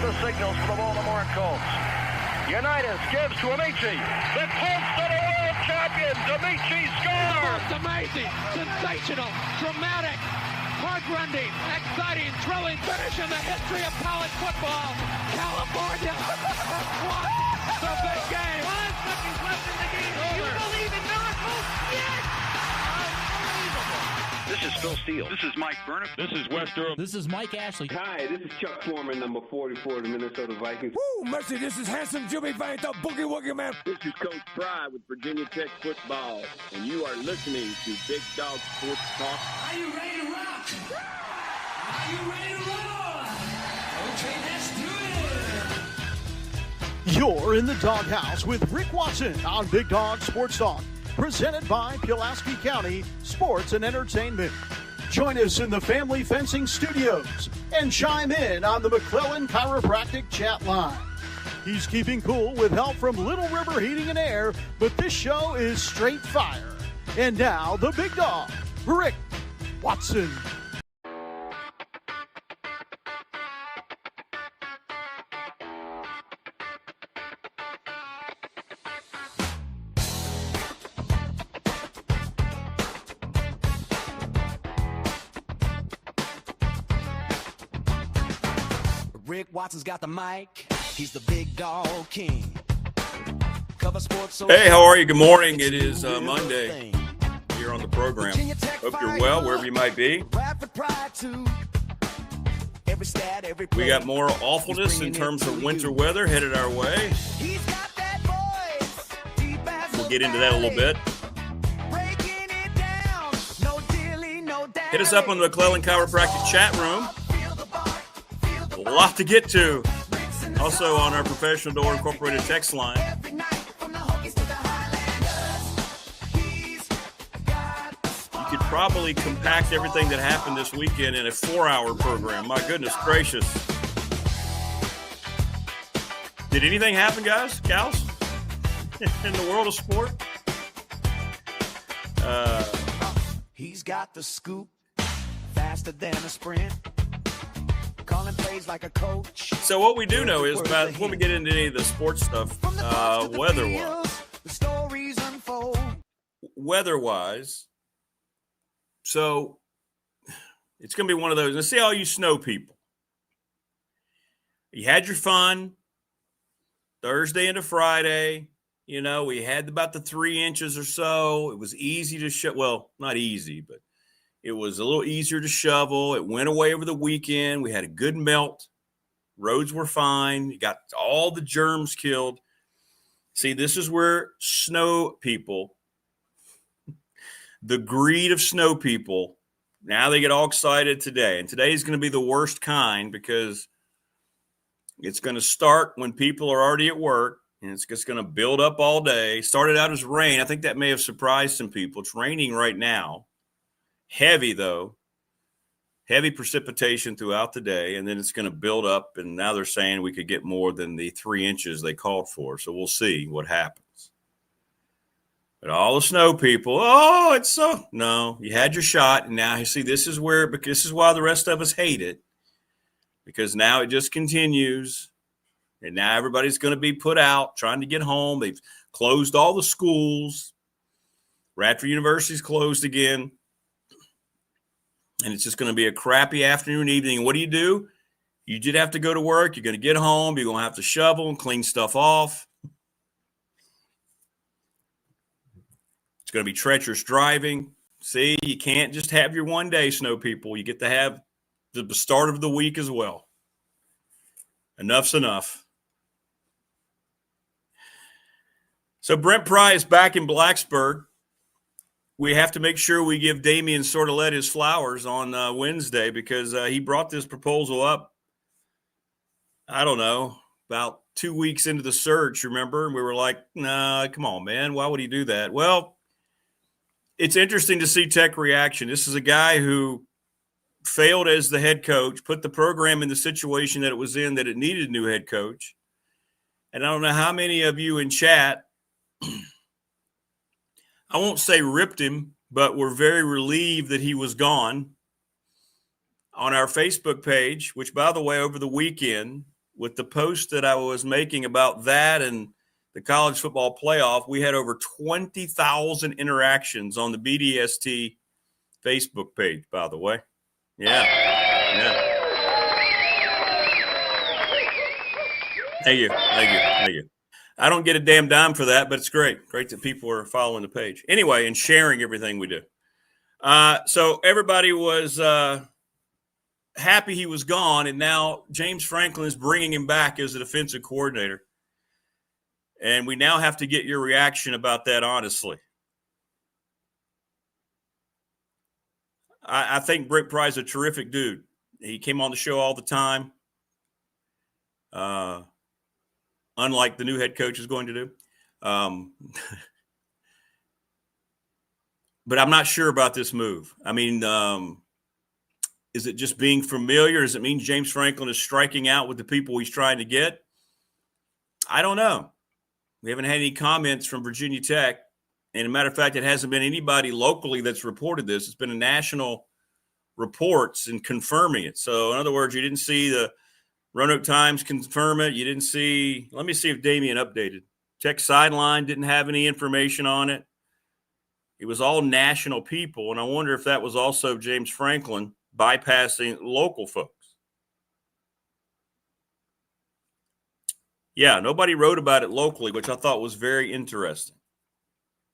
the signals for the Baltimore Colts. Unitas gives to Amici. The Colts are the world champions. Amici scores. It's amazing, sensational, dramatic, heart-rending, exciting, thrilling finish in the history of college football. California won the big game. 5 seconds left in the game. You believe in miracles? Yes. This is Phil Steele. This is Mike Burnham. This is Wes Durham. This is Mike Ashley. Hi, this is Chuck Foreman, number 44 of the Minnesota Vikings. Woo, mercy, this is handsome Jimmy Vance, the Boogie Woogie Man. This is Coach Pry with Virginia Tech Football, and you are listening to Big Dog Sports Talk. Are you ready to rock? Are you ready to roll? Okay, let's do it. You're in the doghouse with Rick Watson on Big Dog Sports Talk, presented by Pulaski County Sports and Entertainment. Join us in the Family Fencing Studios and chime in on the McClellan Chiropractic chat line. He's keeping cool with help from Little River Heating and Air, but this show is straight fire. And now, the big dog, Rick Watson. Rick Watson's got the mic. He's the big dog king. Cover sports. Hey, how are you? Good morning. It is Monday here on the program. Hope you're well, wherever you might be. We got more awfulness in terms of winter weather headed our way. We'll get into that a little bit. Hit us up on the McClellan Chiropractic chat room. A lot to get to. Also on our Professional Door Incorporated text line. You could probably compact everything that happened this weekend in a 4-hour program. My goodness gracious. Did anything happen, guys, gals, in the world of sport? He's got the scoop, faster than a sprint. Calling plays like a coach. So what we do know is, about before we get into any of the sports stuff, weather-wise, so it's going to be one of those. Let's see all you snow people. You had your fun Thursday into Friday. You know, we had about the 3 inches or so. It was easy to well, not easy, but it was a little easier to shovel. It went away over the weekend. We had a good melt. Roads were fine. You got all the germs killed. See, this is where snow people, the greed of snow people, now they get all excited today. And today is going to be the worst kind because it's going to start when people are already at work, and it's just going to build up all day. Started out as rain. I think that may have surprised some people. It's raining right now. Heavy, though. Heavy precipitation throughout the day, and then it's going to build up, and now they're saying we could get more than the 3 inches they called for, so we'll see what happens. But all the snow people, it's so – no, you had your shot, and now you see this is why the rest of us hate it, because now it just continues, and now everybody's going to be put out trying to get home. They've closed all the schools. Radford University's closed again. And it's just going to be a crappy afternoon, evening. And what do? You did have to go to work. You're going to get home. You're going to have to shovel and clean stuff off. It's going to be treacherous driving. See, you can't just have your one day, snow people. You get to have the start of the week as well. Enough's enough. So Brent Pry is back in Blacksburg. We have to make sure we give Damian Sordelet his flowers on Wednesday because he brought this proposal up, I don't know, about 2 weeks into the search, remember? And we were like, nah, come on, man. Why would he do that? Well, it's interesting to see Tech reaction. This is a guy who failed as the head coach, put the program in the situation that it was in, that it needed a new head coach. And I don't know how many of you in chat I won't say ripped him, but we're very relieved that he was gone. On our Facebook page, which, by the way, over the weekend, with the post that I was making about that and the college football playoff, we had over 20,000 interactions on the BDST Facebook page, by the way. Yeah. Thank you. I don't get a damn dime for that, but it's great. Great that people are following the page. Anyway, and sharing everything we do. So everybody was happy he was gone, and now James Franklin is bringing him back as a defensive coordinator. And we now have to get your reaction about that, honestly. I think Brent Pry is a terrific dude. He came on the show all the time, unlike the new head coach is going to do. But I'm not sure about this move. I mean, is it just being familiar? Does it mean James Franklin is striking out with the people he's trying to get? I don't know. We haven't had any comments from Virginia Tech. And as a matter of fact, it hasn't been anybody locally that's reported this. It's been a national reports and confirming it. So, in other words, you didn't see the Roanoke Times confirm it. You didn't see – let me see if Damian updated. Tech sideline didn't have any information on it. It was all national people, and I wonder if that was also James Franklin bypassing local folks. Yeah, nobody wrote about it locally, which I thought was very interesting.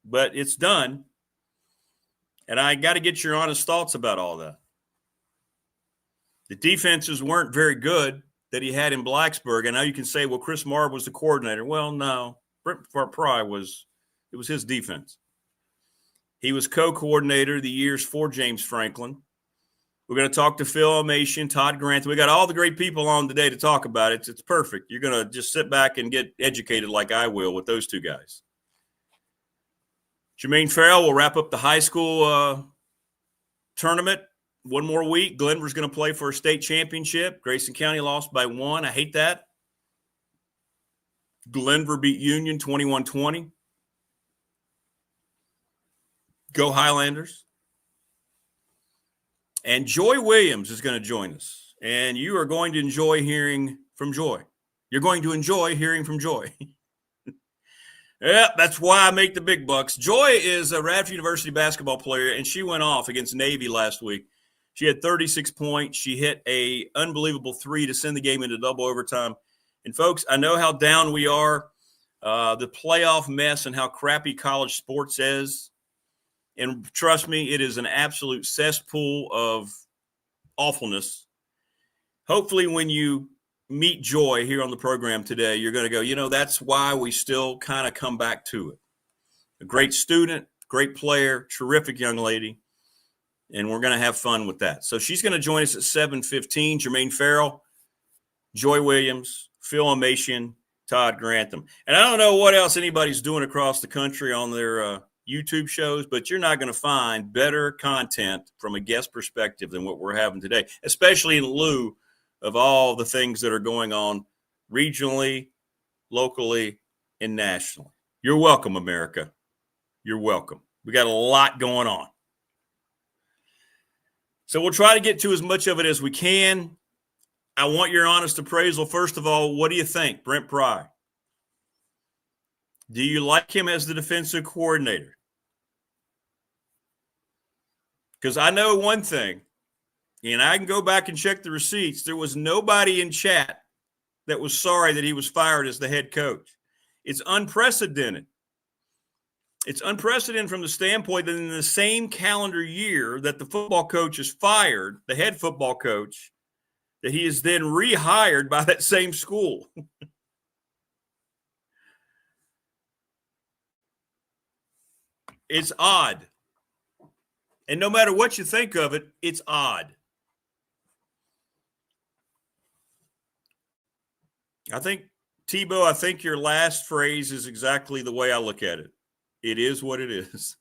But it's done, and I got to get your honest thoughts about all that. The defenses weren't very good that he had in Blacksburg. And now you can say, well, Chris Marv was the coordinator. Well, no, Brent Pry it was his defense. He was co-coordinator the years for James Franklin. We're going to talk to Phil Elmassian, Todd Grantham. We got all the great people on today to talk about it. It's perfect. You're going to just sit back and get educated like I will with those two guys. Germaine Frell will wrap up the high school tournament. One more week. Glenver's going to play for a state championship. Grayson County lost by 1. I hate that. Glenver beat Union 21-20. Go Highlanders. And Joi Williams is going to join us. And you are going to enjoy hearing from Joi. You're going to enjoy hearing from Joi. Yeah, that's why I make the big bucks. Joi is a Radford University basketball player, and she went off against Navy last week. She had 36 points. She hit a unbelievable 3 to send the game into double overtime. And, folks, I know how down we are, the playoff mess and how crappy college sports is. And trust me, it is an absolute cesspool of awfulness. Hopefully when you meet Joi here on the program today, you're going to go, that's why we still kind of come back to it. A great student, great player, terrific young lady, and we're going to have fun with that. So she's going to join us at 7:15. Jermaine Ferrell, Joi Williams, Phil Elmassian, Todd Grantham. And I don't know what else anybody's doing across the country on their YouTube shows, but you're not going to find better content from a guest perspective than what we're having today, especially in lieu of all the things that are going on regionally, locally, and nationally. You're welcome, America. You're welcome. We got a lot going on. So we'll try to get to as much of it as we can. I want your honest appraisal. First of all, what do you think, Brent Pry? Do you like him as the defensive coordinator? Because I know one thing, and I can go back and check the receipts. There was nobody in chat that was sorry that he was fired as the head coach. It's unprecedented. It's unprecedented from the standpoint that in the same calendar year that the football coach is fired, the head football coach, that he is then rehired by that same school. It's odd. And no matter what you think of it, it's odd. I think, Tebow, I think your last phrase is exactly the way I look at it. It is what it is.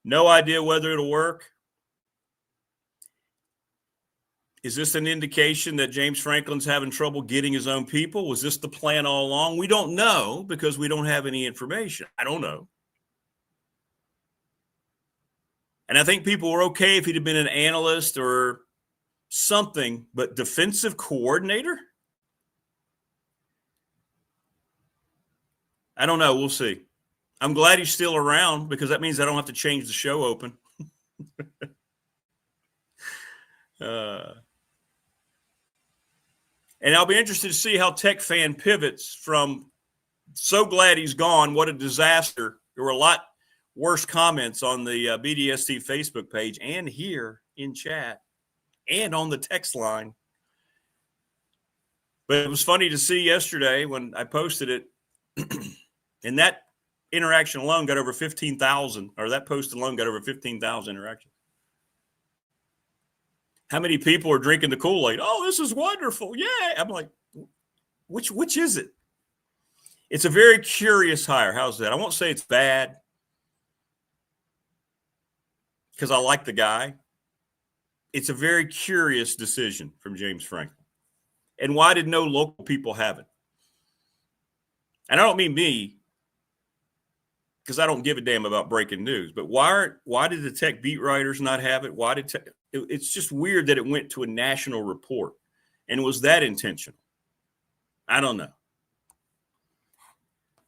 No idea whether it'll work. Is this an indication that James Franklin's having trouble getting his own people? Was this the plan all along? We don't know because we don't have any information. I don't know. And I think people were okay if he'd have been an analyst or something, but defensive coordinator? I don't know. We'll see. I'm glad he's still around because that means I don't have to change the show open. And I'll be interested to see how Tech Fan pivots from so glad he's gone, what a disaster. There were a lot worse comments on the BDST Facebook page and here in chat and on the text line. But it was funny to see yesterday when I posted it, and that interaction alone got over 15,000, or that post alone got over 15,000 interactions. How many people are drinking the Kool-Aid? Oh, this is wonderful. Yeah. I'm like, which is it? It's a very curious hire. How's that? I won't say it's bad because I like the guy. It's a very curious decision from James Franklin. And why did no local people have it? And I don't mean me, because I don't give a damn about breaking news. But why did the Tech beat writers not have it? Why did Tech? It's just weird that it went to a national report. And was that intentional? I don't know.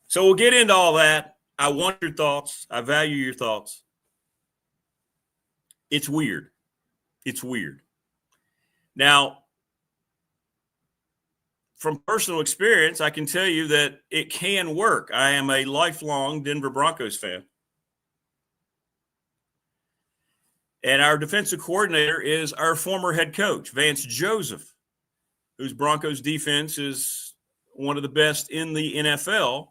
So we'll get into all that. I want your thoughts. I value your thoughts. It's weird. It's weird. Now, from personal experience, I can tell you that it can work. I am a lifelong Denver Broncos fan. And our defensive coordinator is our former head coach, Vance Joseph, whose Broncos defense is one of the best in the NFL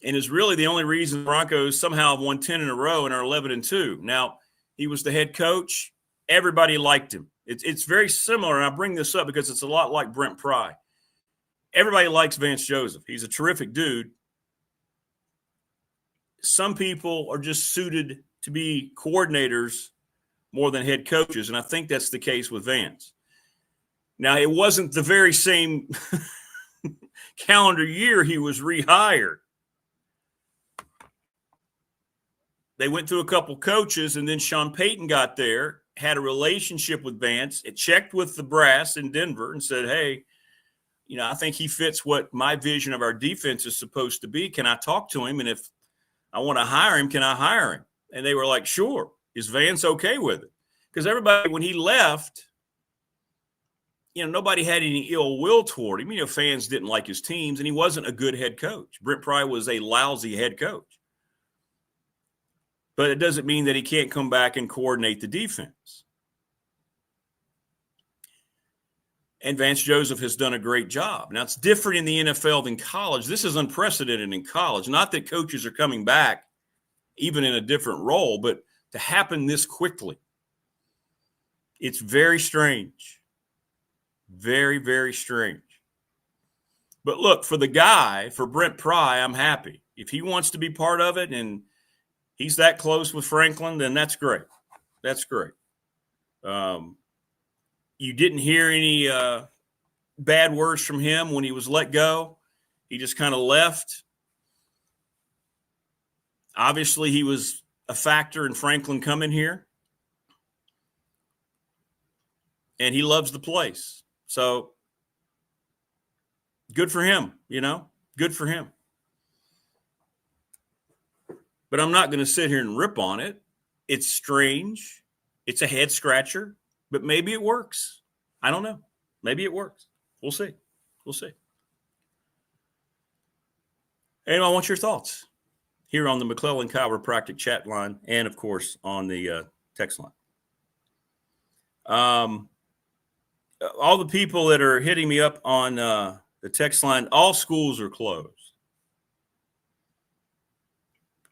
and is really the only reason the Broncos somehow have won 10 in a row and are 11-2. Now, he was the head coach. Everybody liked him. It's very similar, and I bring this up because it's a lot like Brent Pry. Everybody likes Vance Joseph. He's a terrific dude. Some people are just suited to be coordinators more than head coaches, and I think that's the case with Vance. Now, it wasn't the very same calendar year he was rehired. They went through a couple coaches, and then Sean Payton got there, had a relationship with Vance. It checked with the brass in Denver and said, hey, I think he fits what my vision of our defense is supposed to be. Can I talk to him? And if I want to hire him, can I hire him? And they were like, sure. Is Vance okay with it? Because everybody, when he left, nobody had any ill will toward him. Fans didn't like his teams, and he wasn't a good head coach. Brent Pry was a lousy head coach. But it doesn't mean that he can't come back and coordinate the defense. And Vance Joseph has done a great job. Now, it's different in the NFL than college. This is unprecedented in college. Not that coaches are coming back, even in a different role, but to happen this quickly. It's very strange. Very, very strange. But look, for the guy, for Brent Pry, I'm happy. If he wants to be part of it and he's that close with Franklin, then that's great. That's great. You didn't hear any bad words from him when he was let go. He just kind of left. Obviously, he was a factor in Franklin coming here. And he loves the place. So good for him, good for him. But I'm not going to sit here and rip on it. It's strange. It's a head scratcher, but maybe it works. I don't know. Maybe it works. We'll see. We'll see. Anyway, I want your thoughts here on the McClellan Chiropractic chat line and, of course, on the text line. All the people that are hitting me up on the text line, all schools are closed.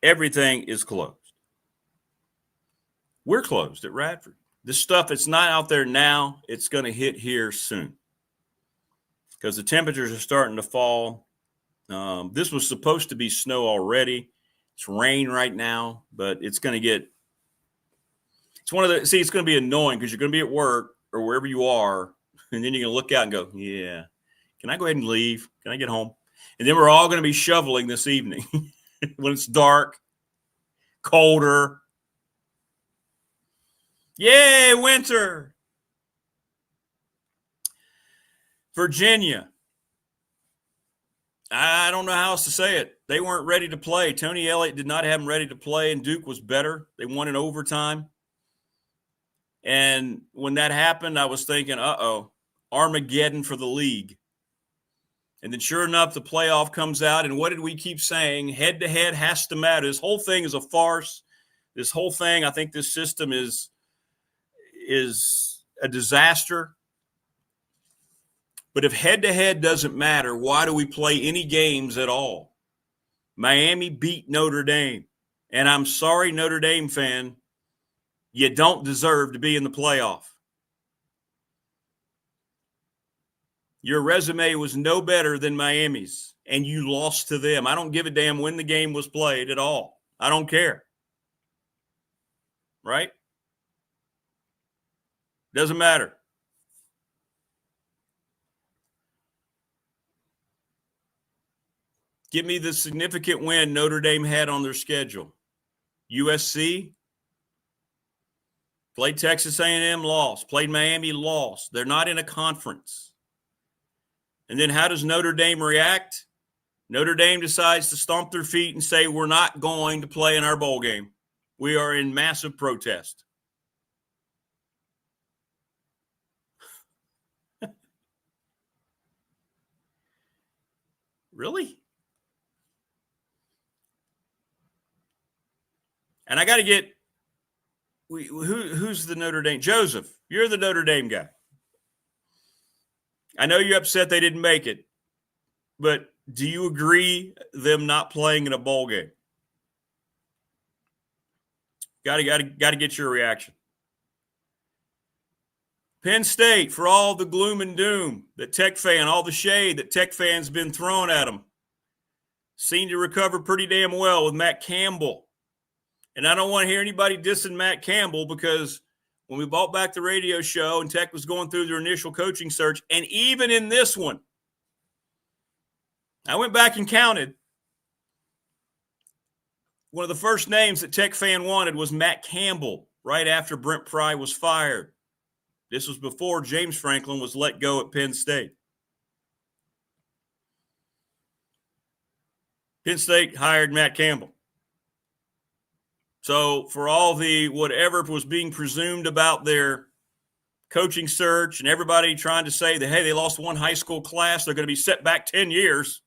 Everything is closed. We're closed at Radford. This stuff, it's not out there now. It's going to hit here soon because the temperatures are starting to fall. This was supposed to be snow already. It's rain right now, but it's going to get – it's going to be annoying because you're going to be at work or wherever you are, and then you're going to look out and go, yeah, can I go ahead and leave? Can I get home? And then we're all going to be shoveling this evening when it's dark, colder. Yay, winter. Virginia. I don't know how else to say it. They weren't ready to play. Tony Elliott did not have them ready to play, and Duke was better. They won in overtime. And when that happened, I was thinking, Armageddon for the league. And then sure enough, the playoff comes out, and what did we keep saying? Head-to-head has to matter. This whole thing is a farce. This whole thing, I think this system is a disaster. But if head-to-head doesn't matter, why do we play any games at all? Miami beat Notre Dame. And I'm sorry, Notre Dame fan, you don't deserve to be in the playoff. Your resume was no better than Miami's, and you lost to them. I don't give a damn when the game was played at all. I don't care. Right? Doesn't matter. Give me the significant win Notre Dame had on their schedule. USC played Texas A&M, lost. Played Miami, lost. They're not in a conference. And then how does Notre Dame react? Notre Dame decides to stomp their feet and say, we're not going to play in our bowl game. We are in massive protest. Really? And I got to get who's the Notre Dame? Joseph, you're the Notre Dame guy. I know you're upset they didn't make it, but do you agree them not playing in a bowl game? Got to get your reaction. Penn State, for all the gloom and doom that Tech fan, all the shade that Tech fans been thrown at them, seem to recover pretty damn well with Matt Campbell. And I don't want to hear anybody dissing Matt Campbell, because when we bought back the radio show and Tech was going through their initial coaching search, and even in this one, I went back and counted. One of the first names that Tech fan wanted was Matt Campbell right after Brent Pry was fired. This was before James Franklin was let go at Penn State. Penn State hired Matt Campbell. So for all the whatever was being presumed about their coaching search and everybody trying to say that, hey, they lost one high school class, they're going to be set back 10 years.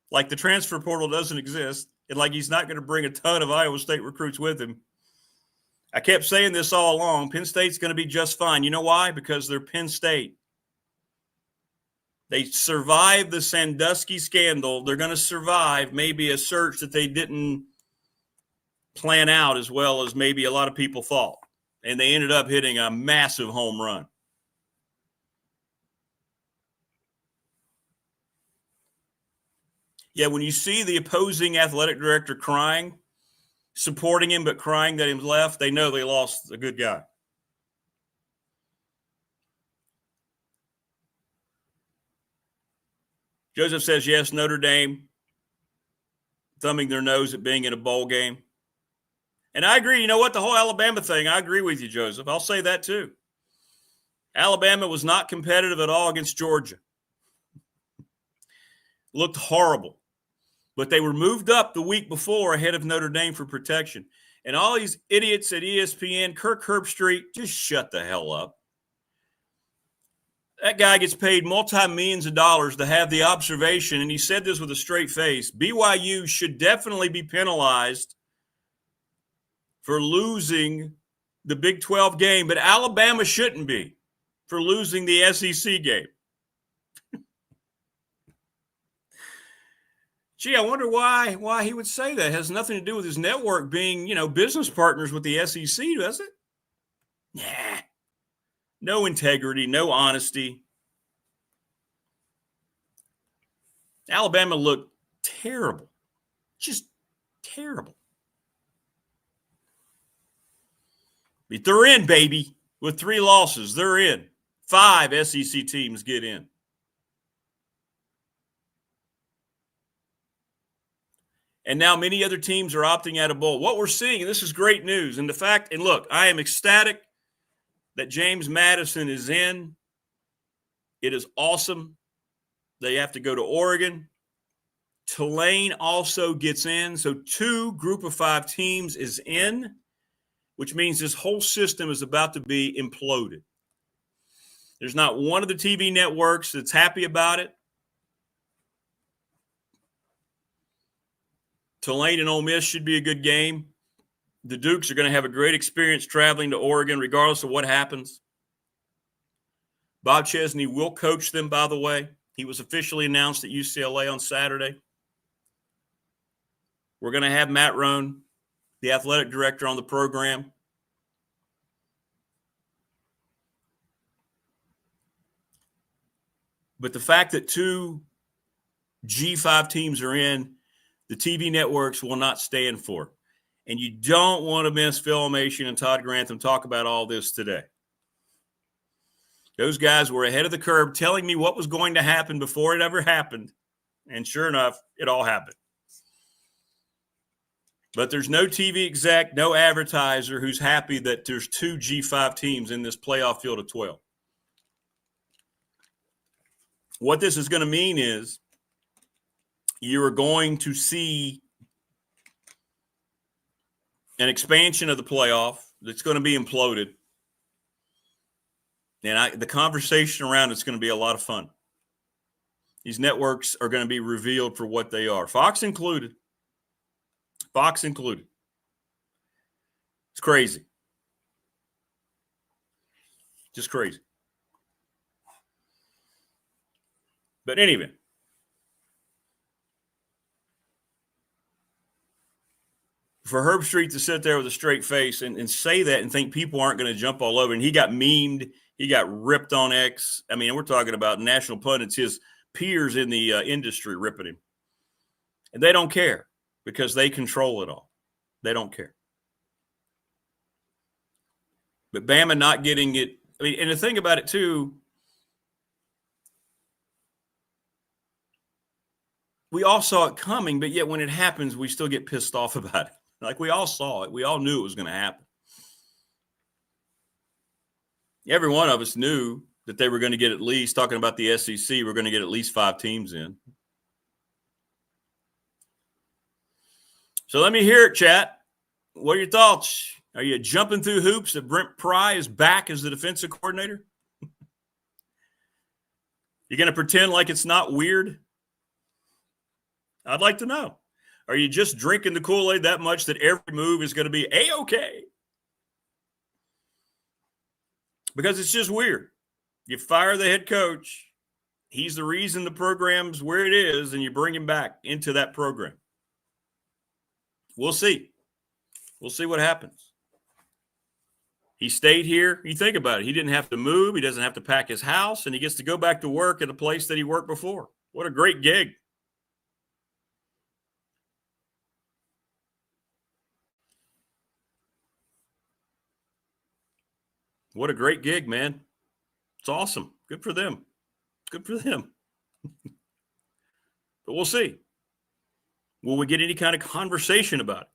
Like the transfer portal doesn't exist, and like he's not going to bring a ton of Iowa State recruits with him. I kept saying this all along. Penn State's going to be just fine. You know why? Because they're Penn State. They survived the Sandusky scandal. They're going to survive maybe a search that they didn't plan out as well as maybe a lot of people thought. And they ended up hitting a massive home run. Yeah, when you see the opposing athletic director crying, supporting him but crying that he left, they know they lost a good guy. Joseph says, yes, Notre Dame thumbing their nose at being in a bowl game. And I agree. You know what? The whole Alabama thing, I agree with you, Joseph. I'll say that too. Alabama was not competitive at all against Georgia. Looked horrible. But they were moved up the week before ahead of Notre Dame for protection. And all these idiots at ESPN, Kirk Herbstreit, just shut the hell up. That guy gets paid multi-millions of dollars to have the observation, and he said this with a straight face, BYU should definitely be penalized for losing the Big 12 game, but Alabama shouldn't be for losing the SEC game. Gee, I wonder why he would say that. It has nothing to do with his network being, business partners with the SEC, does it? Nah. No integrity, no honesty. Alabama looked terrible. Just terrible. But they're in, baby. With 3 losses, they're in. 5 SEC teams get in. And now many other teams are opting out of bowl. What we're seeing, and this is great news, and look, I am ecstatic that James Madison is in. It is awesome. They have to go to Oregon. Tulane also gets in. So 2 group of 5 teams is in, which means this whole system is about to be imploded. There's not one of the TV networks that's happy about it. Tulane and Ole Miss should be a good game. The Dukes are going to have a great experience traveling to Oregon, regardless of what happens. Bob Chesney will coach them, by the way. He was officially announced at UCLA on Saturday. We're going to have Matt Rohn, the athletic director, on the program. But the fact that 2 G5 teams are in, the TV networks will not stand for. And you don't want to miss Elmassian and Todd Grantham talk about all this today. Those guys were ahead of the curve telling me what was going to happen before it ever happened. And sure enough, it all happened. But there's no TV exec, no advertiser who's happy that there's 2 G5 teams in this playoff field of 12. What this is going to mean is you are going to see an expansion of the playoff that's going to be imploded. And the conversation around it's going to be a lot of fun. These networks are going to be revealed for what they are. Fox included. It's crazy. Just crazy. But anyway, for Herb Street to sit there with a straight face and say that and think people aren't going to jump all over, and he got memed, he got ripped on X. I mean, we're talking about national pundits, his peers in the industry ripping him. And they don't care because they control it all. They don't care. But Bama not getting it. I mean, and the thing about it, too, we all saw it coming, but yet when it happens, we still get pissed off about it. Like, we all saw it. We all knew it was going to happen. Every one of us knew that they were going to get at least, talking about the SEC, we're going to get at least 5 teams in. So let me hear it, chat. What are your thoughts? Are you jumping through hoops that Brent Pry is back as the defensive coordinator? You going to pretend like it's not weird? I'd like to know. Are you just drinking the Kool-Aid that much that every move is going to be A-okay? Because it's just weird. You fire the head coach. He's the reason the program's where it is, and you bring him back into that program. We'll see. We'll see what happens. He stayed here. You think about it. He didn't have to move. He doesn't have to pack his house, and he gets to go back to work at a place that he worked before. What a great gig. What a great gig, man. It's awesome. Good for them. Good for them. But we'll see. Will we get any kind of conversation about it?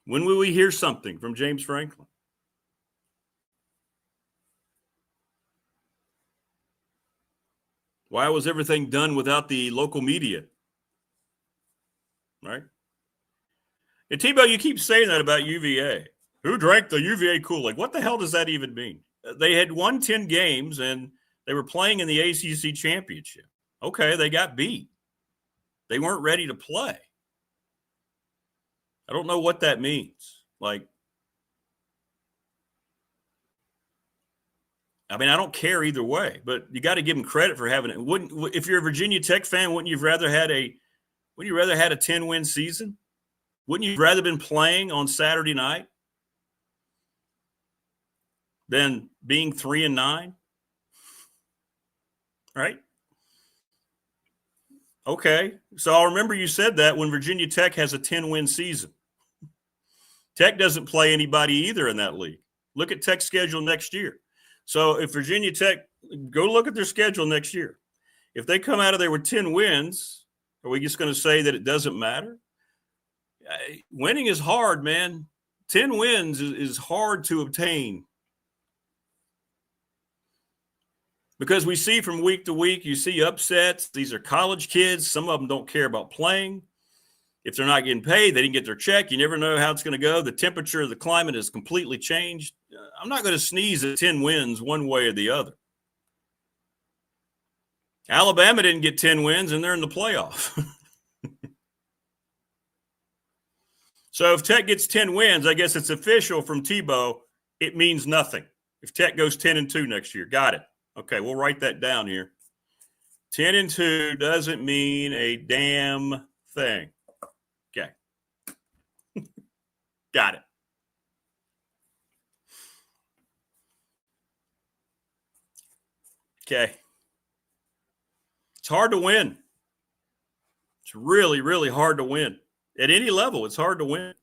When will we hear something from James Franklin? Why was everything done without the local media? Right? And Tebow, you keep saying that about UVA. Who drank the UVA Kool-Aid? What the hell does that even mean? They had won 10 games, and they were playing in the ACC championship. Okay, they got beat. They weren't ready to play. I don't know what that means. Like, I mean, I don't care either way, but you got to give them credit for having it. If you're a Virginia Tech fan, wouldn't you rather had a 10-win season? Wouldn't you rather been playing on Saturday night than being 3-9? Right? Okay. So I'll remember you said that when Virginia Tech has a 10-win season. Tech doesn't play anybody either in that league. Look at Tech's schedule next year. So if Virginia Tech, go look at their schedule next year. If they come out of there with 10 wins, are we just going to say that it doesn't matter? Winning is hard, man. 10 wins is hard to obtain. Because we see from week to week, you see upsets. These are college kids. Some of them don't care about playing. If they're not getting paid, they didn't get their check. You never know how it's going to go. The temperature of the climate has completely changed. I'm not going to sneeze at 10 wins one way or the other. Alabama didn't get 10 wins, and they're in the playoff. So if Tech gets 10 wins, I guess it's official from Tebow. It means nothing. If Tech goes 10-2 next year. Got it. Okay, we'll write that down here. 10-2 doesn't mean a damn thing. Okay. Got it. Okay. It's hard to win. It's really, really hard to win. At any level, it's hard to win.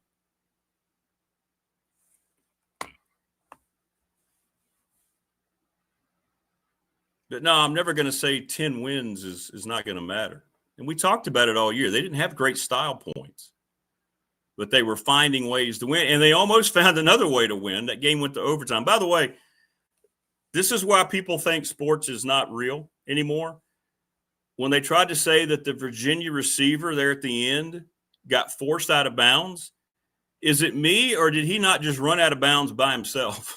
But no, I'm never going to say 10 wins is not going to matter. And we talked about it all year. They didn't have great style points, but they were finding ways to win. And they almost found another way to win. That game went to overtime. By the way, this is why people think sports is not real anymore. When they tried to say that the Virginia receiver there at the end got forced out of bounds, is it me or did he not just run out of bounds by himself?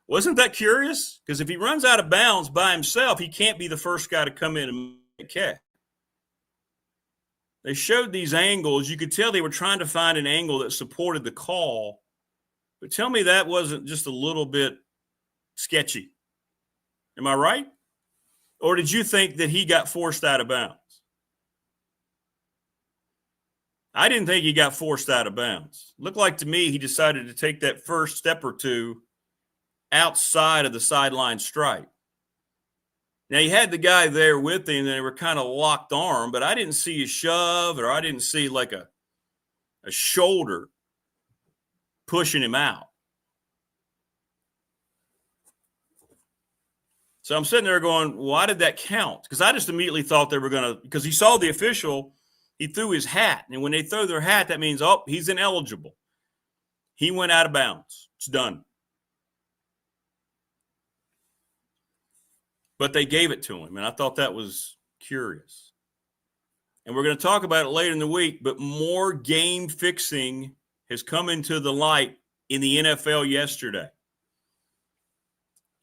Wasn't that curious? Because if he runs out of bounds by himself, he can't be the first guy to come in and make a catch. They showed these angles. You could tell they were trying to find an angle that supported the call. But tell me that wasn't just a little bit sketchy. Am I right? Or did you think that he got forced out of bounds? I didn't think he got forced out of bounds. Looked like to me he decided to take that first step or two outside of the sideline stripe. Now, you had the guy there with him, and they were kind of locked arm, but I didn't see a shove or I didn't see like a shoulder pushing him out. So I'm sitting there going, why did that count? Because I just immediately thought they were going to – because he saw the official, he threw his hat. And when they throw their hat, that means, oh, he's ineligible. He went out of bounds. It's done. But they gave it to him, and I thought that was curious. And we're going to talk about it later in the week, but more game fixing has come into the light in the NFL yesterday.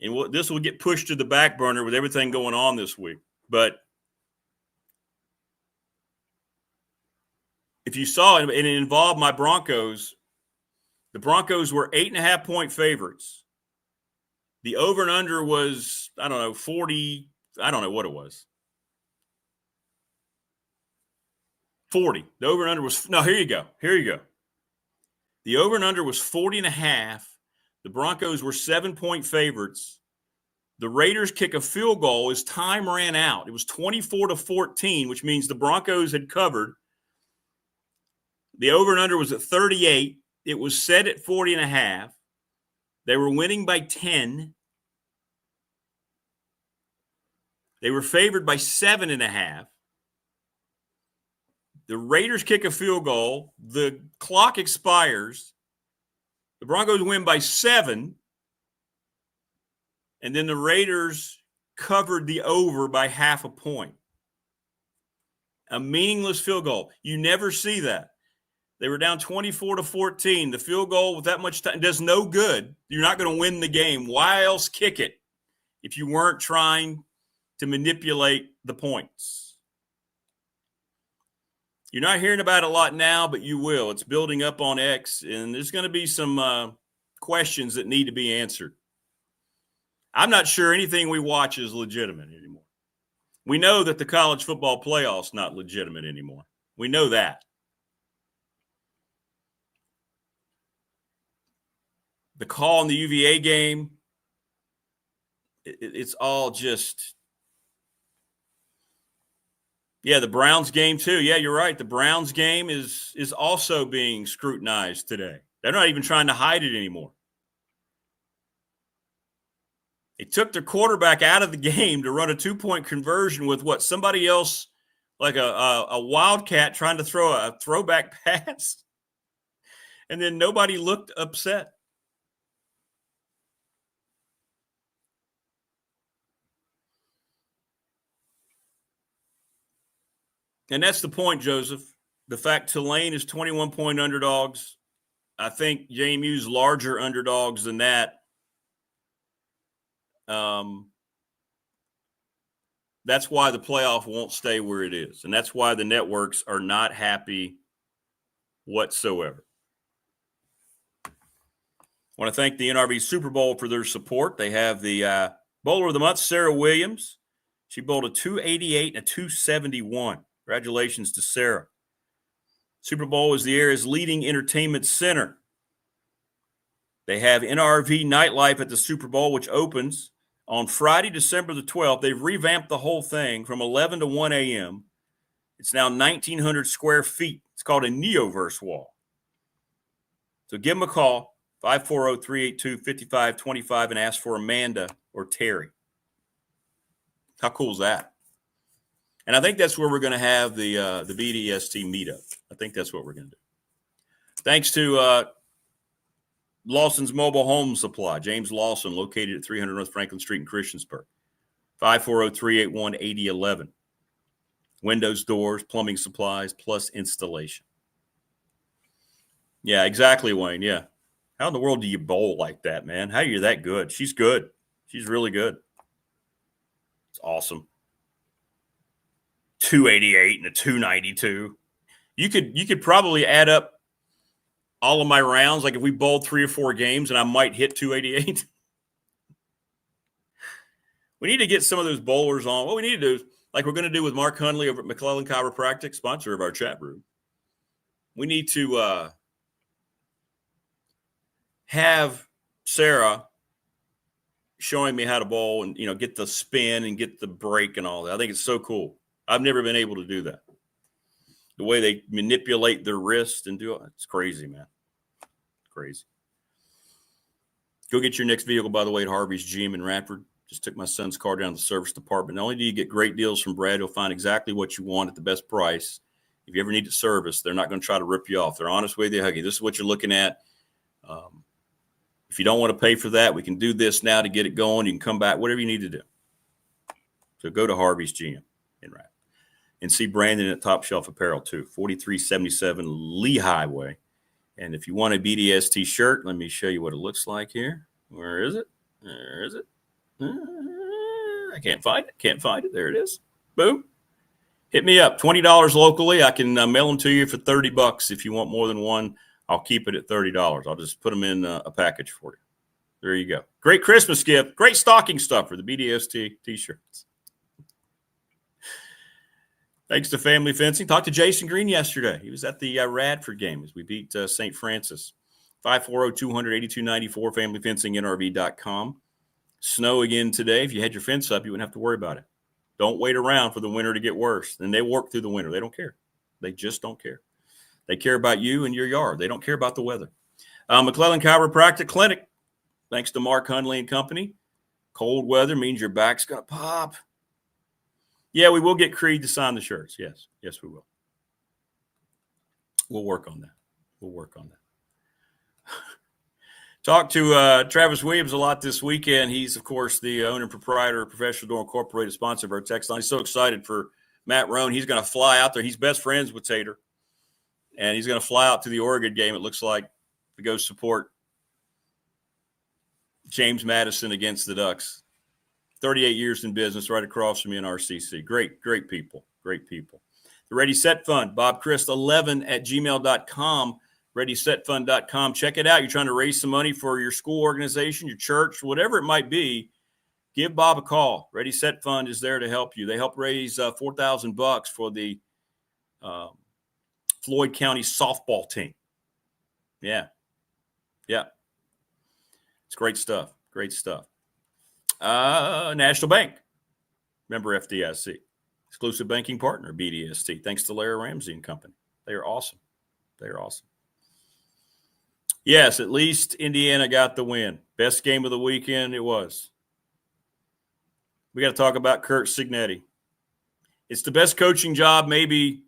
And this will get pushed to the back burner with everything going on this week. But if you saw it, and it involved my Broncos, the Broncos were 8.5-point favorites. The over and under was, 40. I don't know what it was. 40. The over and under was, no, here you go. The over and under was 40.5. The Broncos were 7-point favorites. The Raiders kick a field goal as time ran out. It was 24-14, which means the Broncos had covered. The over and under was at 38. It was set at 40.5. They were winning by 10. They were favored by 7.5. The Raiders kick a field goal. The clock expires. The Broncos win by 7. And then the Raiders covered the over by 0.5 point. A meaningless field goal. You never see that. They were down 24-14. The field goal with that much time does no good. You're not going to win the game. Why else kick it if you weren't trying to manipulate the points? You're not hearing about it a lot now, but you will. It's building up on X, and there's going to be some questions that need to be answered. I'm not sure anything we watch is legitimate anymore. We know that the college football playoff's not legitimate anymore. We know that. The call in the UVA game, it's all just – yeah, the Browns game too. Yeah, you're right. The Browns game is also being scrutinized today. They're not even trying to hide it anymore. They took their quarterback out of the game to run a 2-point conversion with somebody else, like a wildcat trying to throw a throwback pass. And then nobody looked upset. And that's the point, Joseph. The fact Tulane is 21-point underdogs. I think JMU's larger underdogs than that. That's why the playoff won't stay where it is. And that's why the networks are not happy whatsoever. I want to thank the NRV Super Bowl for their support. They have the Bowler of the Month, Sarah Williams. She bowled a 288 and a 271. Congratulations to Sarah. Super Bowl is the area's leading entertainment center. They have NRV nightlife at the Super Bowl, which opens on Friday, December the 12th. They've revamped the whole thing from 11 to 1 a.m. It's now 1,900 square feet. It's called a Neoverse wall. So give them a call, 540-382-5525, and ask for Amanda or Terry. How cool is that? And I think that's where we're going to have the BDST meetup. I think that's what we're going to do. Thanks to Lawson's Mobile Home Supply, James Lawson, located at 300 North Franklin Street in Christiansburg, 540-381-8011. Windows, doors, plumbing supplies, plus installation. Yeah, exactly, Wayne. Yeah. How in the world do you bowl like that, man? How are you that good? She's good. She's really good. It's awesome. 288 and a 292. You could probably add up all of my rounds. Like if we bowled 3 or 4 games and I might hit 288. We need to get some of those bowlers on. What we need to do is, like we're going to do with Mark Hundley over at McClellan Chiropractic, sponsor of our chat room. We need to have Sarah showing me how to bowl and, get the spin and get the break and all that. I think it's so cool. I've never been able to do that. The way they manipulate their wrist and do it, it's crazy, man. Crazy. Go get your next vehicle, by the way, at Harvey's GM in Radford. Just took my son's car down to the service department. Not only do you get great deals from Brad, you'll find exactly what you want at the best price. If you ever need it serviced, they're not going to try to rip you off. They're honest with you. Hey, this is what you're looking at. If you don't want to pay for that, we can do this now to get it going. You can come back, whatever you need to do. So go to Harvey's GM in Radford. And see Brandon at Top Shelf Apparel, too, 4377 Lee Highway. And if you want a BDST shirt, let me show you what it looks like here. Where is it? There is it. I can't find it. There it is. Boom. Hit me up. $20 locally. I can mail them to you for $30. If you want more than one, I'll keep it at $30. I'll just put them in a package for you. There you go. Great Christmas gift. Great stocking stuffer, the BDST T-shirts. Thanks to Family Fencing. Talked to Jason Green yesterday. He was at the Radford game as we beat St. Francis. 540-200-8294, familyfencingnrv.com. Snow again today. If you had your fence up, you wouldn't have to worry about it. Don't wait around for the winter to get worse. Then they work through the winter. They don't care. They just don't care. They care about you and your yard. They don't care about the weather. McClellan Chiropractic Clinic, thanks to Mark Hundley and Company. Cold weather means your back's going to pop. Yeah, we will get Creed to sign the shirts. Yes, we will. We'll work on that. Talked to Travis Williams a lot this weekend. He's, of course, the owner and proprietor of Professional Door Incorporated, sponsor of our text line. He's so excited for Matt Roan. He's going to fly out there. He's best friends with Tater. And he's going to fly out to the Oregon game, it looks like, to go support James Madison against the Ducks. 38 years in business, right across from me in RCC. Great people. The Ready Set Fund, bobchrist11@gmail.com, readysetfund.com. Check it out. You're trying to raise some money for your school organization, your church, whatever it might be. Give Bob a call. Ready Set Fund is there to help you. They help raise $4,000 for the Floyd County softball team. Yeah. It's great stuff. National Bank, member FDIC, exclusive banking partner, BDST. Thanks to Larry Ramsey and Company. They are awesome. Yes, at least Indiana got the win. Best game of the weekend it was. We got to talk about Kurt Cignetti. It's the best coaching job maybe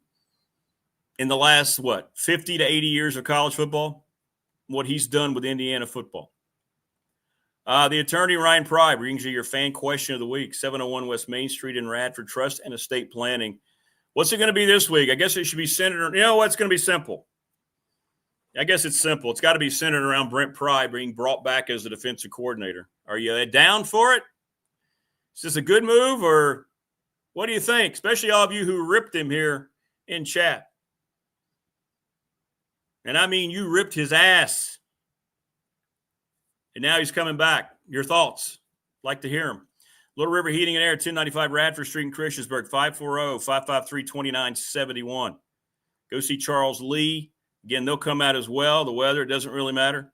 in the last, 50 to 80 years of college football, what he's done with Indiana football. The attorney, Ryan Pry, brings you your fan question of the week, 701 West Main Street in Radford. Trust and estate planning What's it going to be this week? I guess it should be centered. You know what? It's going to be simple. I guess it's simple. It's got to be centered around Brent Pry being brought back as the defensive coordinator. Are you down for it? Is this a good move, or what do you think? Especially all of you who ripped him here in chat. And I mean, you ripped his ass. And now he's coming back. Your thoughts? Like to hear them. Little River Heating and Air, 1095 Radford Street in Christiansburg, 540-553-2971. Go see Charles Lee. Again, they'll come out as well. The weather, it doesn't really matter.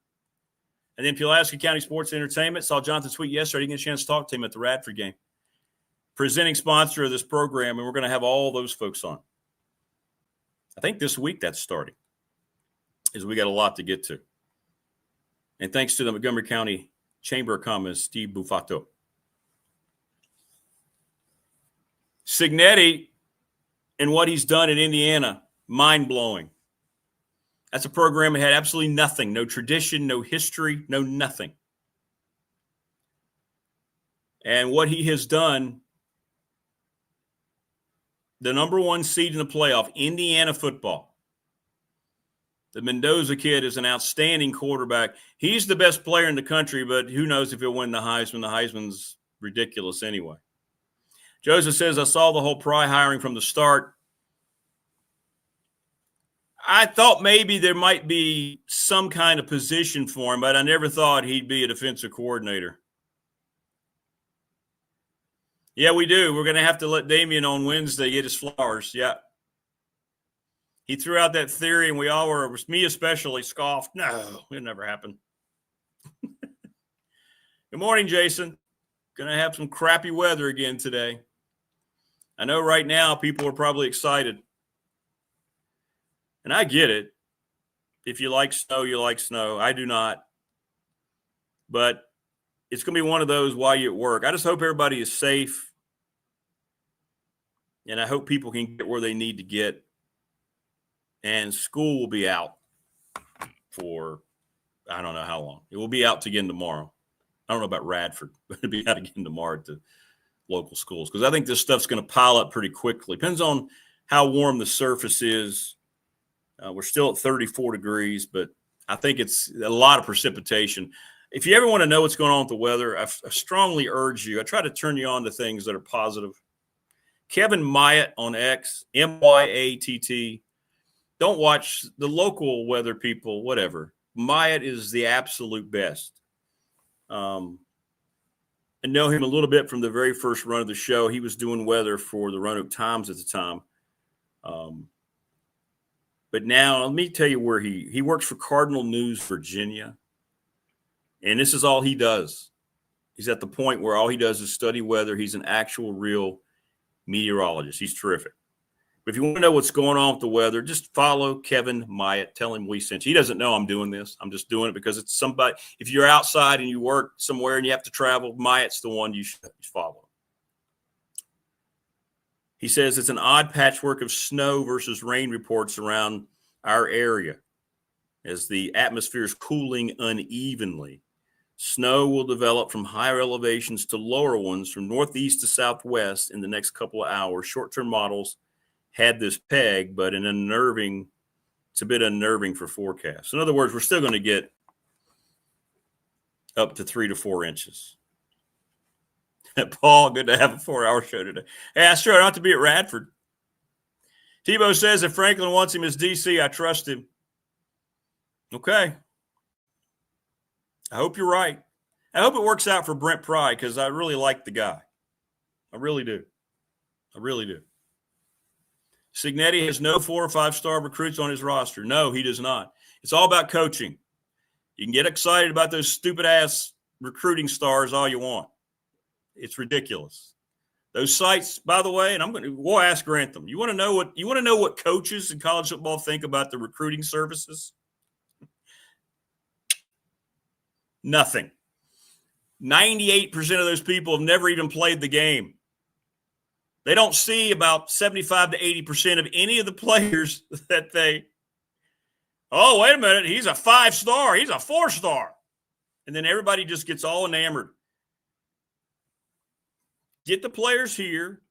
And then Pulaski County Sports Entertainment. Saw Jonathan Sweet yesterday. Didn't get a chance to talk to him at the Radford game. Presenting sponsor of this program, and we're going to have all those folks on. I think this week that's starting, as we got a lot to get to. And thanks to the Montgomery County Chamber of Commerce, Steve Bufato. Cignetti and what he's done in Indiana, mind-blowing. That's a program that had absolutely nothing, no tradition, no history, no nothing. And what he has done, the number one seed in the playoff, Indiana football. The Mendoza kid is an outstanding quarterback. He's the best player in the country, but who knows if he'll win the Heisman. The Heisman's ridiculous anyway. Joseph says, I saw the whole Pry hiring from the start. I thought maybe there might be some kind of position for him, but I never thought he'd be a defensive coordinator. Yeah, we do. We're going to have to let Damian on Wednesday get his flowers. Yeah. He threw out that theory, and we all were, me especially, scoffed. No, it never happened. Good morning, Jason. Going to have some crappy weather again today. I know right now people are probably excited. And I get it. If you like snow, you like snow. I do not. But it's going to be one of those while you're at work. I just hope everybody is safe. And I hope people can get where they need to get. And school will be out for, I don't know how long. It will be out again tomorrow. I don't know about Radford, but it'll be out again tomorrow at the local schools. Because I think this stuff's going to pile up pretty quickly. Depends on how warm the surface is. We're still at 34 degrees, but I think it's a lot of precipitation. If you ever want to know what's going on with the weather, I strongly urge you. I try to turn you on to things that are positive. Kevin Myatt on X, Myatt. Don't watch the local weather people, whatever. Myatt is the absolute best. I know him a little bit from the very first run of the show. He was doing weather for the Roanoke Times at the time. But now let me tell you where he works for Cardinal News, Virginia. And this is all he does. He's at the point where all he does is study weather. He's an actual real meteorologist. He's terrific. But if you want to know what's going on with the weather, just follow Kevin Myatt. Tell him we sent you. He doesn't know I'm doing this. I'm just doing it because it's somebody. If you're outside and you work somewhere and you have to travel, Myatt's the one you should follow. He says it's an odd patchwork of snow versus rain reports around our area as the atmosphere is cooling unevenly. Snow will develop from higher elevations to lower ones from northeast to southwest in the next couple of hours. Short-term models had this peg, but it's a bit unnerving for forecasts. In other words, we're still going to get up to 3 to 4 inches. Paul, good to have a 4-hour show today. Hey, that's true. I don't have to be at Radford. Tebow says if Franklin wants him as DC, I trust him. Okay. I hope you're right. I hope it works out for Brent Pry because I really like the guy. I really do. I really do. Cignetti has no 4- or 5-star recruits on his roster. No, he does not. It's all about coaching. You can get excited about those stupid-ass recruiting stars all you want. It's ridiculous. Those sites, by the way, and we'll ask Grantham. You want to know what coaches in college football think about the recruiting services? Nothing. 98% of those people have never even played the game. They don't see about 75 to 80% of any of the players that oh, wait a minute, he's a 5-star, he's a 4-star. And then everybody just gets all enamored. Get the players here,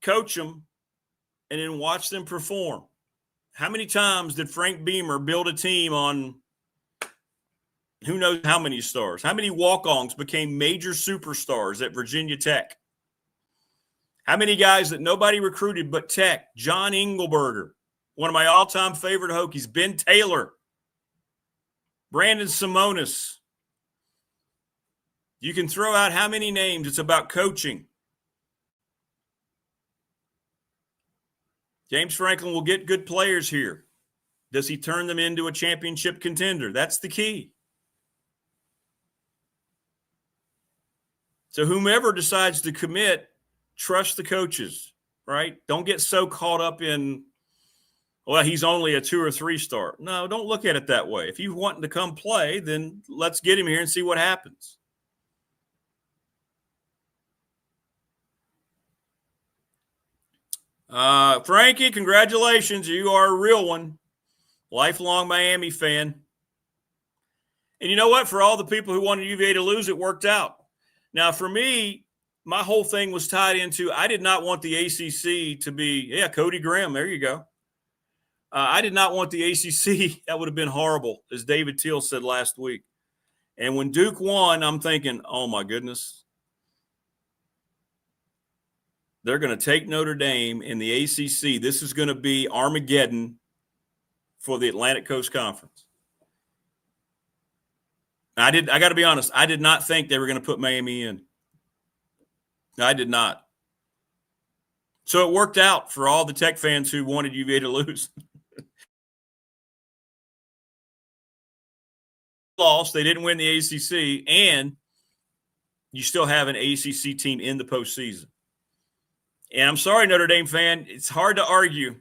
coach them, and then watch them perform. How many times did Frank Beamer build a team on who knows how many stars? How many walk-ons became major superstars at Virginia Tech? How many guys that nobody recruited but Tech? John Engelberger, one of my all-time favorite Hokies. Ben Taylor, Brandon Simonis. You can throw out how many names. It's about coaching. James Franklin will get good players here. Does he turn them into a championship contender? That's the key. So whomever decides to commit, trust the coaches, right? Don't get so caught up in, well, he's only a 2 or 3 star. No, don't look at it that way. If you want to come play, then let's get him here and see what happens. Frankie, congratulations. You are a real one. Lifelong Miami fan. And you know what? For all the people who wanted UVA to lose, it worked out. Now, for me, my whole thing was tied into I did not want the ACC to be, Cody Graham, there you go. I did not want the ACC. That would have been horrible, as David Teal said last week. And when Duke won, I'm thinking, oh, my goodness. They're going to take Notre Dame in the ACC. This is going to be Armageddon for the Atlantic Coast Conference. I got to be honest, I did not think they were going to put Miami in. I did not. So it worked out for all the Tech fans who wanted UVA to lose. Lost. They didn't win the ACC, and you still have an ACC team in the postseason. And I'm sorry, Notre Dame fan, it's hard to argue.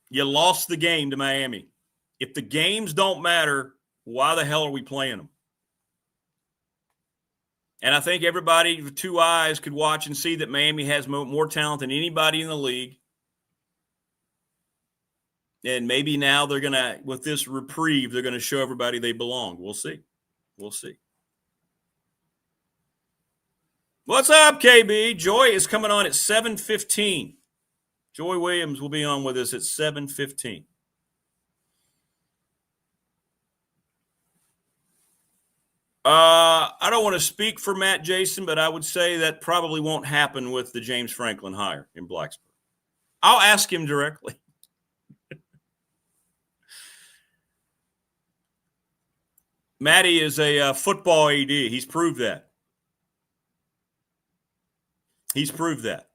You lost the game to Miami. If the games don't matter, why the hell are we playing them? And I think everybody with 2 eyes could watch and see that Miami has more talent than anybody in the league. And maybe now they're going to, with this reprieve, they're going to show everybody they belong. We'll see. We'll see. What's up, KB? Joi is coming on at 7:15. Joi Williams will be on with us at 7:15. I don't want to speak for Matt Jason, but I would say that probably won't happen with the James Franklin hire in Blacksburg. I'll ask him directly. Matty is a football AD. He's proved that. He's proved that.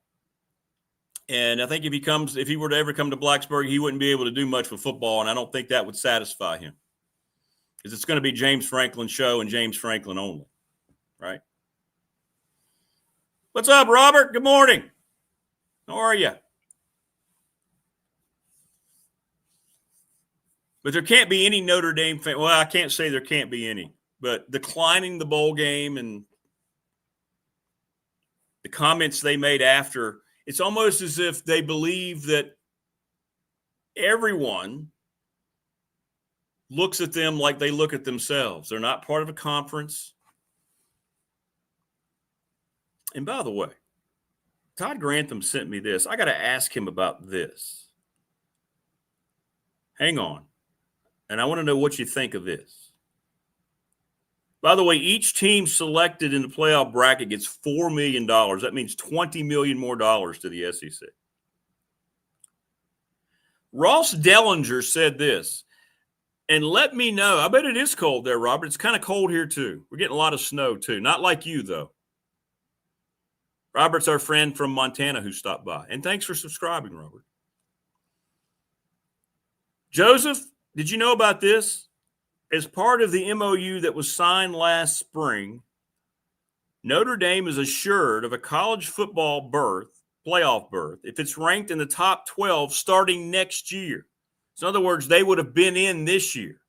And I think if he were to ever come to Blacksburg, he wouldn't be able to do much with football, and I don't think that would satisfy him. Because it's going to be James Franklin's show and James Franklin only, right? What's up, Robert? Good morning. How are you? But there can't be any Notre Dame fan. Well, I can't say there can't be any. But declining the bowl game and the comments they made after, it's almost as if they believe that everyone looks at them like they look at themselves. They're not part of a conference. And by the way, Todd Grantham sent me this. I got to ask him about this. Hang on. And I want to know what you think of this. By the way, each team selected in the playoff bracket gets $4 million. That means $20 million more to the SEC. Ross Dellinger said this. And let me know. I bet it is cold there, Robert. It's kind of cold here, too. We're getting a lot of snow, too. Not like you, though. Robert's our friend from Montana who stopped by. And thanks for subscribing, Robert. Joseph, did you know about this? As part of the MOU that was signed last spring, Notre Dame is assured of a college football playoff berth, if it's ranked in the top 12 starting next year. So in other words, they would have been in this year.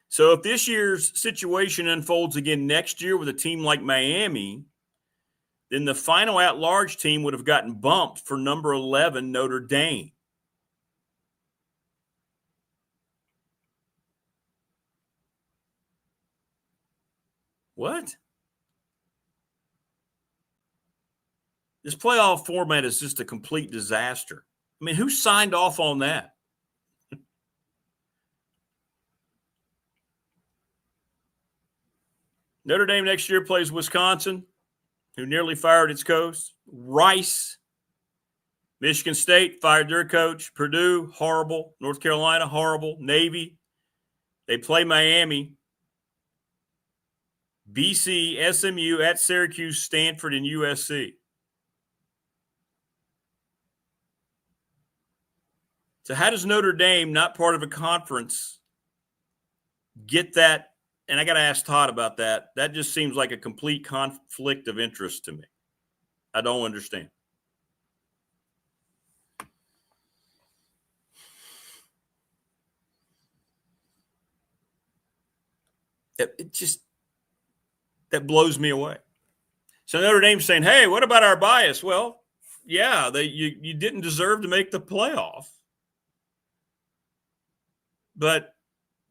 So if this year's situation unfolds again next year with a team like Miami, then the final at-large team would have gotten bumped for number 11, Notre Dame. What? This playoff format is just a complete disaster. I mean, who signed off on that? Notre Dame next year plays Wisconsin, who nearly fired its coach. Rice. Michigan State fired their coach. Purdue, horrible. North Carolina, horrible. Navy. They play Miami. BC, SMU, at Syracuse, Stanford, and USC. So how does Notre Dame, not part of a conference, get that? And I got to ask Todd about that. That just seems like a complete conflict of interest to me. I don't understand. It just, that blows me away. So Notre Dame's saying, hey, what about our bias? Well, yeah, you didn't deserve to make the playoff. But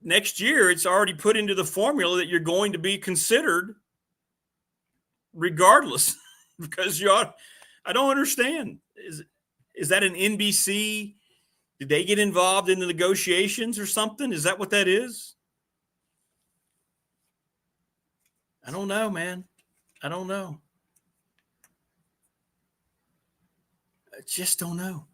next year, it's already put into the formula that you're going to be considered regardless. Because I don't understand. Is that an NBC? Did they get involved in the negotiations or something? Is that what that is? I don't know, man. I don't know. I just don't know.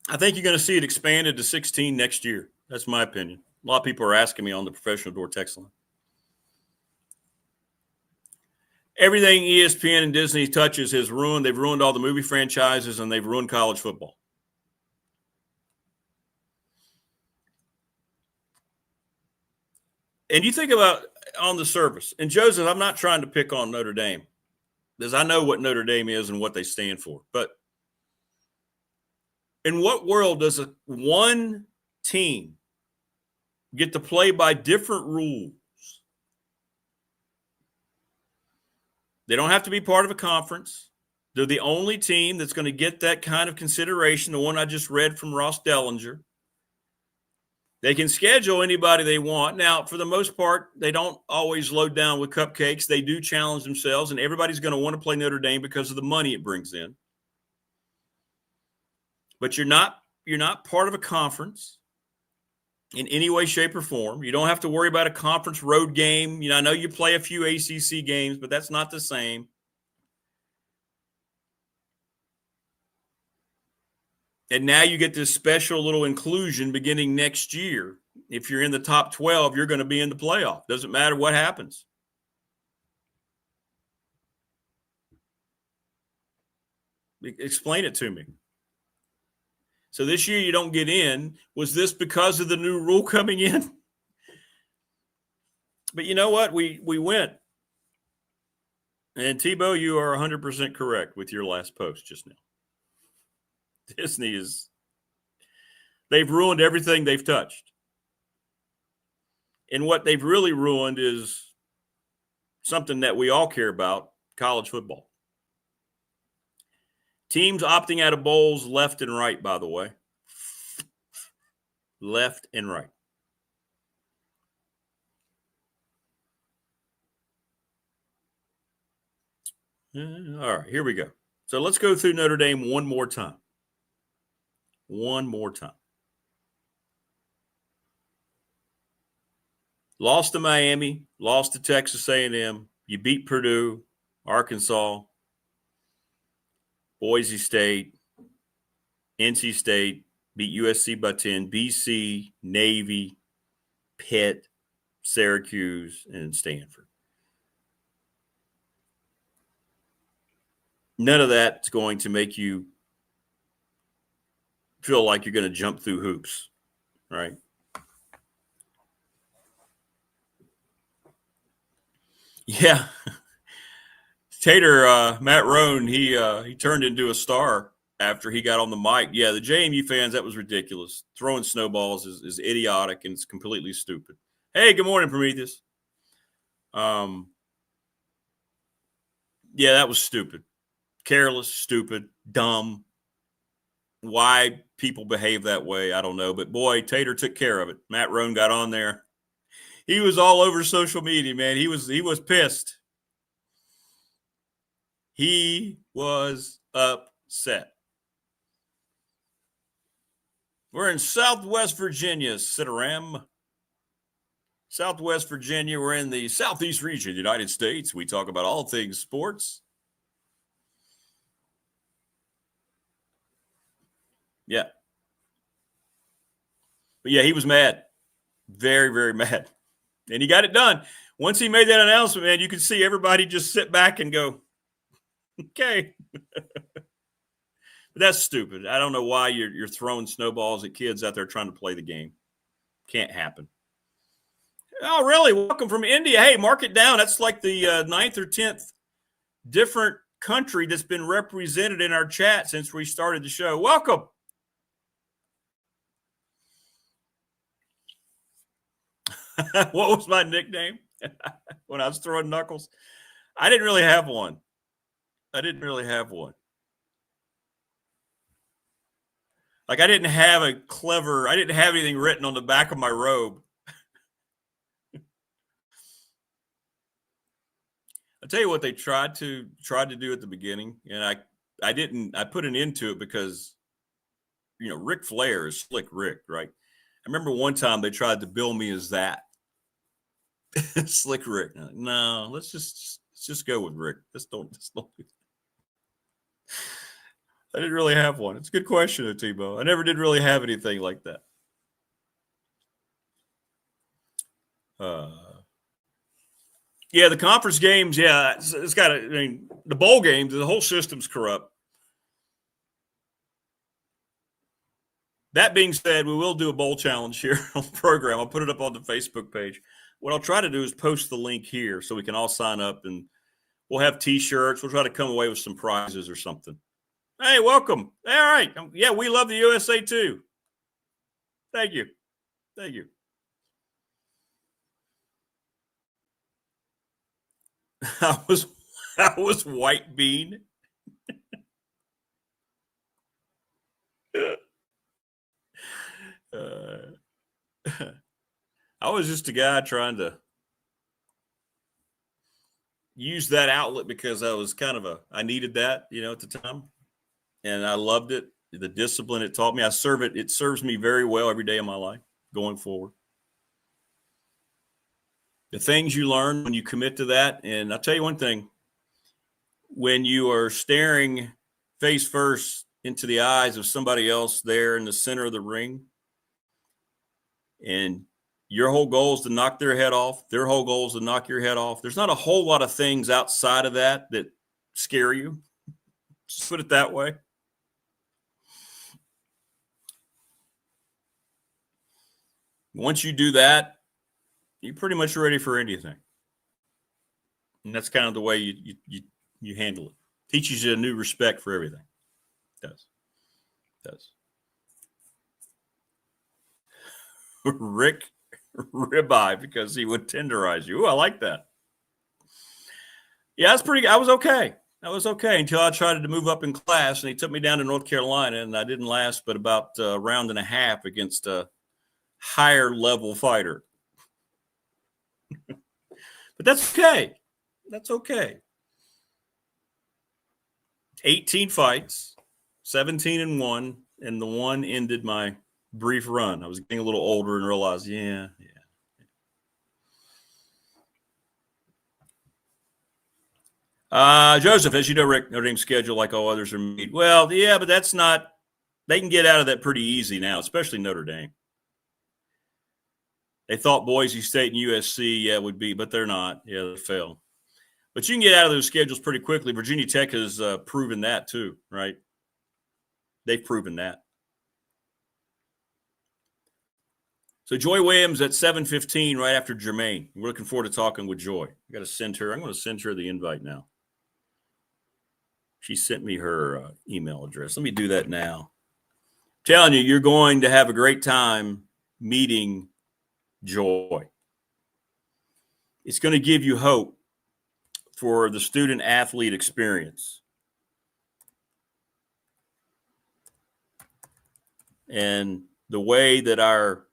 I think you're going to see it expanded to 16 next year. That's my opinion. A lot of people are asking me on the Professional Door text line. Everything ESPN and Disney touches has ruined. They've ruined all the movie franchises, and they've ruined college football. And you think about on the surface, and Joseph, I'm not trying to pick on Notre Dame because I know what Notre Dame is and what they stand for. But in what world does one team get to play by different rules? They don't have to be part of a conference. They're the only team that's going to get that kind of consideration, the one I just read from Ross Dellinger. They can schedule anybody they want. Now, for the most part, they don't always load down with cupcakes. They do challenge themselves, and everybody's going to want to play Notre Dame because of the money it brings in. But you're not part of a conference in any way, shape, or form. You don't have to worry about a conference road game. I know you play a few ACC games, but that's not the same. And now you get this special little inclusion beginning next year. If you're in the top 12, you're going to be in the playoff. Doesn't matter what happens. Explain it to me. So this year you don't get in. Was this because of the new rule coming in? But you know what? We went. And Tebow, you are 100% correct with your last post just now. Disney they've ruined everything they've touched. And what they've really ruined is something that we all care about, college football. Teams opting out of bowls left and right, by the way. Left and right. All right, here we go. So let's go through Notre Dame one more time. One more time. Lost to Miami, lost to Texas A&M. You beat Purdue, Arkansas, Boise State, NC State, beat USC by 10, BC, Navy, Pitt, Syracuse, and Stanford. None of that's going to make you feel like you're going to jump through hoops, right? Yeah. Tater, Matt Roan, he turned into a star after he got on the mic. Yeah, the JMU fans, that was ridiculous. Throwing snowballs is idiotic and it's completely stupid. Hey, good morning, Prometheus. Yeah, that was stupid. Careless, stupid, dumb. Why people behave that way, I don't know. But, boy, Tater took care of it. Matt Roan got on there. He was all over social media, man. He was pissed. He was upset. We're in Southwest Virginia, Citaram. Southwest Virginia. We're in the Southeast region of the United States. We talk about all things sports. Yeah. But yeah, he was mad. Very, very mad. And he got it done. Once he made that announcement, man, you could see everybody just sit back and go, okay. But that's stupid. I don't know why you're throwing snowballs at kids out there trying to play the game. Can't happen. Oh, really? Welcome from India. Hey, mark it down. That's like the 9th or 10th different country that's been represented in our chat since we started the show. Welcome. What was my nickname when I was throwing knuckles? I didn't really have one. Like, I didn't have anything written on the back of my robe. I'll tell you what they tried to do at the beginning, and I put an end to it because, Ric Flair is Slick Rick, right? I remember one time they tried to bill me as that. Slick Rick. No, let's just go with Rick. Just don't do that. I didn't really have one. It's a good question, Tebow. I never did really have anything like that. Yeah, the conference games, yeah, it's got the bowl games, the whole system's corrupt. That being said, we will do a bowl challenge here on the program. I'll put it up on the Facebook page. What I'll try to do is post the link here so we can all sign up, and we'll have T-shirts. We'll try to come away with some prizes or something. Hey, welcome. All right. Yeah, we love the USA too. Thank you. I was white bean. I was just a guy trying to use that outlet because I needed that, at the time. And I loved it. The discipline it taught me. It serves me very well every day of my life going forward. The things you learn when you commit to that. And I'll tell you one thing, when you are staring face first into the eyes of somebody else there in the center of the ring, and your whole goal is to knock their head off, their whole goal is to knock your head off. There's not a whole lot of things outside of that scare you. Just put it that way. Once you do that, you're pretty much ready for anything. And that's kind of the way you handle it. Teaches you a new respect for everything. It does. Rick ribeye because he would tenderize you. Ooh, I like that. Yeah, I was okay. Until I tried to move up in class, and he took me down to North Carolina, and I didn't last but about a round and a half against a higher level fighter. But that's okay. 18 fights, 17-1, and the one ended my brief run. I was getting a little older and realized, yeah. Joseph, as you know, Rick, Notre Dame's schedule, like all others, are meet. Well, yeah, but that's not – they can get out of that pretty easy now, especially Notre Dame. They thought Boise State and USC, would be, but they're not. Yeah, they fail. But you can get out of those schedules pretty quickly. Virginia Tech has proven that too, right? They've proven that. So Joi Williams at 7:15 right after Germaine. We're looking forward to talking with Joi. I'm going to send her the invite now. She sent me her email address. Let me do that now. I'm telling you, you're going to have a great time meeting Joi. It's going to give you hope for the student athlete experience. And the way that our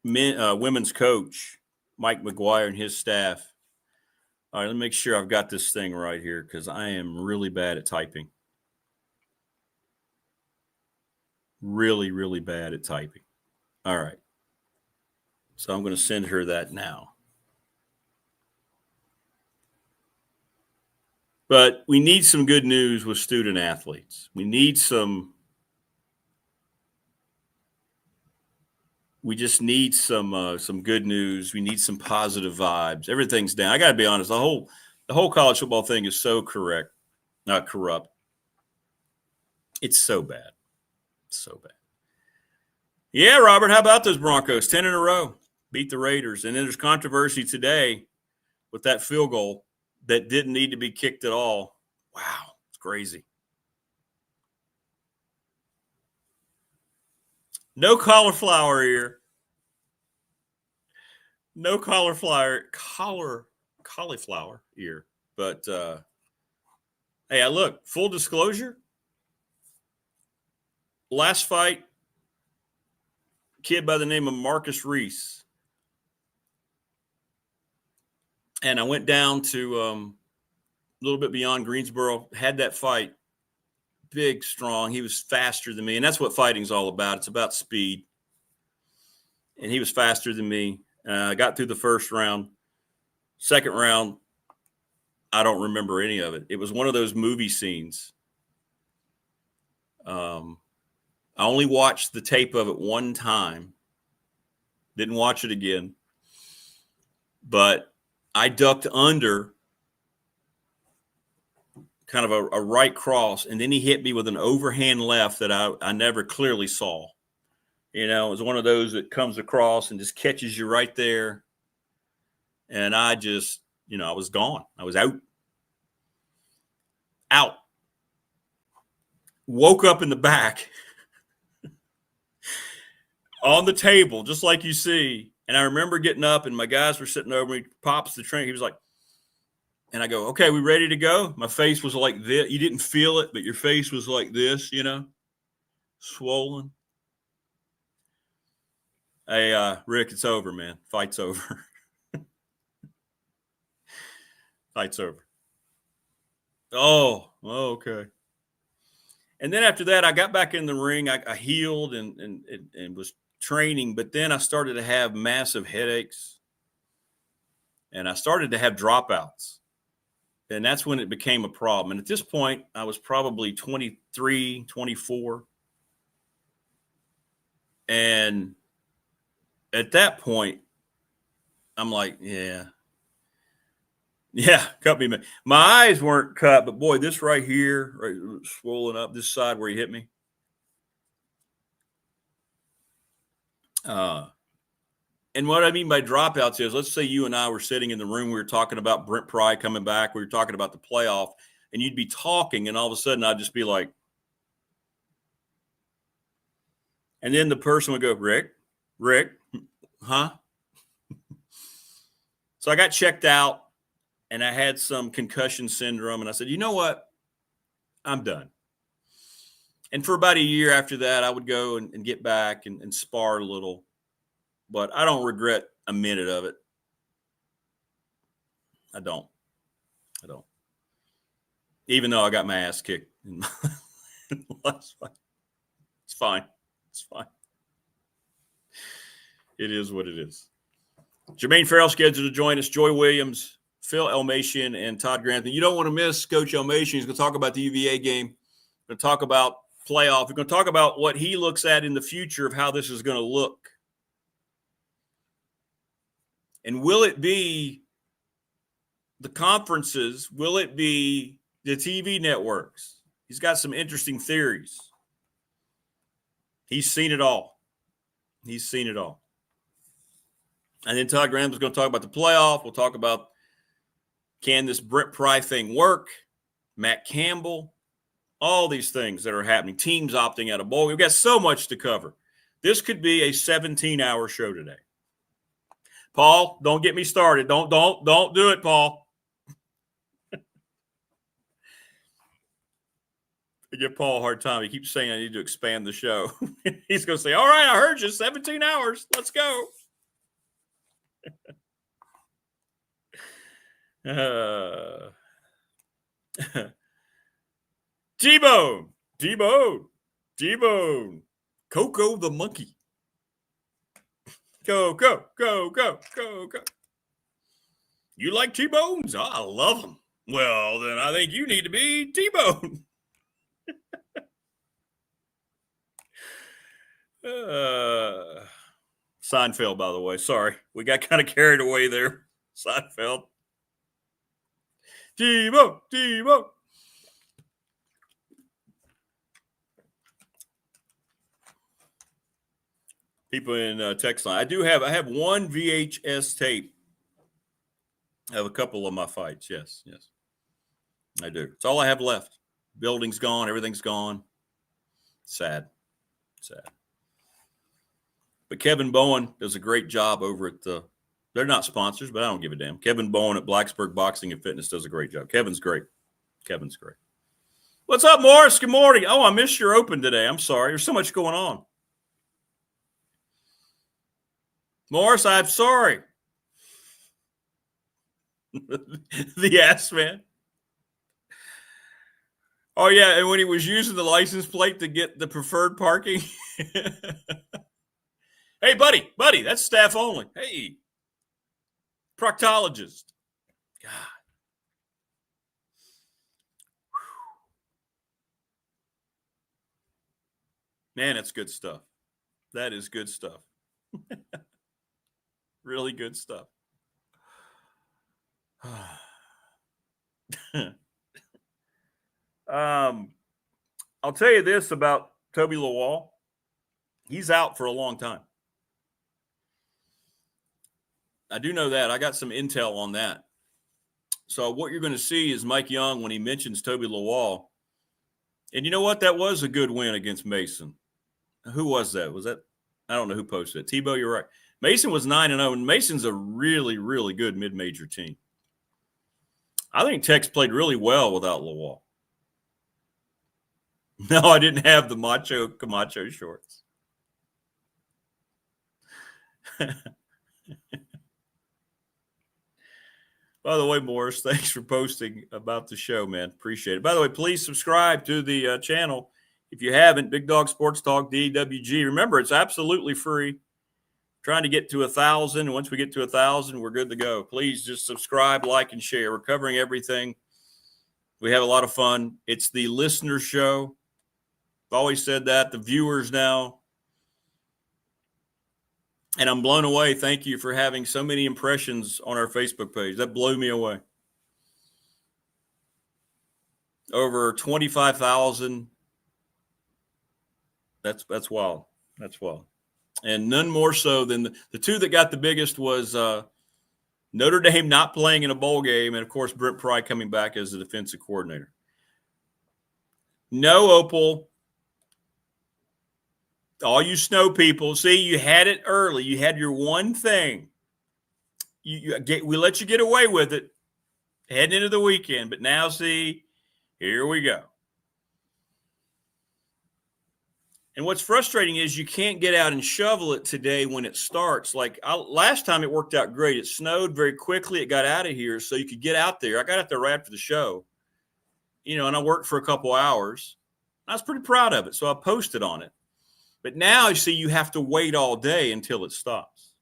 women's coach, Mike McGuire, and his staff. All right, let me make sure I've got this thing right here because I am really bad at typing. Really, really bad at typing. All right. So I'm going to send her that now. But we need some good news with student athletes. We just need some good news. We need some positive vibes. Everything's down. I got to be honest. The whole college football thing is so not corrupt. It's so bad. It's so bad. Yeah, Robert, how about those Broncos? 10 in a row. Beat the Raiders. And then there's controversy today with that field goal that didn't need to be kicked at all. Wow, it's crazy. No cauliflower ear. No cauliflower ear. But, hey, look, full disclosure, last fight, kid by the name of Marcus Reese. And I went down to a little bit beyond Greensboro, had that fight. Big, strong. He was faster than me. And that's what fighting's all about. It's about speed. And he was faster than me. I got through the first round. Second round, I don't remember any of it. It was one of those movie scenes. I only watched the tape of it one time. Didn't watch it again. But I ducked under kind of a right cross, and then he hit me with an overhand left that I never clearly saw. You know, it was one of those that comes across and just catches you right there. And I just, I was gone. I was out. Out. Woke up in the back on the table, just like you see. And I remember getting up, and my guys were sitting over me. Pops the train. He was like, and I go, okay, we ready to go? My face was like this. You didn't feel it, but your face was like this, swollen. Hey, Rick, it's over, man. Fight's over. Fight's over. Oh, okay. And then after that, I got back in the ring. I healed and was training, but then I started to have massive headaches, and I started to have dropouts, and that's when it became a problem. And at this point, I was probably 23, 24, and at that point, I'm like, yeah, cut me, man. My eyes weren't cut, but boy, this right here, right, swollen up, this side where he hit me. And what I mean by dropouts is, let's say you and I were sitting in the room, we were talking about Brent Pry coming back, we were talking about the playoff, and you'd be talking, and all of a sudden I'd just be like, and then the person would go, Rick, huh? So I got checked out, and I had some concussion syndrome, and I said, you know what? I'm done. And for about a year after that, I would go and get back and spar a little. But I don't regret a minute of it. I don't. Even though I got my ass kicked in the last fight. It's fine. It is what it is. Jermaine Ferrell scheduled to join us. Joi Williams, Phil Elmassian, and Todd Grantham. You don't want to miss Coach Elmassian. He's going to talk about the UVA game. We're going to talk about playoff. We're going to talk about what he looks at in the future of how this is going to look. And will it be the conferences? Will it be the TV networks? He's got some interesting theories. He's seen it all. And then Todd Grantham's going to talk about the playoff. We'll talk about, can this Brent Pry thing work? Matt Campbell, all these things that are happening. Teams opting out of bowl. We've got so much to cover. This could be a 17-hour show today. Paul, don't get me started. Don't do it, Paul. I give Paul a hard time. He keeps saying I need to expand the show. He's going to say, all right, I heard you, 17 hours. Let's go. T-Bone, T-Bone, T-Bone, Coco the monkey. Go, go, go, go, go, go. You like T-Bones? I love them. Well, then I think you need to be T-Bone. Seinfeld, by the way. Sorry. We got kind of carried away there. Seinfeld. T-Bone, T-Bone. People in text line. I have one VHS tape of a couple of my fights. Yes, yes. I do. It's all I have left. Building's gone. Everything's gone. Sad. Sad. But Kevin Bowen does a great job over at they're not sponsors, but I don't give a damn. Kevin Bowen at Blacksburg Boxing and Fitness does a great job. Kevin's great. Kevin's great. What's up, Morris? Good morning. Oh, I missed your open today. I'm sorry. There's so much going on. Morris, I'm sorry. The ass man. Oh, yeah, and when he was using the license plate to get the preferred parking. Hey, buddy, that's staff only. Hey, proctologist. God. Man, that's good stuff. That is good stuff. Really good stuff. I'll tell you this about Toby Lawal. He's out for a long time. I do know that. I got some intel on that. So what you're going to see is Mike Young when he mentions Toby Lawal. And you know what? That was a good win against Mason. Who was that? Was that? I don't know who posted it. Tebow, you're right. Mason was 9-0, and Mason's a really, really good mid-major team. I think Tech's played really well without Lawal. No, I didn't have the Macho Camacho shorts. By the way, Morris, thanks for posting about the show, man. Appreciate it. By the way, please subscribe to the channel. If you haven't, Big Dog Sports Talk, DWG. Remember, it's absolutely free. Trying to get to 1,000. Once we get to 1,000, we're good to go. Please just subscribe, like, and share. We're covering everything. We have a lot of fun. It's the listener show. I've always said that. The viewers now. And I'm blown away. Thank you for having so many impressions on our Facebook page. That blew me away. Over 25,000. That's wild. That's wild. And none more so than the two that got the biggest was Notre Dame not playing in a bowl game, and, of course, Brent Pry coming back as the defensive coordinator. No, Opal. All you snow people, see, you had it early. You had your one thing. We let you get away with it heading into the weekend. But now, see, here we go. And what's frustrating is you can't get out and shovel it today when it starts. Like last time it worked out great. It snowed very quickly. It got out of here so you could get out there. I got out there right after the show, and I worked for a couple hours. I was pretty proud of it, so I posted on it. But now, you see, you have to wait all day until it stops.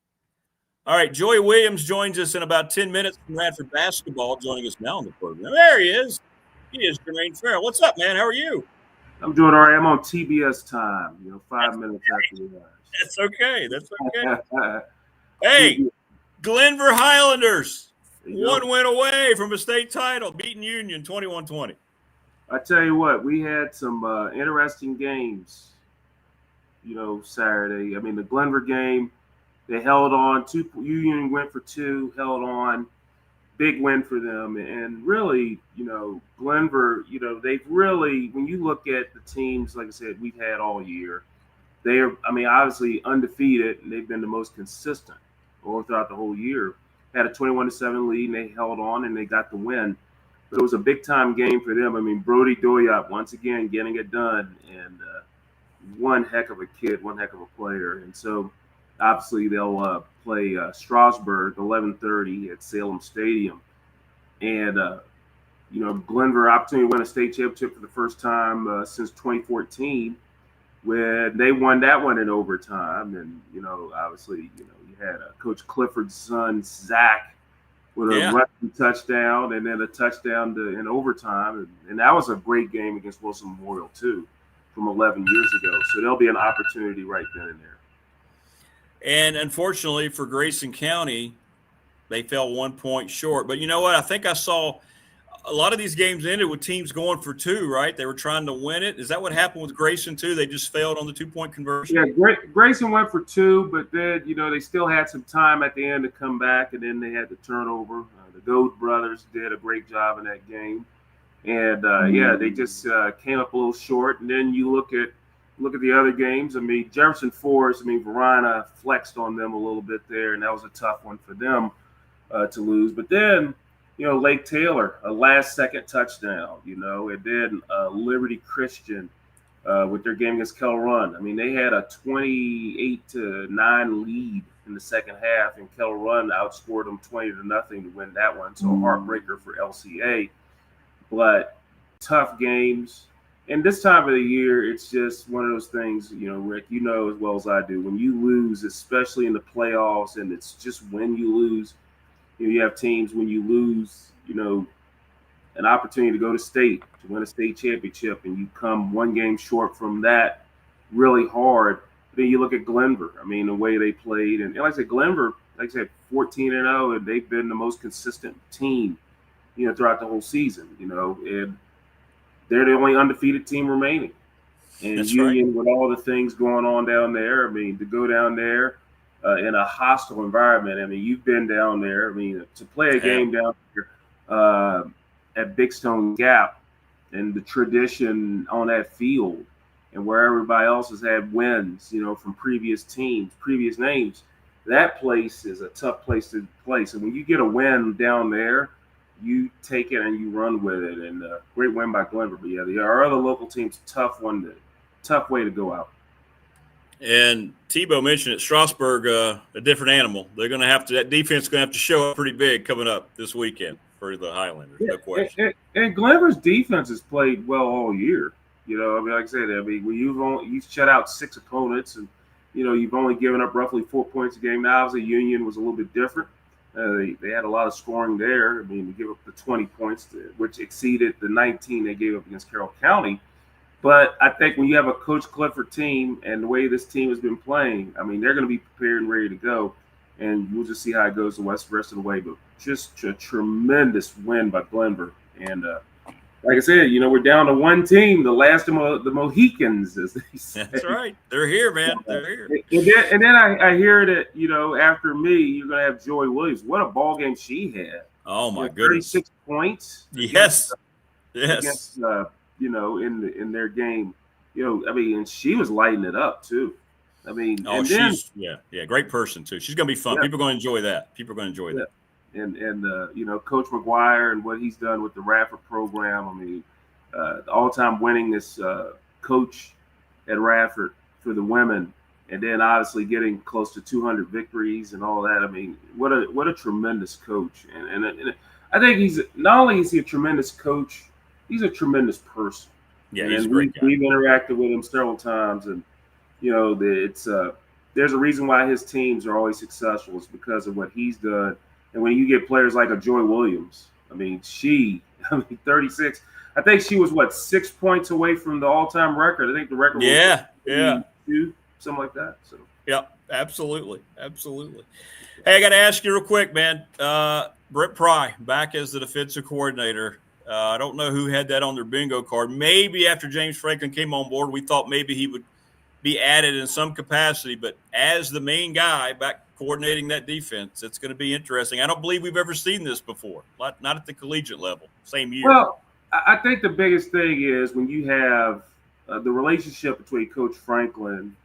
All right, Joi Williams joins us in about 10 minutes from Radford Basketball, joining us now on the program. There he is. He is Germaine Frell. What's up, man? How are you? I'm doing all right. I'm on TBS time, 5 minutes after the match. That's okay. That's okay. Hey, Glenver Highlanders, one win away from a state title, beating Union 21-20. I tell you what, we had some interesting games, Saturday. I mean, the Glenver game, they held on. Union went for 2, held on. Big win for them. And really, Glenver, they've really, when you look at the teams, like I said, we've had all year, they're, obviously undefeated, and they've been the most consistent all throughout the whole year. Had a 21-7 lead, and they held on, and they got the win. But it was a big-time game for them. Brody Doyop, once again, getting it done, and one heck of a kid, one heck of a player. And so obviously they'll play Strasburg 11:30 at Salem Stadium, and Glenver opportunity to win a state championship for the first time since 2014, when they won that one in overtime. And obviously you had Coach Clifford's son Zach with a rushing touchdown, and then a touchdown in overtime, and that was a great game against Wilson Memorial too, from 11 years ago. So there'll be an opportunity right then and there. And unfortunately for Grayson County, they fell 1 point short. But you know what? I think I saw a lot of these games ended with teams going for two, right? They were trying to win it. Is that what happened with Grayson too? They just failed on the 2-point conversion? Yeah, Grayson went for two, but then, they still had some time at the end to come back, and then they had the turnover. The Goad brothers did a great job in that game. And, they just came up a little short. And then you look at the other games. I mean, Jefferson Forest, Verona flexed on them a little bit there, and that was a tough one for them to lose. But then, Lake Taylor, a last-second touchdown, and then Liberty Christian with their game against Kell Run. I mean, they had a 28-9 lead in the second half, and Kell Run outscored them 20-0 to win that one. So a heartbreaker for LCA. But tough games. And this time of the year, it's just one of those things, Rick, as well as I do. When you lose, especially in the playoffs, and it's just when you lose, you have teams when you lose, an opportunity to go to state, to win a state championship, and you come one game short from that really hard. Then you look at Glenver. I mean, the way they played. And like I said, Glenver, 14-0, and they've been the most consistent team, throughout the whole season, and they're the only undefeated team remaining. And That's Union, right. with all the things going on down there, I mean, to go down there in a hostile environment. I mean, you've been down there. I mean, to play a game down here at Big Stone Gap, and the tradition on that field, and where everybody else has had wins, from previous teams, previous names, that place is a tough place to play. So when you get a win down there, you take it and you run with it. And great win by Glenver. But yeah, our other local teams, tough way to go out. And Tebow mentioned it, Strasburg, a different animal. They're going to have to, that defense is going to have to show up pretty big coming up this weekend for the Highlanders, no question. And Glenver's defense has played well all year. Like I said, when you've shut out 6 opponents, and you've only given up roughly 4 points a game. Now, obviously, Union was a little bit different. They had a lot of scoring there. I mean, to give up the 20 points, which exceeded the 19 they gave up against Carroll County. But I think when you have a Coach Clifford team and the way this team has been playing, I mean, they're going to be prepared and ready to go. And we'll just see how it goes the rest of the way. But just a tremendous win by Glenver. And like I said, we're down to one team, the last of the Mohicans, as they say. That's right. They're here, man. They're here. And then I hear that, after me, you're going to have Joi Williams. What a ball game she had. Oh, my goodness. 36 points. Yes. Against, in their game. And she was lighting it up, too. I mean, she's great person, too. She's going to be fun. Yeah. People are going to enjoy that. That. And Coach McGuire and what he's done with the Radford program. I mean, the all-time winningest coach at Radford for the women, and then obviously getting close to 200 victories and all that. I mean, what a tremendous coach. And I think he's not only is he a tremendous coach, he's a tremendous person. Yeah, he's a great guy. We've interacted with him several times, and there's a reason why his teams are always successful. It's because of what he's done. And when you get players like a Joi Williams, 36. I think she was 6 points away from the all-time record. I think the record was 2, something like that. So yeah, absolutely. Hey, I got to ask you real quick, man. Brent Pry back as the defensive coordinator. I don't know who had that on their bingo card. Maybe after James Franklin came on board, we thought maybe he would be added in some capacity. But as the main guy back coordinating that defense, it's going to be interesting. I don't believe we've ever seen this before, not at the collegiate level, same year. Well, I think the biggest thing is when you have the relationship between Coach Franklin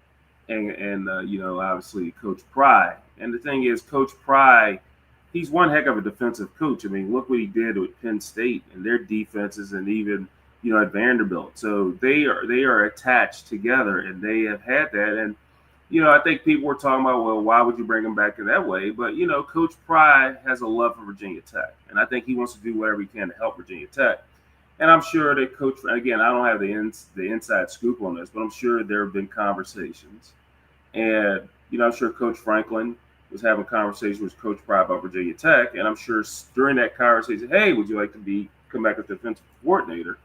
and obviously Coach Pry. And the thing is, Coach Pry, he's one heck of a defensive coach. I mean, look what he did with Penn State and their defenses, and even at Vanderbilt. So they are attached together, and they have had that. And I think people were talking about, well, why would you bring him back in that way? But, Coach Pry has a love for Virginia Tech, and I think he wants to do whatever he can to help Virginia Tech. And I'm sure that again, I don't have the inside scoop on this, but I'm sure there have been conversations. And, I'm sure Coach Franklin was having conversations with Coach Pry about Virginia Tech. And I'm sure during that conversation, hey, would you like to come back as defensive coordinator?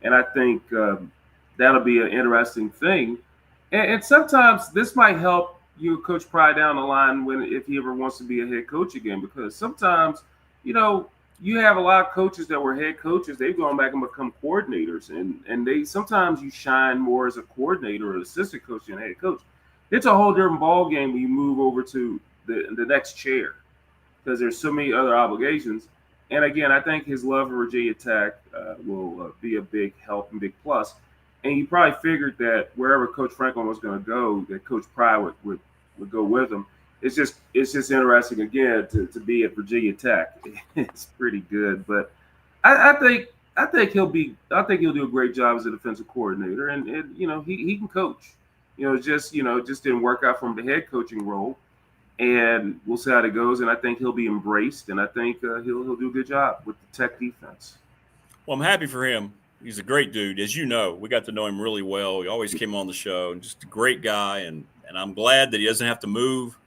And I think that'll be an interesting thing. And sometimes this might help Coach Pry down the line if he ever wants to be a head coach again, because sometimes, you have a lot of coaches that were head coaches. They've gone back and become coordinators, and they sometimes you shine more as a coordinator or assistant coach than a head coach. It's a whole different ball game when you move over to the next chair, because there's so many other obligations. And again, I think his love for Virginia Tech will be a big help and big plus. And he probably figured that wherever Coach Franklin was going to go, that Coach Pry would go with him. It's just interesting again to be at Virginia Tech. It's pretty good, but I think he'll do a great job as a defensive coordinator, and he can coach. Just didn't work out from the head coaching role, and we'll see how it goes. And I think he'll be embraced, and I think he'll do a good job with the Tech defense. Well, I'm happy for him. He's a great dude. As you know, we got to know him really well. He always came on the show, and just a great guy. And I'm glad that he doesn't have to move.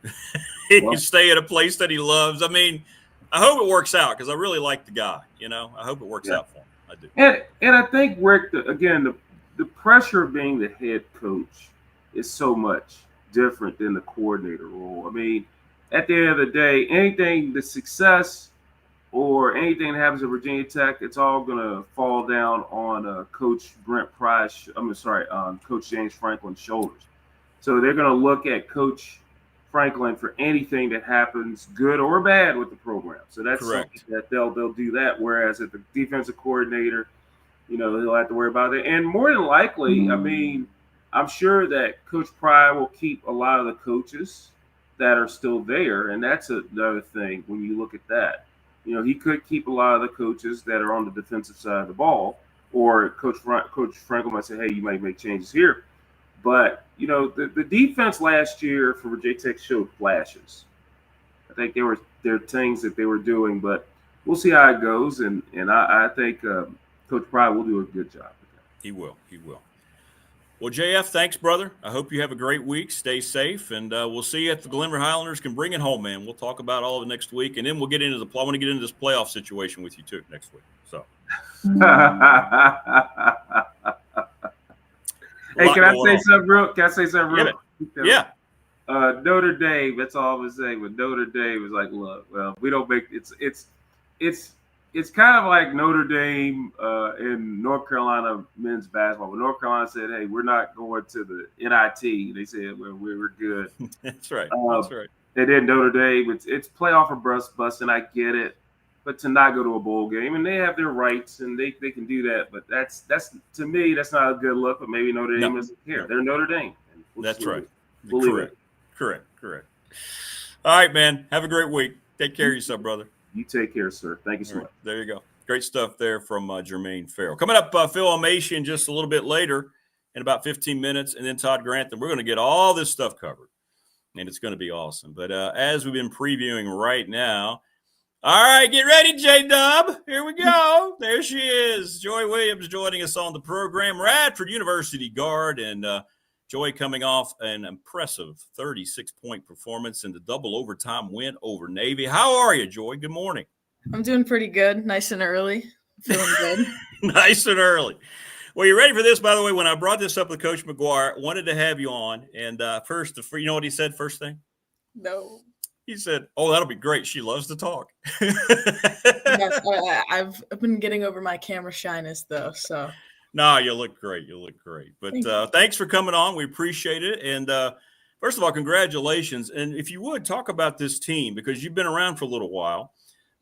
He can stay at a place that he loves. I mean, I hope it works out, because I really like the guy. I hope it works out for him. I do. And I think, Rick, the pressure of being the head coach is so much different than the coordinator role. I mean, at the end of the day, the success or anything that happens at Virginia Tech, it's all going to fall down on Coach Brent Pry. Coach James Franklin's shoulders. So they're going to look at Coach Franklin for anything that happens, good or bad, with the program. So that's correct. Something that they'll do that. Whereas at the defensive coordinator, he'll have to worry about it. And more than likely, I mean, I'm sure that Coach Pry will keep a lot of the coaches that are still there, and that's another thing when you look at that. He could keep a lot of the coaches that are on the defensive side of the ball, or Coach Franklin might say, hey, you might make changes here. But, the defense last year for Virginia Tech showed flashes. I think there are things that they were doing, but we'll see how it goes. And I think Coach Pry will do a good job with that. He will. Well, JF, thanks, brother. I hope you have a great week. Stay safe, and we'll see you if the Glenver Highlanders can bring it home, man. We'll talk about all of it next week, and then we'll get into I want to get into this playoff situation with you, too, next week. So. Hey, can I say something real? Yeah. Notre Dame. That's all I'm gonna say. But Notre Dame is like, look, well, we don't make it's kind of like Notre Dame in North Carolina men's basketball. When North Carolina said, "Hey, we're not going to the NIT," they said, "Well, we're good." That's right. That's right. And then Notre Dame, it's playoff or bust, and I get it. But to not go to a bowl game, and they have their rights, and they can do that. But that's to me, that's not a good look. But maybe Notre Dame isn't here. They're Notre Dame. That's right. Correct. All right, man. Have a great week. Take care of yourself, brother. You take care, sir. Thank you so much. There you go. Great stuff there from Jermaine Ferrell. Coming up, Phil Elmassian just a little bit later in about 15 minutes, and then Todd Grantham. We're going to get all this stuff covered, and it's going to be awesome. But as we've been previewing right now, all right, get ready, J-Dub. Here we go. There she is. Joi Williams joining us on the program. Radford University guard, and Joi coming off an impressive 36-point performance in the double overtime win over Navy. How are you, Joi? Good morning. I'm doing pretty good. Nice and early. Feeling good. Nice and early. Well, you ready for this? By the way, when I brought this up with Coach McGuire, wanted to have you on. And first, you know what he said first thing? No. He said, "Oh, that'll be great. She loves to talk." Yes, I've been getting over my camera shyness, though. So. No, you look great. But thanks for coming on. We appreciate it. And first of all, congratulations. And if you would, talk about this team, because you've been around for a little while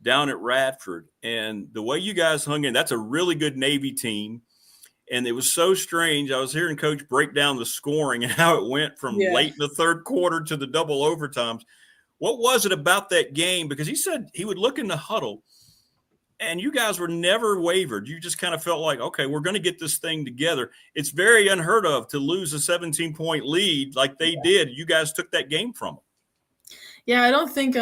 down at Radford. And the way you guys hung in, that's a really good Navy team. And it was so strange. I was hearing Coach break down the scoring and how it went from late in the third quarter to the double overtimes. What was it about that game? Because he said he would look in the huddle And you guys were never wavered. You just kind of felt like, okay, we're going to get this thing together. It's very unheard of to lose a 17-point lead like they did. You guys took that game from them. Yeah, I don't think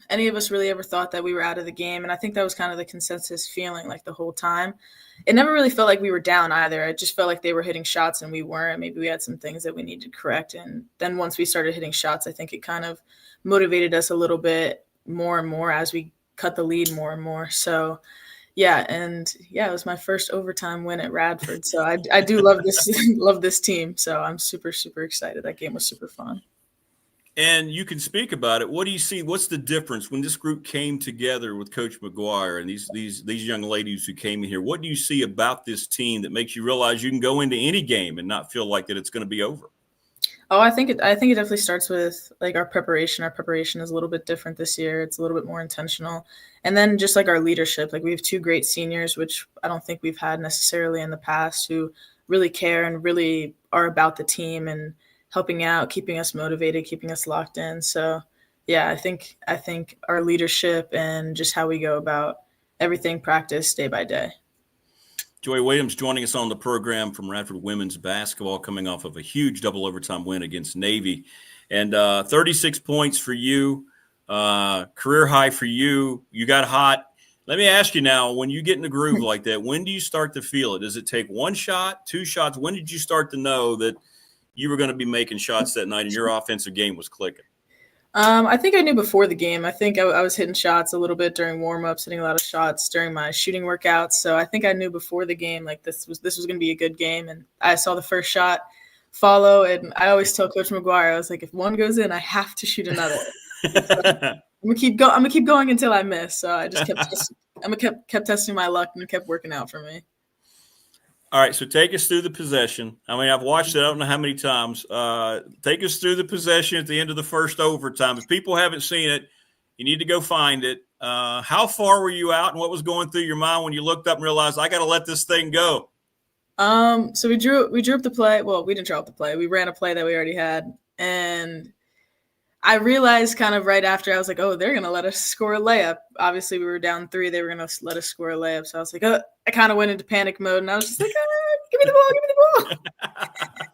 any of us really ever thought that we were out of the game. And I think that was kind of the consensus feeling like the whole time. It never really felt like we were down either. It just felt like they were hitting shots and we weren't. Maybe we had some things that we needed to correct. And then once we started hitting shots, I think it kind of motivated us a little bit more and more as we cut the lead more and more. So, it was my first overtime win at Radford. So I do love this team. So I'm super, super excited. That game was super fun. And you can speak about it. What do you see? What's the difference when this group came together with Coach McGuire and these young ladies who came in here? What do you see about this team that makes you realize you can go into any game and not feel like that it's going to be over? Oh, I think it definitely starts with like our preparation. Our preparation is a little bit different this year. It's a little bit more intentional. And then just like our leadership, like we have 2 great seniors, which I don't think we've had necessarily in the past, who really care and really are about the team and helping out, keeping us motivated, keeping us locked in. So, I think our leadership and just how we go about everything, practice day by day. Joi Williams joining us on the program from Radford women's basketball, coming off of a huge double overtime win against Navy. And 36 points for you, career high for you. You got hot. Let me ask you now, when you get in the groove like that, when do you start to feel it? Does it take 1 shot, 2 shots? When did you start to know that you were going to be making shots that night and your offensive game was clicking? I think I knew before the game. I think I was hitting shots a little bit during warm-ups, hitting a lot of shots during my shooting workouts. So I think I knew before the game, like this was going to be a good game. And I saw the first shot follow. And I always tell Coach McGuire, I was like, if one goes in, I have to shoot another. So I'm gonna keep going until I miss. So I just kept testing my luck and it kept working out for me. All right, so take us through the possession. I mean, I've watched it I don't know how many times. Take us through the possession at the end of the first overtime. If people haven't seen it, you need to go find it. How far were you out and what was going through your mind when you looked up and realized, I got to let this thing go? So we drew up the play. Well, we didn't draw up the play. We ran a play that we already had. And I realized kind of right after, I was like, oh, they're going to let us score a layup. Obviously, we were down 3. They were going to let us score a layup. So I was like, I kind of went into panic mode. And I was just like, give me the ball.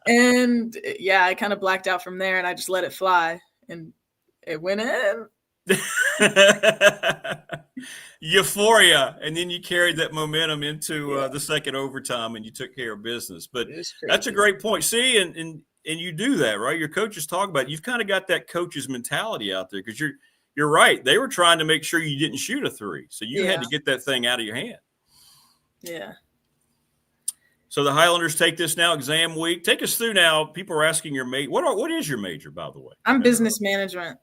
And, I kind of blacked out from there. And I just let it fly. And it went in. Euphoria. And then you carried that momentum into the second overtime and you took care of business. But that's a great point. See, and you do that, right? Your coaches talk about it. You've kind of got that coach's mentality out there because you're right. They were trying to make sure you didn't shoot a 3. So you had to get that thing out of your hand. Yeah. So the Highlanders take this now, exam week. Take us through now. People are asking your major. What is your major, by the way? I'm business management.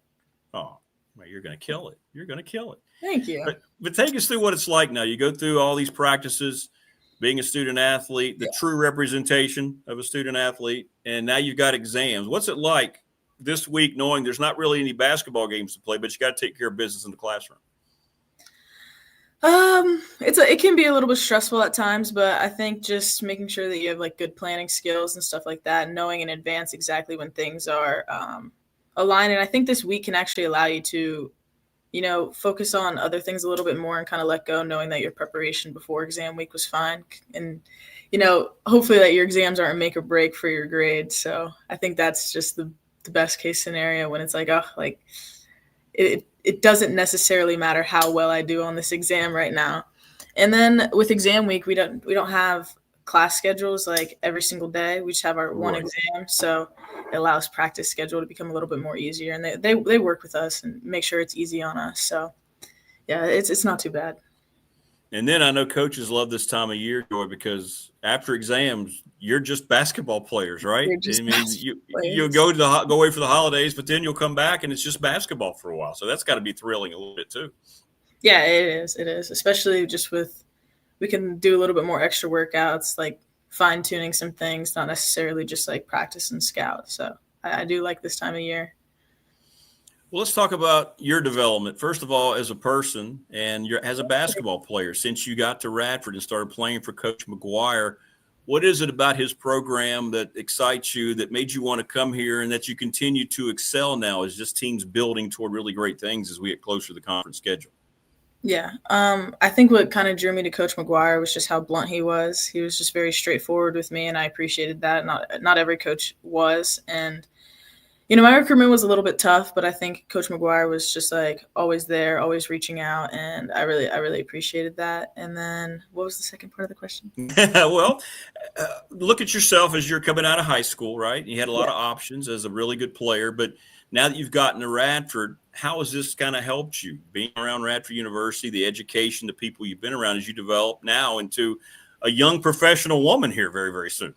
Oh, well, you're going to kill it. You're going to kill it. Thank you. But take us through what it's like now. You go through all these practices, being a student athlete, the true representation of a student athlete, and now you've got exams. What's it like this week knowing there's not really any basketball games to play, but you got to take care of business in the classroom? It can be a little bit stressful at times, but I think just making sure that you have like good planning skills and stuff like that, knowing in advance exactly when things are aligning. I think this week can actually allow you to, focus on other things a little bit more and kind of let go, knowing that your preparation before exam week was fine. And, hopefully that your exams aren't make or break for your grades. So I think that's just the best case scenario when it's like, it doesn't necessarily matter how well I do on this exam right now. And then with exam week, we don't have class schedules like every single day. We just have our one exam. So it allows practice schedule to become a little bit more easier. And they work with us and make sure it's easy on us. So it's not too bad. And then I know coaches love this time of year, Joi, because after exams, you're just basketball players, right? You'll go away for the holidays, but then you'll come back and it's just basketball for a while. So that's got to be thrilling a little bit too. Yeah, it is. It is, especially just we can do a little bit more extra workouts, like fine tuning some things, not necessarily just like practice and scout. So I do like this time of year. Well, let's talk about your development. First of all, as a person and as a basketball player, since you got to Radford and started playing for Coach McGuire, what is it about his program that excites you, that made you want to come here, and that you continue to excel now as this team's building toward really great things as we get closer to the conference schedule? Yeah. I think what kind of drew me to Coach McGuire was just how blunt he was. He was just very straightforward with me, and I appreciated that. Not every coach was. And, my recruitment was a little bit tough, but I think Coach McGuire was just like always there, always reaching out, and I really appreciated that. And then what was the second part of the question? Well, look at yourself as you're coming out of high school, right? You had a lot of options as a really good player, but now that you've gotten to Radford, how has this kind of helped you being around Radford University, the education, the people you've been around as you develop now into a young professional woman here very, very soon?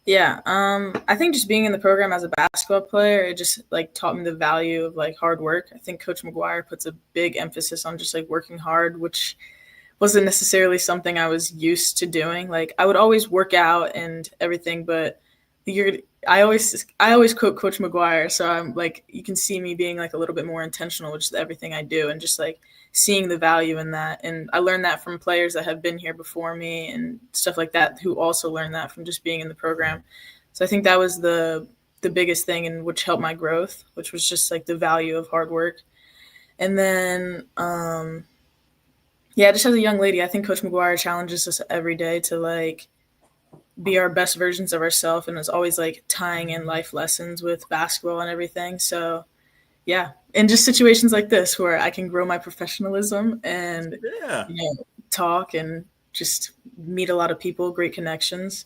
Yeah. I think just being in the program as a basketball player, it just like taught me the value of like hard work. I think Coach McGuire puts a big emphasis on just like working hard, which wasn't necessarily something I was used to doing. Like I would always work out and everything, but I always quote Coach McGuire. So I'm like, you can see me being like a little bit more intentional with just everything I do and just like seeing the value in that. And I learned that from players that have been here before me and stuff like that, who also learned that from just being in the program. So I think that was the biggest thing, and which helped my growth, which was just like the value of hard work. And then, just as a young lady, I think Coach McGuire challenges us every day to like be our best versions of ourselves, and is always like tying in life lessons with basketball and everything. So yeah, in just situations like this where I can grow my professionalism and talk and just meet a lot of people, great connections.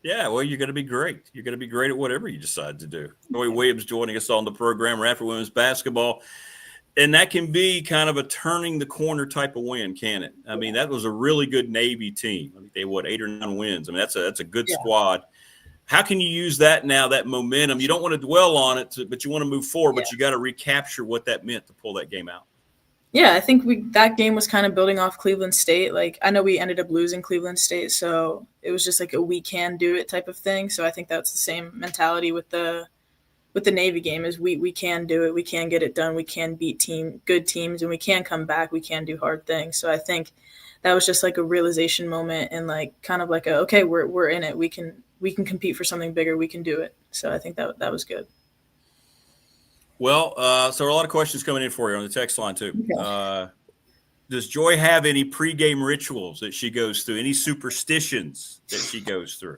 Yeah, well, you're going to be great. You're going to be great at whatever you decide to do. Joi Williams joining us on the program, Radford Women's Basketball. And that can be kind of a turning the corner type of win, can it? I mean, that was a really good Navy team. I mean, they 8 or 9 wins. I mean, that's a good squad. How can you use that now, that momentum? You don't want to dwell on it, but you want to move forward, but you got to recapture what that meant to pull that game out. Yeah, I think that game was kind of building off Cleveland State. Like, I know we ended up losing Cleveland State, so it was just like a we can do it type of thing. So I think that's the same mentality with the Navy game is we can do it. We can get it done. We can beat good teams, and we can come back. We can do hard things. So I think that was just like a realization moment, and like kind of like okay, we're in it. We can compete for something bigger. We can do it. So I think that was good. Well, so a lot of questions coming in for you on the text line too. Okay. Does Joi have any pregame rituals that she goes through? Any superstitions that she goes through?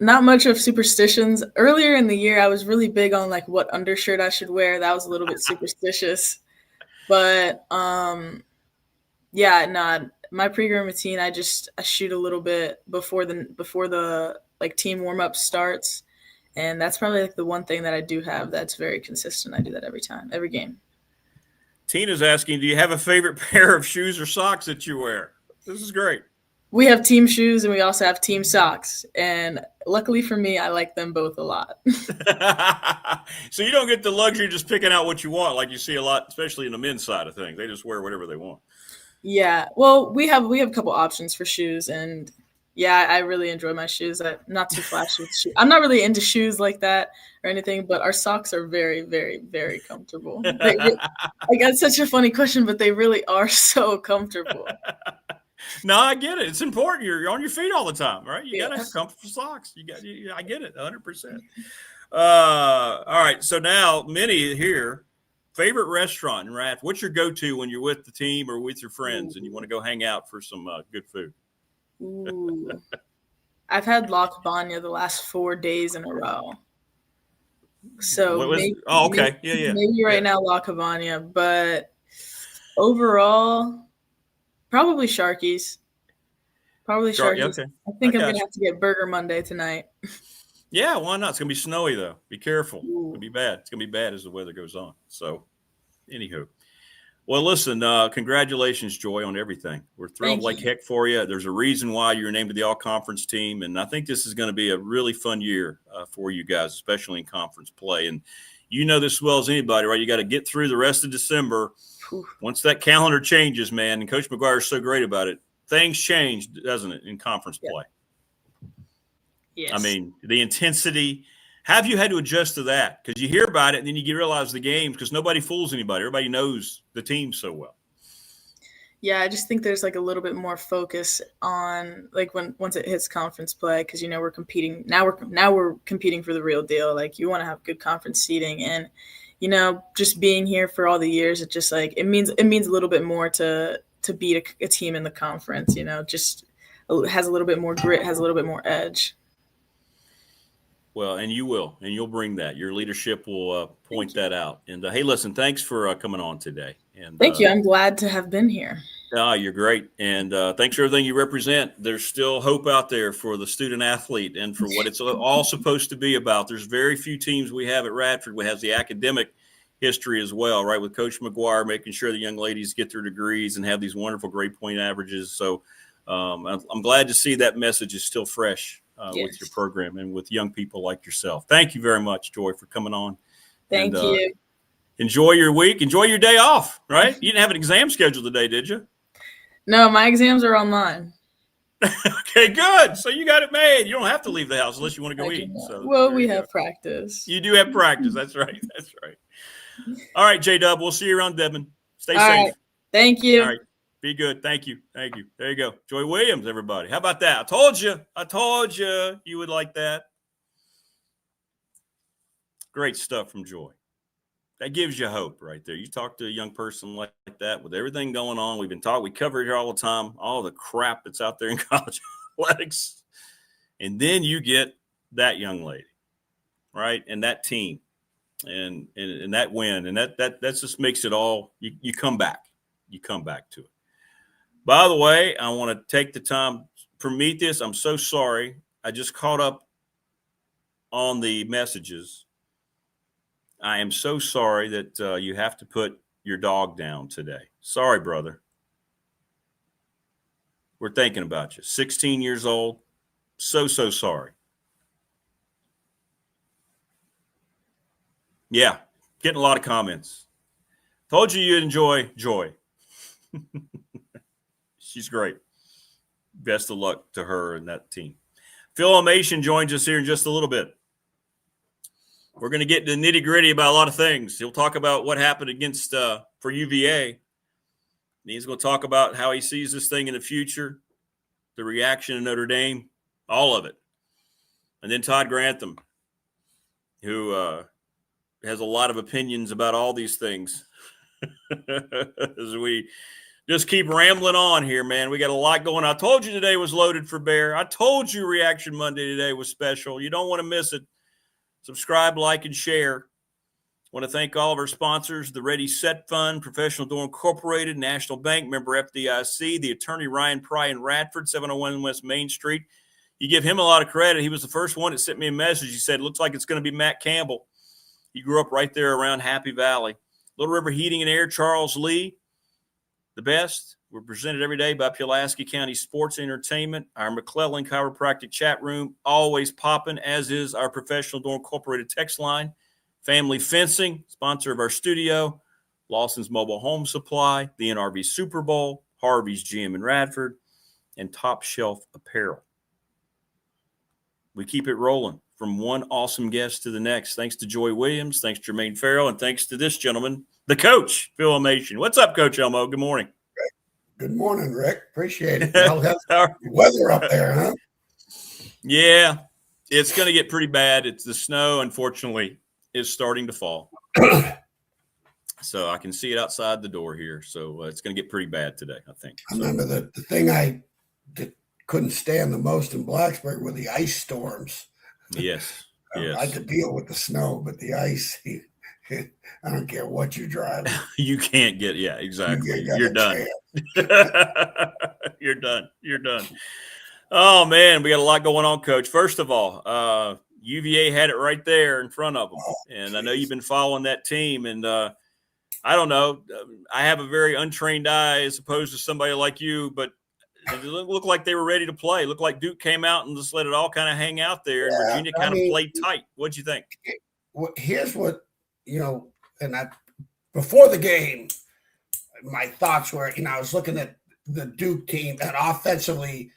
Not much of superstitions. Earlier in the year, I was really big on like what undershirt I should wear. That was a little bit superstitious, but my pregame routine, I shoot a little bit before the like team warm up starts, and that's probably like the one thing that I do have that's very consistent. I do that every game. Tina's asking, do you have a favorite pair of shoes or socks that you wear? This is great. We have team shoes and we also have team socks. And luckily for me, I like them both a lot. So you don't get the luxury of just picking out what you want like you see a lot, especially in the men's side of things. They just wear whatever they want. Yeah. Well, we have a couple options for shoes. And, I really enjoy my shoes. I'm not too flashy with shoes. I'm not really into shoes like that or anything, but our socks are very, very, very comfortable. I got such a funny question, but they really are so comfortable. No, I get it. It's important. You're on your feet all the time, right? You got to have comfortable socks. I get it, 100%. All right. So now, Minnie here, favorite restaurant in Radford. What's your go-to when you're with the team or with your friends and you want to go hang out for some good food? Ooh. I've had La Cabana the last 4 days in a row. So maybe right now La Cabana, but overall, probably Sharky's. Sharky's. Okay. I think I'm going to have to get Burger Monday tonight. Yeah, why not? It's going to be snowy, though. Be careful. Ooh. It's going to be bad. It's going to be bad as the weather goes on. So, anywho. Well, listen, congratulations, Joi, on everything. We're thrilled like heck for you. There's a reason why you're named to the all-conference team, and I think this is going to be a really fun year for you guys, especially in conference play. And you know this as well as anybody, right? You got to get through the rest of December. Once that calendar changes, man, and Coach McGuire is so great about it, things change, doesn't it, in conference play? Yes. I mean, the intensity. Have you had to adjust to that? Because you hear about it and then you realize the games, because nobody fools anybody. Everybody knows the team so well. Yeah, I just think there's like a little bit more focus on like once it hits conference play, because we're competing now. We're competing for the real deal. Like you want to have good conference seating, and just being here for all the years, it just like it means a little bit more to beat a team in the conference. Just has a little bit more grit, has a little bit more edge. Well, and you'll bring that. Your leadership will point that out. And hey, listen, thanks for coming on today. And thank you. I'm glad to have been here. You're great. And thanks for everything you represent. There's still hope out there for the student athlete and for what it's all supposed to be about. There's very few teams we have at Radford that has the academic history as well, right? With Coach McGuire making sure the young ladies get their degrees and have these wonderful grade point averages. So I'm glad to see that message is still fresh with your program and with young people like yourself. Thank you very much, Joi, for coming on. Thank you. Enjoy your week. Enjoy your day off, right? You didn't have an exam scheduled today, did you? No, my exams are online. Okay, good. So you got it made. You don't have to leave the house unless you want to go eat. So, well, we have practice. You do have practice. That's right. That's right. All right, J-Dub. We'll see you around Devon. Stay safe. Right. Thank you. All right. Be good. Thank you. Thank you. There you go. Joi Williams, everybody. How about that? I told you you would like that. Great stuff from Joi. That gives you hope right there. You talk to a young person like that with everything going on. We cover it here all the time, all the crap that's out there in college athletics. And then you get that young lady, right? And that team and that win. And that just makes it all, you come back. You come back to it. By the way, I want to take the time, Prometheus, I'm so sorry. I just caught up on the messages. I am so sorry that you have to put your dog down today. Sorry, brother. We're thinking about you. 16 years old. So sorry. Yeah, getting a lot of comments. Told you you'd enjoy Joi. She's great. Best of luck to her and that team. Phil Elmassian joins us here in just a little bit. We're going to get into the nitty-gritty about a lot of things. He'll talk about what happened against for UVA. And he's going to talk about how he sees this thing in the future, the reaction to Notre Dame, all of it. And then Todd Grantham, who has a lot of opinions about all these things. As we just keep rambling on here, man. We got a lot going on. I told you today was loaded for bear. I told you Reaction Monday today was special. You don't want to miss it. Subscribe, like, and share. I want to thank all of our sponsors, the Ready Set Fund, Professional Door Incorporated, National Bank, member FDIC, the attorney Ryan Pry in Radford, 701 West Main Street. You give him a lot of credit. He was the first one that sent me a message. He said, looks like it's going to be Matt Campbell. He grew up right there around Happy Valley. Little River Heating and Air, Charles Lee, the best. We're presented every day by Pulaski County Sports Entertainment. Our McClellan Chiropractic chat room, always popping, as is our Professional Door Incorporated text line. Family Fencing, sponsor of our studio. Lawson's Mobile Home Supply, the NRV Super Bowl, Harvey's Gym in Radford, and Top Shelf Apparel. We keep it rolling from one awesome guest to the next. Thanks to Joi Williams, thanks to Germaine Frell, and thanks to this gentleman, the coach, Phil Elmassian. What's up, Coach Elmo? Good morning. Good morning, Rick. Appreciate it. Y'all have weather up there, huh? Yeah, it's going to get pretty bad. It's the snow, unfortunately, is starting to fall. So I can see it outside the door here. So it's going to get pretty bad today, I think. I remember the thing I couldn't stand the most in Blacksburg were the ice storms. Yes. Yes. I could deal with the snow, but the ice, I don't care what you drive. You can't get, yeah, exactly. You're done. You're done. You're done. Oh, man, we got a lot going on, Coach. First of all, UVA had it right there in front of them. And I know you've been following that team. And I don't know. I have a very untrained eye as opposed to somebody like you, but it looked like they were ready to play. It looked like Duke came out and just let it all kind of hang out there. And Virginia kind of played tight. What'd you think? Here's what, and before the game, my thoughts were, I was looking at the Duke team, and offensively,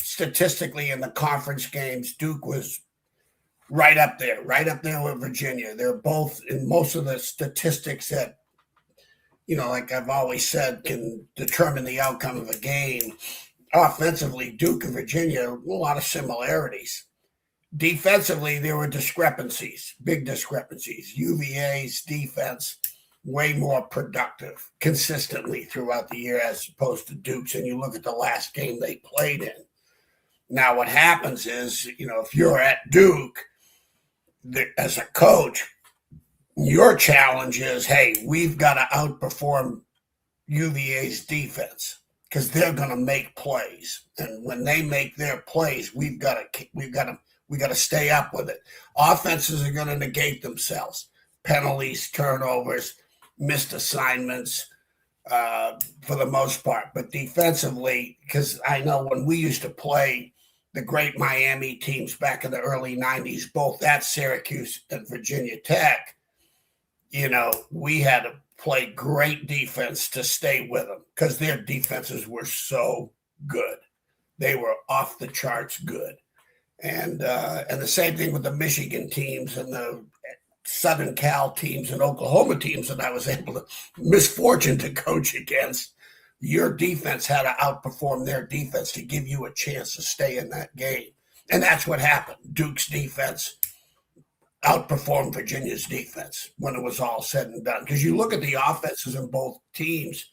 statistically in the conference games, Duke was right up there with Virginia. They're both in most of the statistics that, like I've always said, can determine the outcome of a game. Offensively, Duke and Virginia, a lot of similarities. defensively, there were discrepancies, big discrepancies. UVA's defense way more productive consistently throughout the year as opposed to Duke's. And you look at the last game they played in. Now, what happens is, if you're at Duke as a coach, your challenge is, hey, we've got to outperform UVA's defense because they're going to make plays. And when they make their plays, we've got to stay up with it. Offenses are going to negate themselves. Penalties, turnovers, missed assignments for the most part. But defensively, because I know when we used to play the great Miami teams back in the early 90s, both at Syracuse and Virginia Tech, we had to play great defense to stay with them because their defenses were so good. They were off the charts good. And the same thing with the Michigan teams and the Southern Cal teams and Oklahoma teams that I was able to misfortune to coach against. Your defense had to outperform their defense to give you a chance to stay in that game. And that's what happened. Duke's defense outperformed Virginia's defense when it was all said and done. Because you look at the offenses in both teams,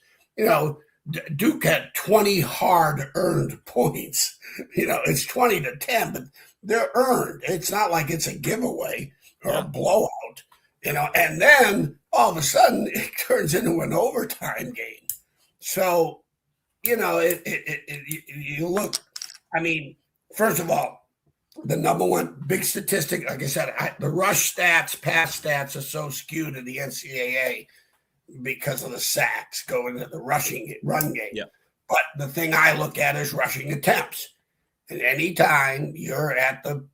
Duke had 20 hard-earned points. It's 20-10, but they're earned. It's not like it's a giveaway or a blowout, and then all of a sudden it turns into an overtime game. So, you look, first of all, the number one big statistic, like I said, the rush stats, pass stats are so skewed in the NCAA because of the sacks going to the run game. Yeah. But the thing I look at is rushing attempts. And anytime you're at the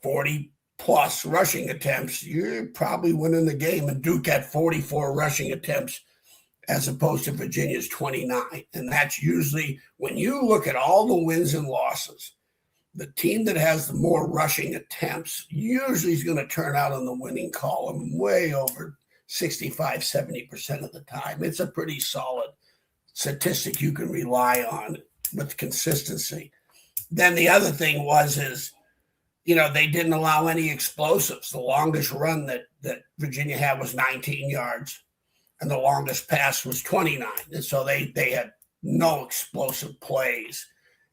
40-plus rushing attempts, you're probably winning the game. And Duke had 44 rushing attempts as opposed to Virginia's 29. And that's usually, when you look at all the wins and losses, the team that has the more rushing attempts usually is going to turn out in the winning column way over 65, 70% of the time. It's a pretty solid statistic you can rely on with consistency. Then the other thing is, they didn't allow any explosives. The longest run that Virginia had was 19 yards, and the longest pass was 29. And so they had no explosive plays.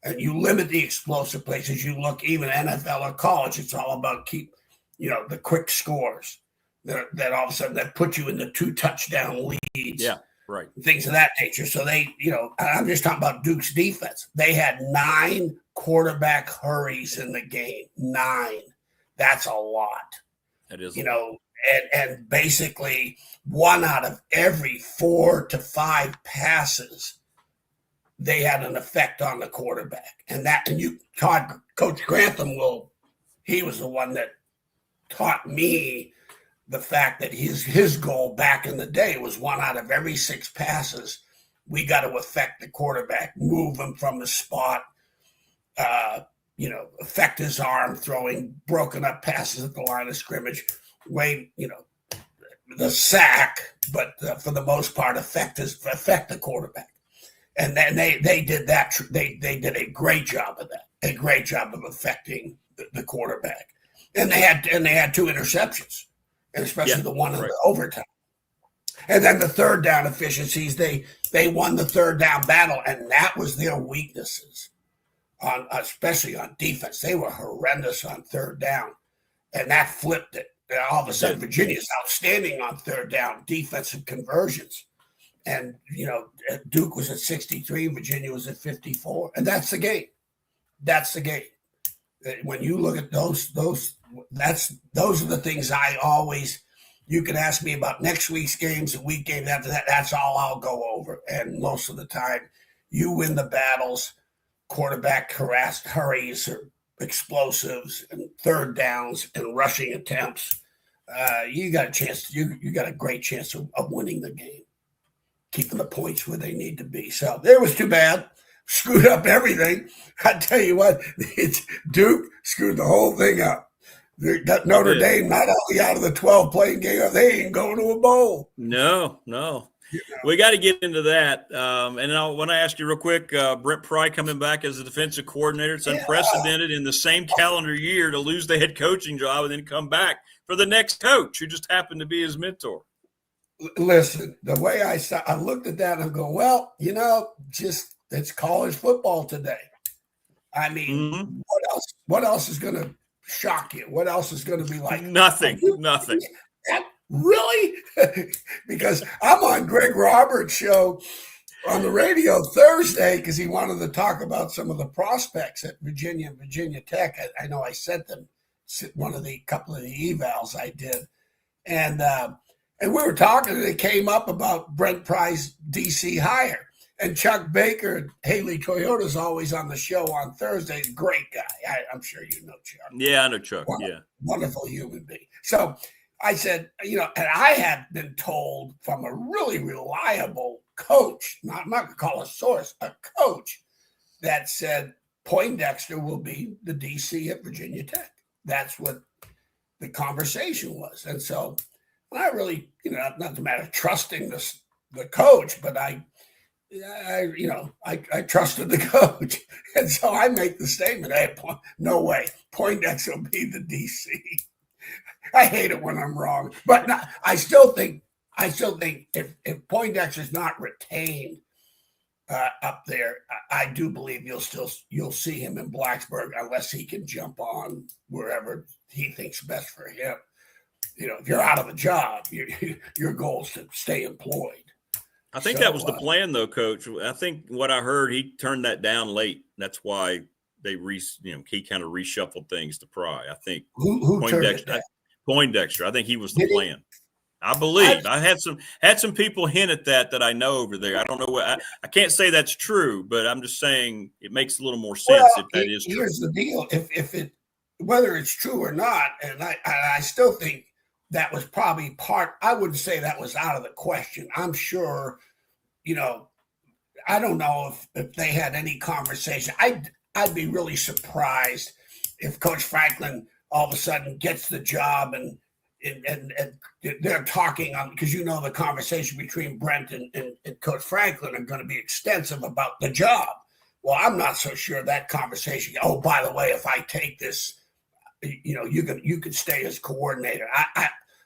And you limit the explosive plays as you look, even NFL or college, it's all about the quick scores that all of a sudden that put you in the 2 touchdown leads. Yeah, right. Things of that nature. So I'm just talking about Duke's defense. They had 9 quarterback hurries in the game. 9. That's a lot. That is, and basically 1 out of every 4 to 5 passes, they had an effect on the quarterback. Coach Grantham he was the one that taught me the fact that his goal back in the day was 1 out of every 6 passes. We got to affect the quarterback, move him from the spot, affect his arm, throwing broken up passes at the line of scrimmage, the sack, but for the most part, affect the quarterback. And then they did that. They did a great job of that. A great job of affecting the quarterback. And they had 2 interceptions, and especially the one in the overtime. And then the third down efficiencies, they won the third down battle, and that was their weaknesses, especially on defense. They were horrendous on third down, and that flipped it. And all of a sudden, Virginia's outstanding on third down defensive conversions. And, Duke was at 63, Virginia was at 54. And that's the game. That's the game. When you look at those are the things I always, you can ask me about next week's games, the week game after that. That's all I'll go over. And most of the time, you win the battles, quarterback hurries or explosives and third downs and rushing attempts. You got a chance. You got a great chance of winning the game, keeping the points where they need to be. So it was too bad. Screwed up everything. I tell you what, Duke screwed the whole thing up. Notre Dame not only out of the 12 playing game, they ain't going to a bowl. No. we got to get into that. And I want to ask you real quick, Brent Pry coming back as a defensive coordinator. It's unprecedented in the same calendar year to lose the head coaching job and then come back for the next coach who just happened to be his mentor. Listen, the way I looked at that and I go, well, just it's college football today. I mean, what else is going to shock you? What else is going to be like? Nothing. Really? Because I'm on Greg Roberts' show on the radio Thursday because he wanted to talk about some of the prospects at Virginia and Virginia Tech. I know I sent them couple of the evals I did. And we were talking and it came up about Brent Pry's DC hire. And Chuck Baker, Haley Toyota's always on the show on Thursdays. Great guy. I'm sure you know Chuck. Yeah, I know Chuck. Wonderful human being. So I said, and I had been told from a really reliable coach, I'm not going to call a source, a coach that said Poindexter will be the DC at Virginia Tech. That's what the conversation was. And so I really, not a matter of trusting the coach, but I trusted the coach. And so I make the statement, hey, no way, Poindexter will be the DC. I hate it when I'm wrong, but I still think if Poindexter's not retained up there, I do believe you'll see him in Blacksburg unless he can jump on wherever he thinks best for him. If you're out of a job, your goal is to stay employed. I think that was the plan, though, Coach. I think what I heard, he turned that down late. That's why they he kind of reshuffled things to Pry. I think who Poindexter. Poindexter. I think he was the plan. I believe. I had some people hint at that I know over there. I don't know what I can't say that's true, but I'm just saying it makes a little more sense if that is true. Here's the deal: if it whether it's true or not, and I still think that was probably part. I wouldn't say that was out of the question. I'm sure, I don't know if they had any conversation. I'd be really surprised if Coach Franklin all of a sudden gets the job and they're talking on, because the conversation between Brent and Coach Franklin are going to be extensive about the job. Well, I'm not so sure that conversation. Oh, by the way, if I take this, you can stay as coordinator.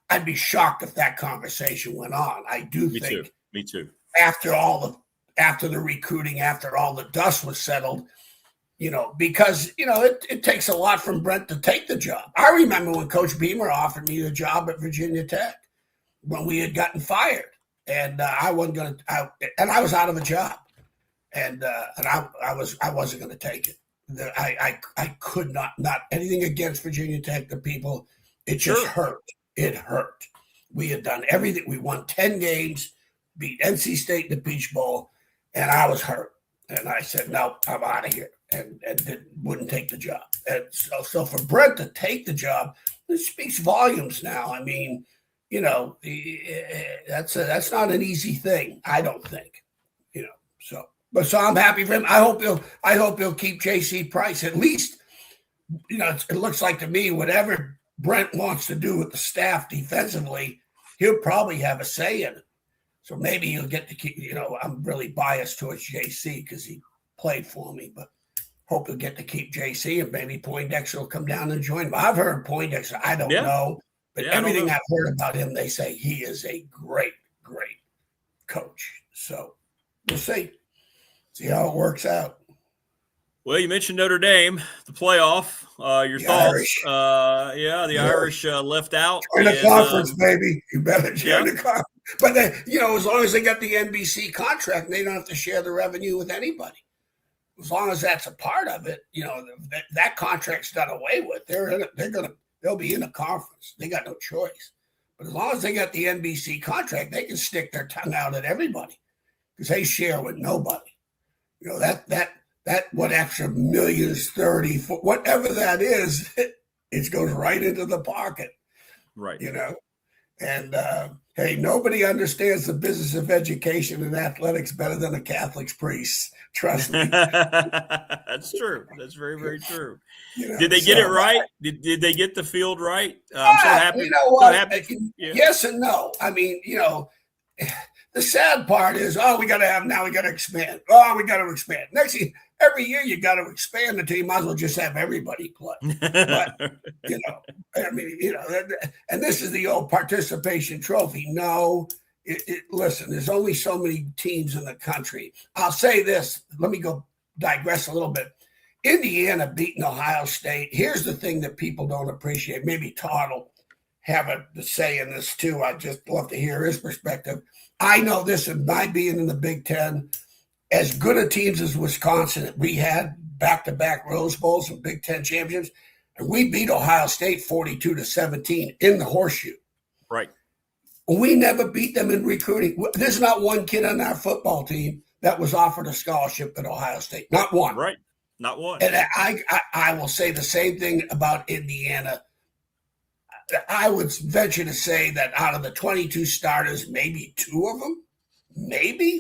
I'd be shocked if that conversation went on. I do think. Me too. After the recruiting, after all the dust was settled, because it takes a lot from Brent to take the job. I remember when Coach Beamer offered me the job at Virginia Tech when we had gotten fired, and I wasn't going to. And I was out of a job, and I wasn't going to take it. I could not anything against Virginia Tech. The people, it just hurt. It hurt. We had done everything. We won 10 games, beat NC State in the Peach Bowl, and I was hurt. And I said, no, I'm out of here, and wouldn't take the job. And so for Brent to take the job, it speaks volumes now. I mean, that's not an easy thing, I don't think. So I'm happy for him. I hope he'll keep J.C. Price. At least, it looks like to me, whatever Brent wants to do with the staff defensively, he'll probably have a say in it. So maybe he'll get to keep, I'm really biased towards JC because he played for me, but hope he'll get to keep JC and maybe Poindexter will come down and join him. I've heard Poindexter. I don't know, but everything I've heard about him, they say he is a great, great coach. So we'll see how it works out. Well, you mentioned Notre Dame, the playoff. Your thoughts? The Irish left out. Join the conference, baby. You better join the conference. But they, as long as they got the NBC contract, they don't have to share the revenue with anybody. As long as that's a part of it, that contract's done away with. They'll be in a conference. They got no choice. But as long as they got the NBC contract, they can stick their tongue out at everybody because they share with nobody. That what extra millions, 30, whatever that is, it goes right into the pocket. Right. And hey, nobody understands the business of education and athletics better than a Catholic priest. Trust me. That's true. That's very, very true. Did they get it right? Did they get the field right? I'm so happy. You know what? So happy. Yes and no. I mean, the sad part is, we got to expand. Oh, we got to expand. Next thing, every year you got to expand until you might as well just have everybody play. But, and this is the old participation trophy. No, listen, there's only so many teams in the country. I'll say this. Let me go digress a little bit. Indiana beating Ohio State. Here's the thing that people don't appreciate. Maybe Todd will have a say in this too. I'd just love to hear his perspective. I know this, and my being in the Big Ten, as good a teams as Wisconsin, we had back-to-back Rose Bowls and Big Ten championships, and we beat Ohio State 42-17 in the horseshoe. Right. We never beat them in recruiting. There's not one kid on our football team that was offered a scholarship at Ohio State. Not one. Right. Not one. And I will say the same thing about Indiana. I would venture to say that out of the 22 starters, maybe 2 of them,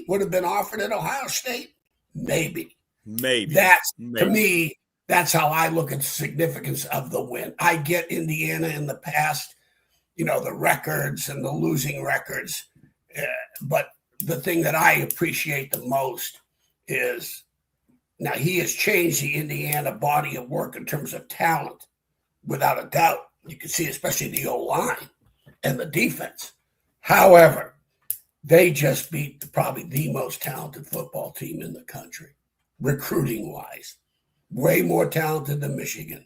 would have been offered at Ohio State. Maybe. To me, that's how I look at the significance of the win. I get Indiana in the past, the records and the losing records. But the thing that I appreciate the most is now he has changed the Indiana body of work in terms of talent, without a doubt. You can see especially the O-line and the defense. However, they just beat probably the most talented football team in the country, recruiting-wise. Way more talented than Michigan.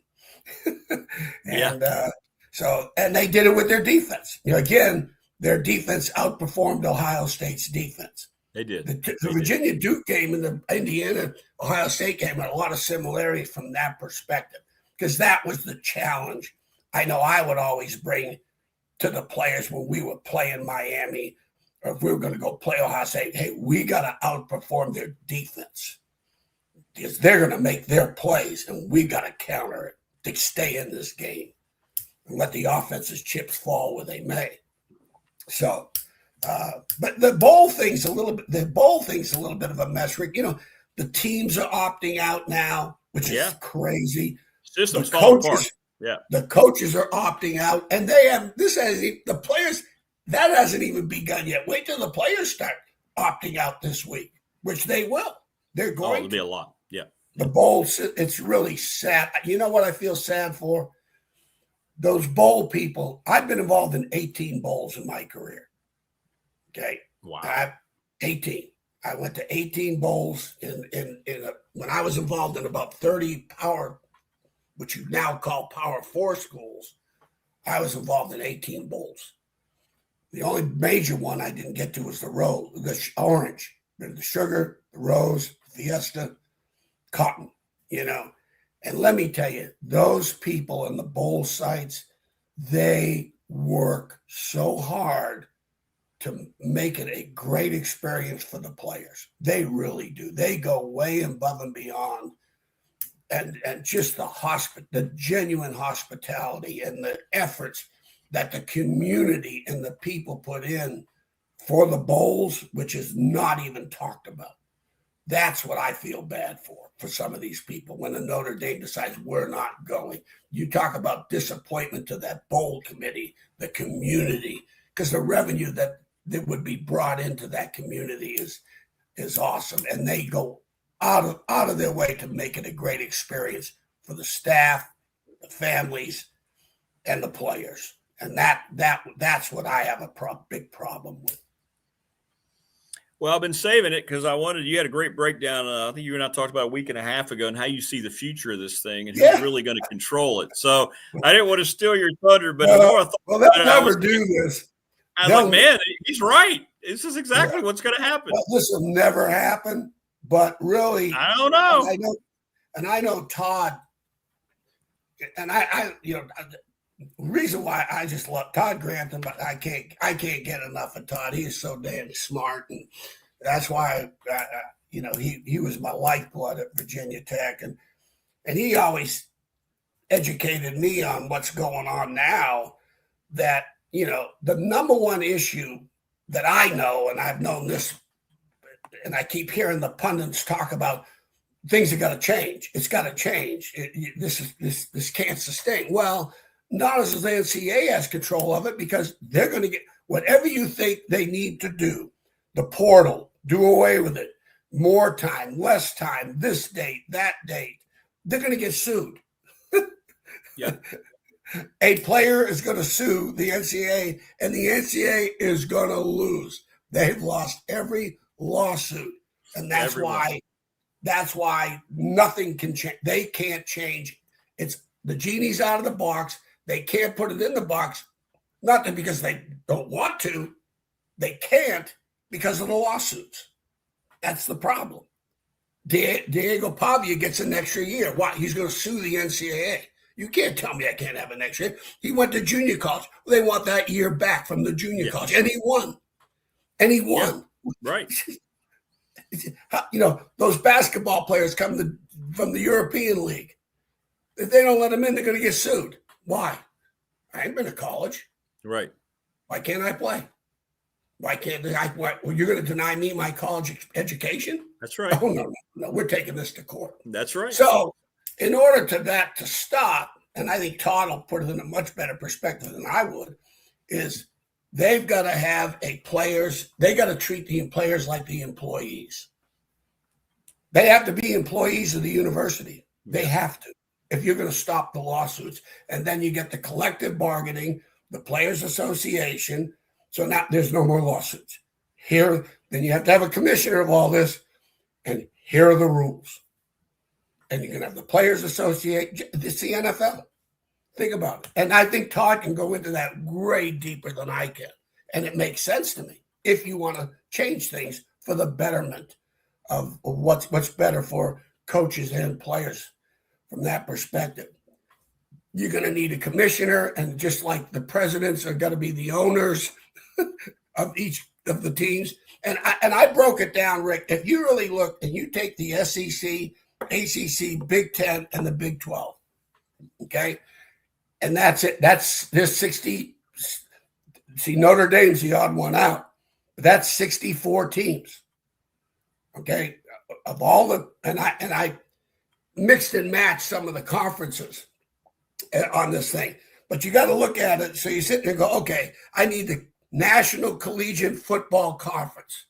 And they did it with their defense. Again, their defense outperformed Ohio State's defense. They did. The Virginia Duke game and the Indiana-Ohio State game had a lot of similarities from that perspective, because that was the challenge I know I would always bring to the players when we were playing Miami, or if we were going to go play Ohio State. Hey, we got to outperform their defense, because they're going to make their plays, and we got to counter it to stay in this game and let the offense's chips fall where they may. So, but the bowl thing's a little bit of a mess, Rick. The teams are opting out now, which is crazy. Systems fall apart. Yeah, the coaches are opting out, and the players, that hasn't even begun yet. Wait till the players start opting out this week, which they will. They're going. It'll be a lot. Yeah. The bowl, it's really sad. You know what I feel sad for? Those bowl people. I've been involved in 18 bowls in my career. Okay. Wow. 18. I went to 18 bowls when I was involved in about 30 which you now call Power 4 schools. I was involved in 18 bowls. The only major one I didn't get to was the orange, the sugar, the rose, fiesta, cotton, And let me tell you, those people in the bowl sites, they work so hard to make it a great experience for the players. They really do. They go way above and beyond. And just the genuine hospitality and the efforts that the community and the people put in for the bowls, which is not even talked about. That's what I feel bad for some of these people when the Notre Dame decides we're not going. You talk about disappointment to that bowl committee, the community, because the revenue that would be brought into that community is awesome. And they go out of their way to make it a great experience for the staff, the families, and the players. And that's what I have a big problem with. Well, I've been saving it because you had a great breakdown. I think you and I talked about a week and a half ago and how you see the future of this thing and who's really going to control it. So I didn't want to steal your thunder, but the more I thought they'll never do this. I was like, man, he's right. This is exactly what's going to happen. Well, this will never happen. But really, I don't know. I know Todd, and the reason why I just love Todd Grantham, but I can't get enough of Todd. He is so damn smart, and that's why he was my lifeblood at Virginia Tech, and he always educated me on what's going on now. That the number one issue that I know, and I've known this. And I keep hearing the pundits talk about things are going to change. It's got to change. This can't sustain. Well, not as the NCAA has control of it, because they're going to get whatever you think they need to do the portal, do away with it. More time, less time, this date, that date. They're going to get sued. Yeah. A player is going to sue the NCAA, and the NCAA is going to lose. They've lost every lawsuit, and that's why nothing can change. They can't change. It's the genie's out of the box. They can't put it in the box, not because they don't want to. They can't because of the lawsuits. That's the problem. Diego Pavia gets an extra year. Why? He's going to sue the NCAA. You can't tell me I can't have an extra year. He went to junior college. They want that year back from the junior college. And he won. Yeah, right. Those basketball players come from the European League. If they don't let them in, they're going to get sued. Why? I ain't been to college. Right. Why can't I play? Why can't I? Well, you're going to deny me my college education? That's right. Oh, no. We're taking this to court. That's right. So in order to stop, and I think Todd will put it in a much better perspective than I would, is they've got to have they got to treat the players like the employees. They have to be employees of the university. They have to, if you're going to stop the lawsuits. And then you get the collective bargaining, the Players Association. So now there's no more lawsuits. Then you have to have a commissioner of all this, and here are the rules. And you're going to have the Players Association. It's the NFL. Think about it. And I think Todd can go into that way deeper than I can. And it makes sense to me if you want to change things for the betterment of what's better for coaches and players from that perspective. You're going to need a commissioner, and just like the presidents are going to be the owners of each of the teams. And I broke it down, Rick. If you really look and you take the SEC, ACC, Big Ten, and the Big 12, okay? And that's it. There's 60. See, Notre Dame's the odd one out. But that's 64 teams. Okay? Of all the and I mixed and matched some of the conferences on this thing. But you got to look at it. So you sit there and go, okay, I need the National Collegiate Football Conference,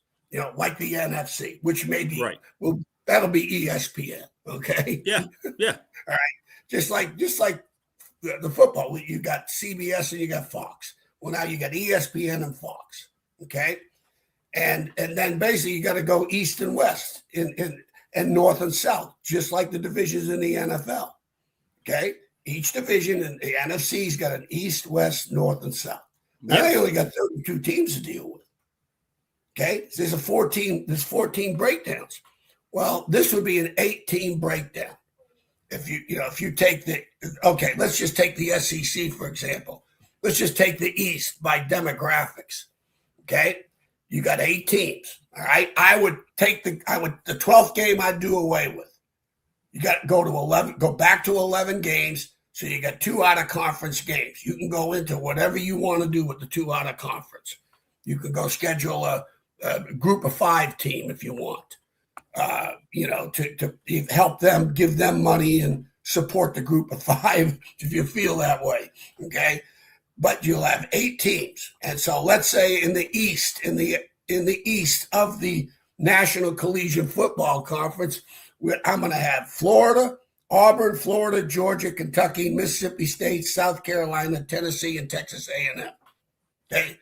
like the NFC, which may be right. Well, that'll be ESPN. Okay. Yeah. Yeah. All right. Just like the football, you got CBS and you got Fox. Well, now you got ESPN and Fox. Okay. And then basically you got to go east and west and north and south, just like the divisions in the NFL. Okay. Each division in the NFC's got an east, west, north, and south. Now they only got 32 teams to deal with. Okay. So there's 14 breakdowns. Well, this would be an 8-team breakdown. If you take let's just take the SEC, for example. Let's just take the East by demographics. Okay. You got 8 teams. All right. The 12th game I'd do away with. You got to go back to 11 games. So you got 2 out of conference games. You can go into whatever you want to do with the 2 out of conference. You can go schedule a group of 5 team if you want. To help them, give them money and support the group of 5 if you feel that way. Okay. But you'll have 8 teams. And so let's say in the East, in the East of the National Collegiate Football Conference, I'm going to have Florida, Auburn, Florida, Georgia, Kentucky, Mississippi State, South Carolina, Tennessee, and Texas A&M. Okay.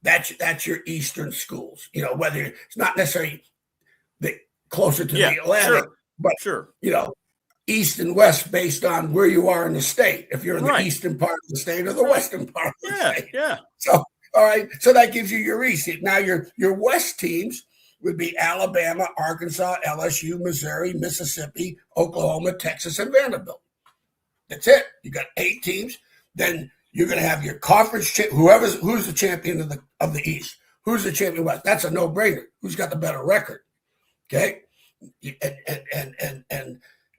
That's your Eastern schools. Whether it's not necessarily closer to the Atlantic, but East and West based on where you are in the state. If you're in the eastern part of the state or the western part of the state. Yeah. So, all right. So that gives you your East. Now your West teams would be Alabama, Arkansas, LSU, Missouri, Mississippi, Oklahoma, Texas, and Vanderbilt. That's it. You got 8 teams. Then you're going to have your conference who's the champion of the East. Who's the champion West? That's a no-brainer. Who's got the better record? Okay.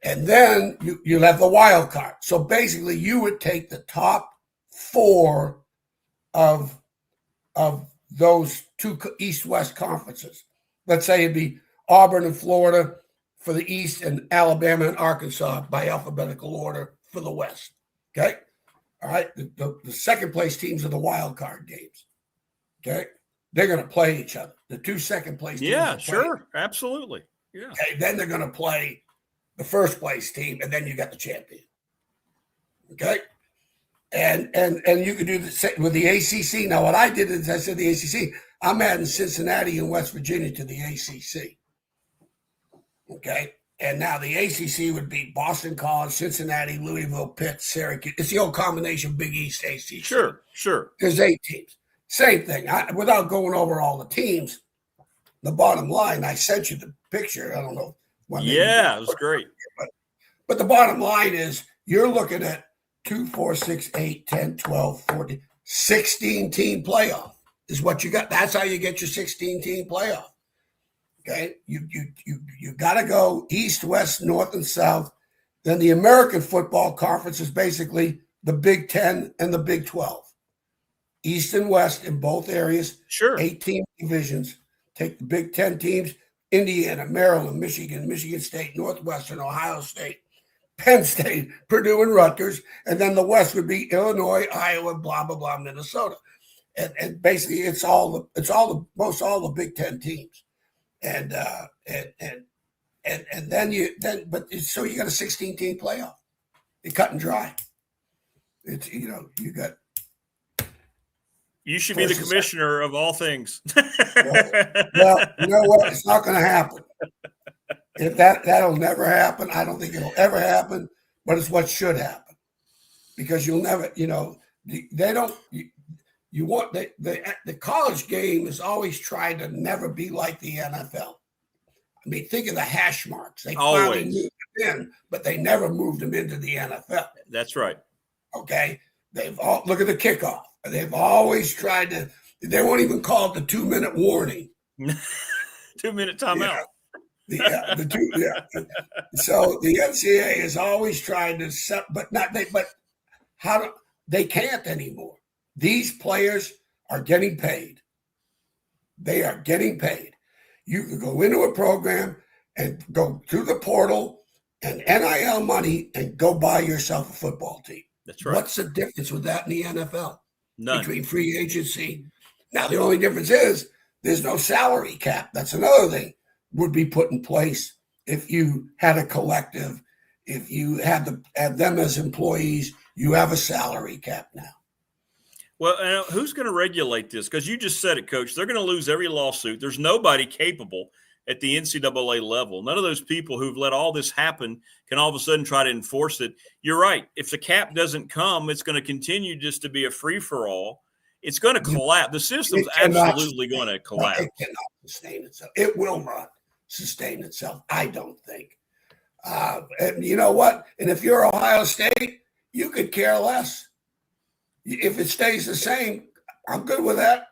And then you'll have the wild card. So basically you would take the top 4 of those 2 East-West conferences. Let's say it'd be Auburn and Florida for the East and Alabama and Arkansas by alphabetical order for the West. Okay. All right. The second place teams are the wild card games. Okay. they're going to play each other. The 2 second place teams. Yeah, sure. Absolutely. Yeah. Okay, then they're going to play the first place team, and then you got the champion. Okay? And you could do the same with the ACC. Now, what I did is I said the ACC, I'm adding Cincinnati and West Virginia to the ACC. Okay? And now the ACC would be Boston College, Cincinnati, Louisville, Pitt, Syracuse. It's the old combination Big East ACC. Sure. There's 8 teams. Same thing. Without going over all the teams, the bottom line, I sent you the picture. I don't know. Yeah, it was great. But the bottom line is you're looking at 2, 4, 6, 8, 10, 12, 14, 16-team playoff is what you got. That's how you get your 16-team playoff. Okay? You got to go east, west, north, and south. Then the American Football Conference is basically the Big 10 and the Big 12. East and west in both areas. Sure. 8-team divisions. Take the Big 10 teams, Indiana, Maryland, Michigan, Michigan State, Northwestern, Ohio State, Penn State, Purdue, and Rutgers. And then the West would be Illinois, Iowa, blah, blah, blah, Minnesota. And basically it's all the Big 10 teams. And then you got a 16-team playoff. You cut and dry. It's, you got. You should be the commissioner of all things. Well, you know what? It's not going to happen. If that'll never happen. I don't think it'll ever happen, but it's what should happen because you'll never, they don't. You want the college game is always trying to never be like the NFL. I mean, think of the hash marks. They finally moved them in, but they never moved them into the NFL. That's right. Okay, look at the kickoff. They've always tried to. They won't even call it the 2-minute warning. 2-minute timeout. So the NCAA is always trying to set, but they can't anymore. These players are getting paid. They are getting paid. You can go into a program and go through the portal and NIL money and go buy yourself a football team. That's right. What's the difference with that in the NFL? None. Between free agency. Now, the only difference is there's no salary cap. That's another thing would be put in place if you had a collective, if you had them as employees, you have a salary cap now. Well, who's going to regulate this? Because you just said it, Coach. They're going to lose every lawsuit. There's nobody capable at the NCAA level. None of those people who've let all this happen can all of a sudden try to enforce it. You're right. If the cap doesn't come, it's going to continue just to be a free-for-all. It's going to collapse. The system's absolutely going to collapse. It cannot sustain itself. It will not sustain itself, I don't think. And you know what? And if you're Ohio State, you could care less. If it stays the same, I'm good with that.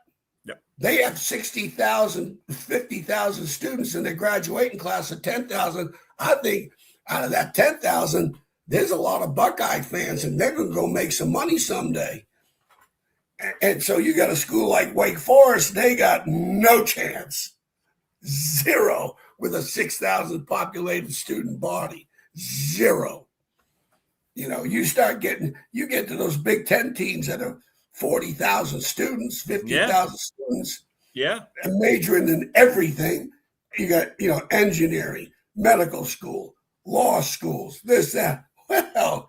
Yep. They have 60,000, 50,000 students in their graduating class of 10,000. I think out of that 10,000, there's a lot of Buckeye fans, and they're going to go make some money someday. And so you got a school like Wake Forest, they got no chance. Zero with a 6,000 populated student body. Zero. You get to those Big Ten teams that are 40,000 students, 50,000 students. Yeah. And majoring in everything. You got, engineering, medical school, law schools, this, that. Well,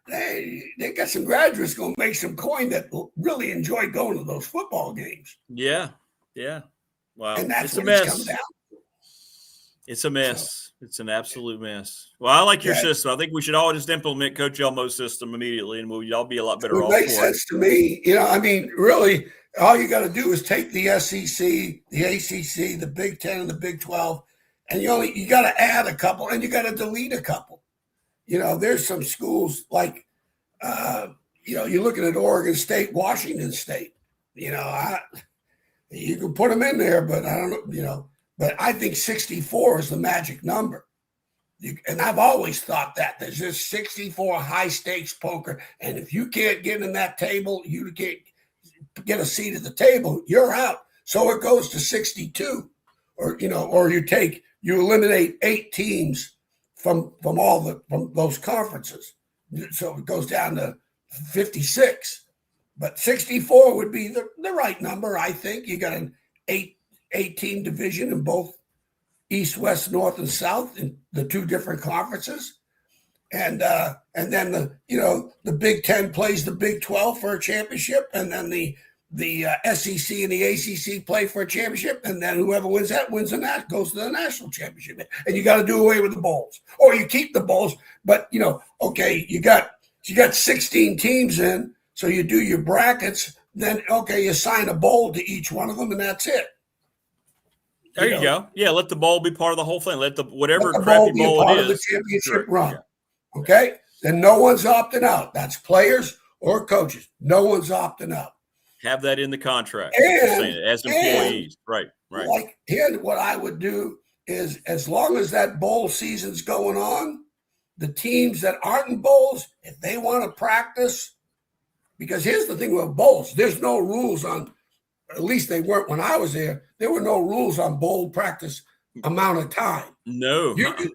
they got some graduates going to make some coin that will really enjoy going to those football games. Yeah. Yeah. Wow. And that's it's a mess. It's come down. It's a mess. It's an absolute mess. Well, I like your system. I think we should all just implement Coach Elmo's system immediately, and we'll all be a lot better off. It makes sense to me. Really, all you got to do is take the SEC, the ACC, the Big 10, and the Big 12, and you got to add a couple, and you got to delete a couple. There's some schools like, you're looking at Oregon State, Washington State. You can put them in there, but I don't know, But I think 64 is the magic number. And I've always thought that. There's just 64 high-stakes poker. And if you can't get in that table, you can't get a seat at the table, you're out. So it goes to 62. Or you eliminate 8 teams from those conferences. So it goes down to 56. But 64 would be the right number, I think. You got an 8-team division in both East, West, North, and South in the two different conferences. And then the Big Ten plays the Big 12 for a championship, and then the SEC and the ACC play for a championship, and then whoever wins that goes to the national championship. And you got to do away with the bowls, or you keep the bowls. But okay, you got 16 teams in, so you do your brackets. Then you assign a bowl to each one of them, and that's it. There you go. Yeah, let the bowl be part of the whole thing. Let the crappy bowl be bowl part it of the is. championship Sure. run. Yeah. Okay, then no one's opting out. That's players or coaches. No one's opting out. Have that in the contract. And, as employees. Right. Like here, what I would do is, as long as that bowl season's going on, the teams that aren't in bowls, if they want to practice, because here's the thing with bowls, there's no rules on, at least they weren't when I was there, there were no rules on bowl practice amount of time. No. You could,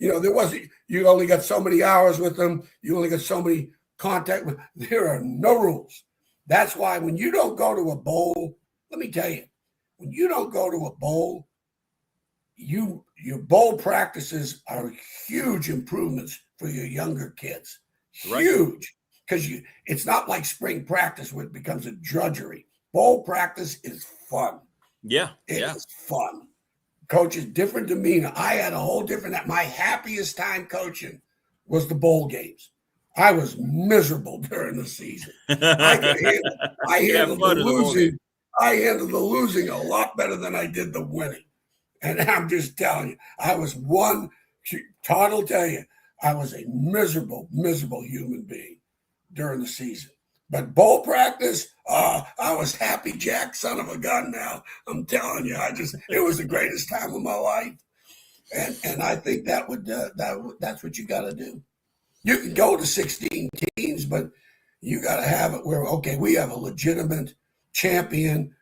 there wasn't, you only got so many hours with them, you only got so many contact with, there are no rules. That's why when you don't go to a bowl, let me tell you, when you don't go to a bowl, your bowl practices are huge improvements for your younger kids. Huge. Because it's not like spring practice where it becomes a drudgery. Bowl practice is fun. Yeah. It is fun. Coach's different demeanor. I had a whole different, my happiest time coaching was the bowl games. I was miserable during the season. I handled the losing a lot better than I did the winning. And I'm just telling you, Todd will tell you, I was a miserable, miserable human being during the season. But bowl practice, I was happy Jack, son of a gun now. I'm telling you, it was the greatest time of my life. And I think that's what you got to do. You can go to 16 teams, but you got to have it where, okay, we have a legitimate champion.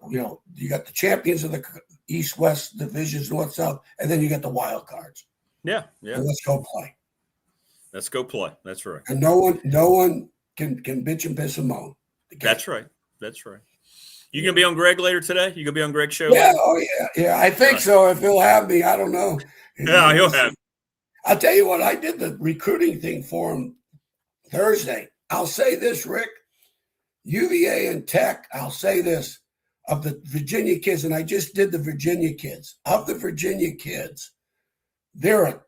You got the champions of the East, West divisions, North, South, and then you got the wild cards. Yeah. And let's go play. Let's go play. That's right. And no one can bitch and piss and moan. That's right. You gonna be on Greg later today? You gonna be on Greg's show? Yeah. Oh yeah. I think so. If he'll have me, I don't know. Yeah, he'll have. I'll tell you what, I did the recruiting thing for him Thursday. I'll say this, Rick, UVA and Tech, I'll say this, of the Virginia kids, and I just did the Virginia kids. Of the Virginia kids, there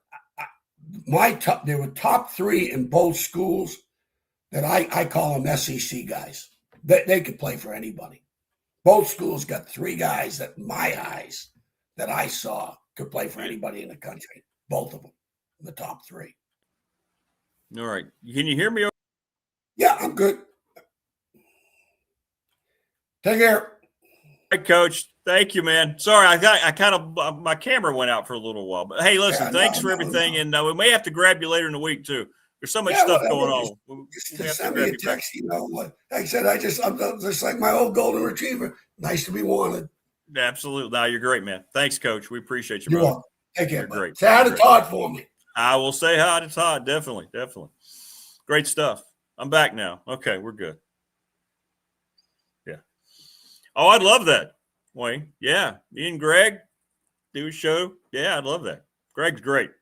were top three in both schools that I call them SEC guys. They could play for anybody. Both schools got three guys that my eyes that I saw could play for anybody in the country. Both of them. The top three. All right. Can you hear me? Yeah, I'm good. Take care. Hey, Coach. Thank you, man. Sorry, I kind of my camera went out for a little while, but hey, listen, thanks for everything, and we may have to grab you later in the week too. There's so much stuff going on. Just send me a text. Like I said, I'm just like my old golden retriever. Nice to be wanted. Absolutely. No, you're great, man. Thanks, Coach. We appreciate you, You're brother. welcome. Take care. Great. Say hi to Todd for me. I will say hi to Todd. Definitely. Great stuff. I'm back now. Okay, we're good. Yeah. Oh, I'd love that, Wayne. Yeah. Me and Greg do a show. Yeah, I'd love that. Greg's great.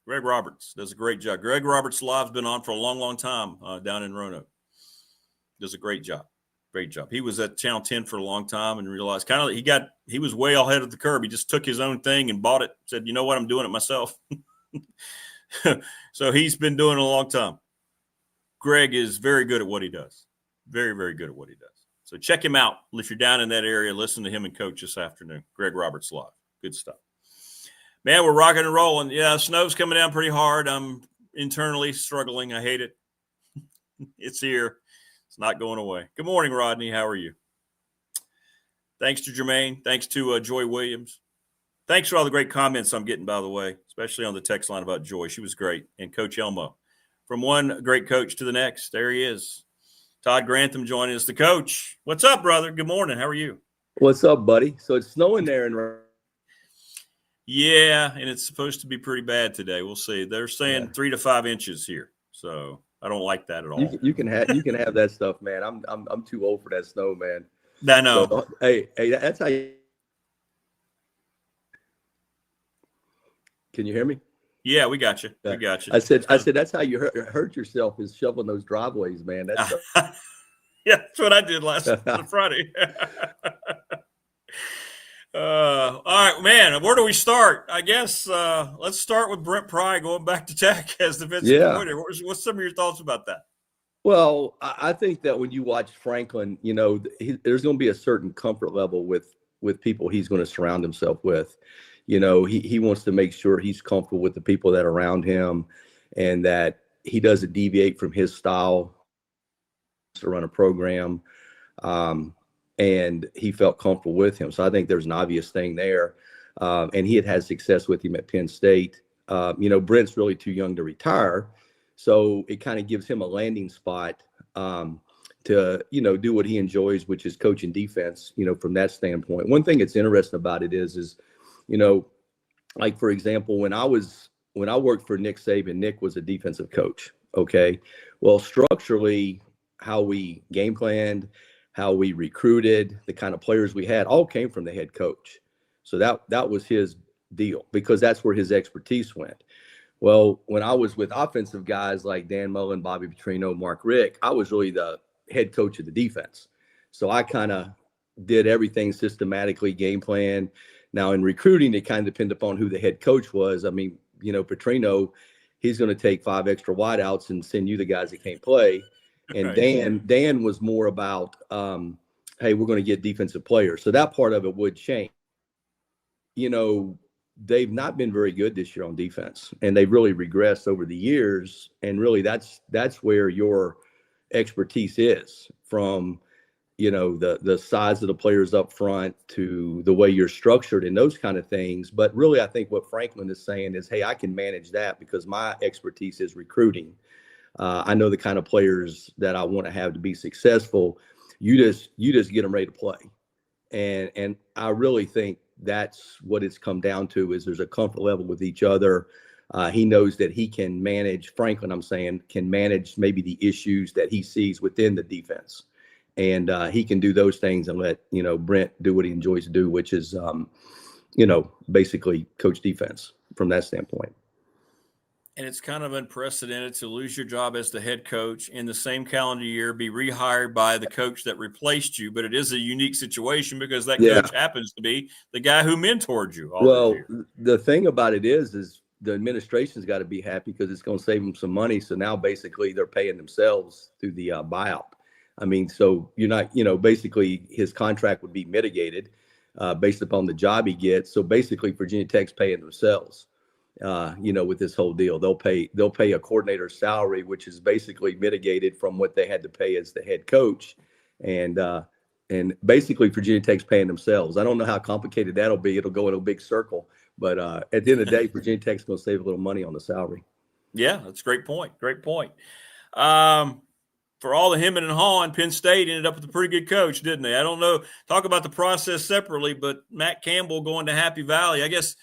Greg Roberts does a great job. Greg Roberts Live's been on for a long, long time down in Roanoke. Does a great job. Great job. He was at Channel 10 for a long time and realized he was way ahead of the curve. He just took his own thing and bought it. Said, you know what? I'm doing it myself. So he's been doing it a long time. Greg is very good at what he does. Very, very good at what he does. So check him out. If you're down in that area, listen to him and Coach this afternoon. Greg Roberts Live. Good stuff. Man, we're rocking and rolling. Yeah, snow's coming down pretty hard. I'm internally struggling. I hate it. It's here. It's not going away. Good morning, Rodney. How are you? Thanks to Jermaine. Thanks to Joi Williams. Thanks for all the great comments I'm getting, by the way, especially on the text line about Joi. She was great. And Coach Elmo. From one great coach to the next, there he is. Todd Grantham joining us, the coach. What's up, brother? Good morning. How are you? What's up, buddy? So it's snowing there in Yeah, and it's supposed to be pretty bad today. We'll see. They're saying 3 to 5 inches here. So I don't like that at all. You can have that stuff, man. I'm too old for that snow, man. I know. So, hey, that's how you. Can you hear me? Yeah, we got you. We got you. I said that's how you hurt yourself, is shoveling those driveways, man. That's yeah, that's what I did last Friday. All right, man. Where do we start? I guess let's start with Brent Pry going back to Tech as defensive coordinator. What's some of your thoughts about that? Well, I think that when you watch Franklin, there's going to be a certain comfort level with people he's going to surround himself with. He wants to make sure he's comfortable with the people that are around him, and that he doesn't deviate from his style to run a program. And he felt comfortable with him. So I think there's an obvious thing there. And he had success with him at Penn State. Brent's really too young to retire. So it kind of gives him a landing spot to, do what he enjoys, which is coaching defense, from that standpoint. One thing that's interesting about it is, like, for example, when I worked for Nick Saban, Nick was a defensive coach. Okay. Well, structurally, how we game planned, how we recruited, the kind of players we had, all came from the head coach. So that was his deal, because that's where his expertise went. Well, when I was with offensive guys like Dan Mullen, Bobby Petrino, Mark Richt, I was really the head coach of the defense. So I kind of did everything systematically, game plan. Now in recruiting, it kind of depended upon who the head coach was. I mean, Petrino, he's going to take 5 extra wideouts and send you the guys that can't play. And Dan was more about, hey, we're going to get defensive players. So that part of it would change. They've not been very good this year on defense, and they've really regressed over the years. And really that's where your expertise is, from, the size of the players up front to the way you're structured and those kind of things. But really, I think what Franklin is saying is, hey, I can manage that because my expertise is recruiting. I know the kind of players that I want to have to be successful. You just get them ready to play. And I really think that's what it's come down to, is there's a comfort level with each other. He knows that he can manage, Franklin, can manage maybe the issues that he sees within the defense. And he can do those things and let, Brent do what he enjoys to do, which is, basically coach defense from that standpoint. And it's kind of unprecedented to lose your job as the head coach in the same calendar year, be rehired by the coach that replaced you. But it is a unique situation because that coach happens to be the guy who mentored you. Well, the thing about it is the administration's got to be happy because it's going to save them some money. So now basically they're paying themselves through the buyout. I mean, so you're not, basically his contract would be mitigated based upon the job he gets. So basically Virginia Tech's paying themselves. With this whole deal, they'll pay a coordinator's salary, which is basically mitigated from what they had to pay as the head coach. And basically Virginia Tech's paying themselves. I don't know how complicated that'll be. It'll go in a big circle, but at the end of the day, Virginia Tech's going to save a little money on the salary. Yeah, that's a great point. Great point. For all the hemming and hawing, Penn State ended up with a pretty good coach, didn't they? I don't know. Talk about the process separately, but Matt Campbell going to Happy Valley, I guess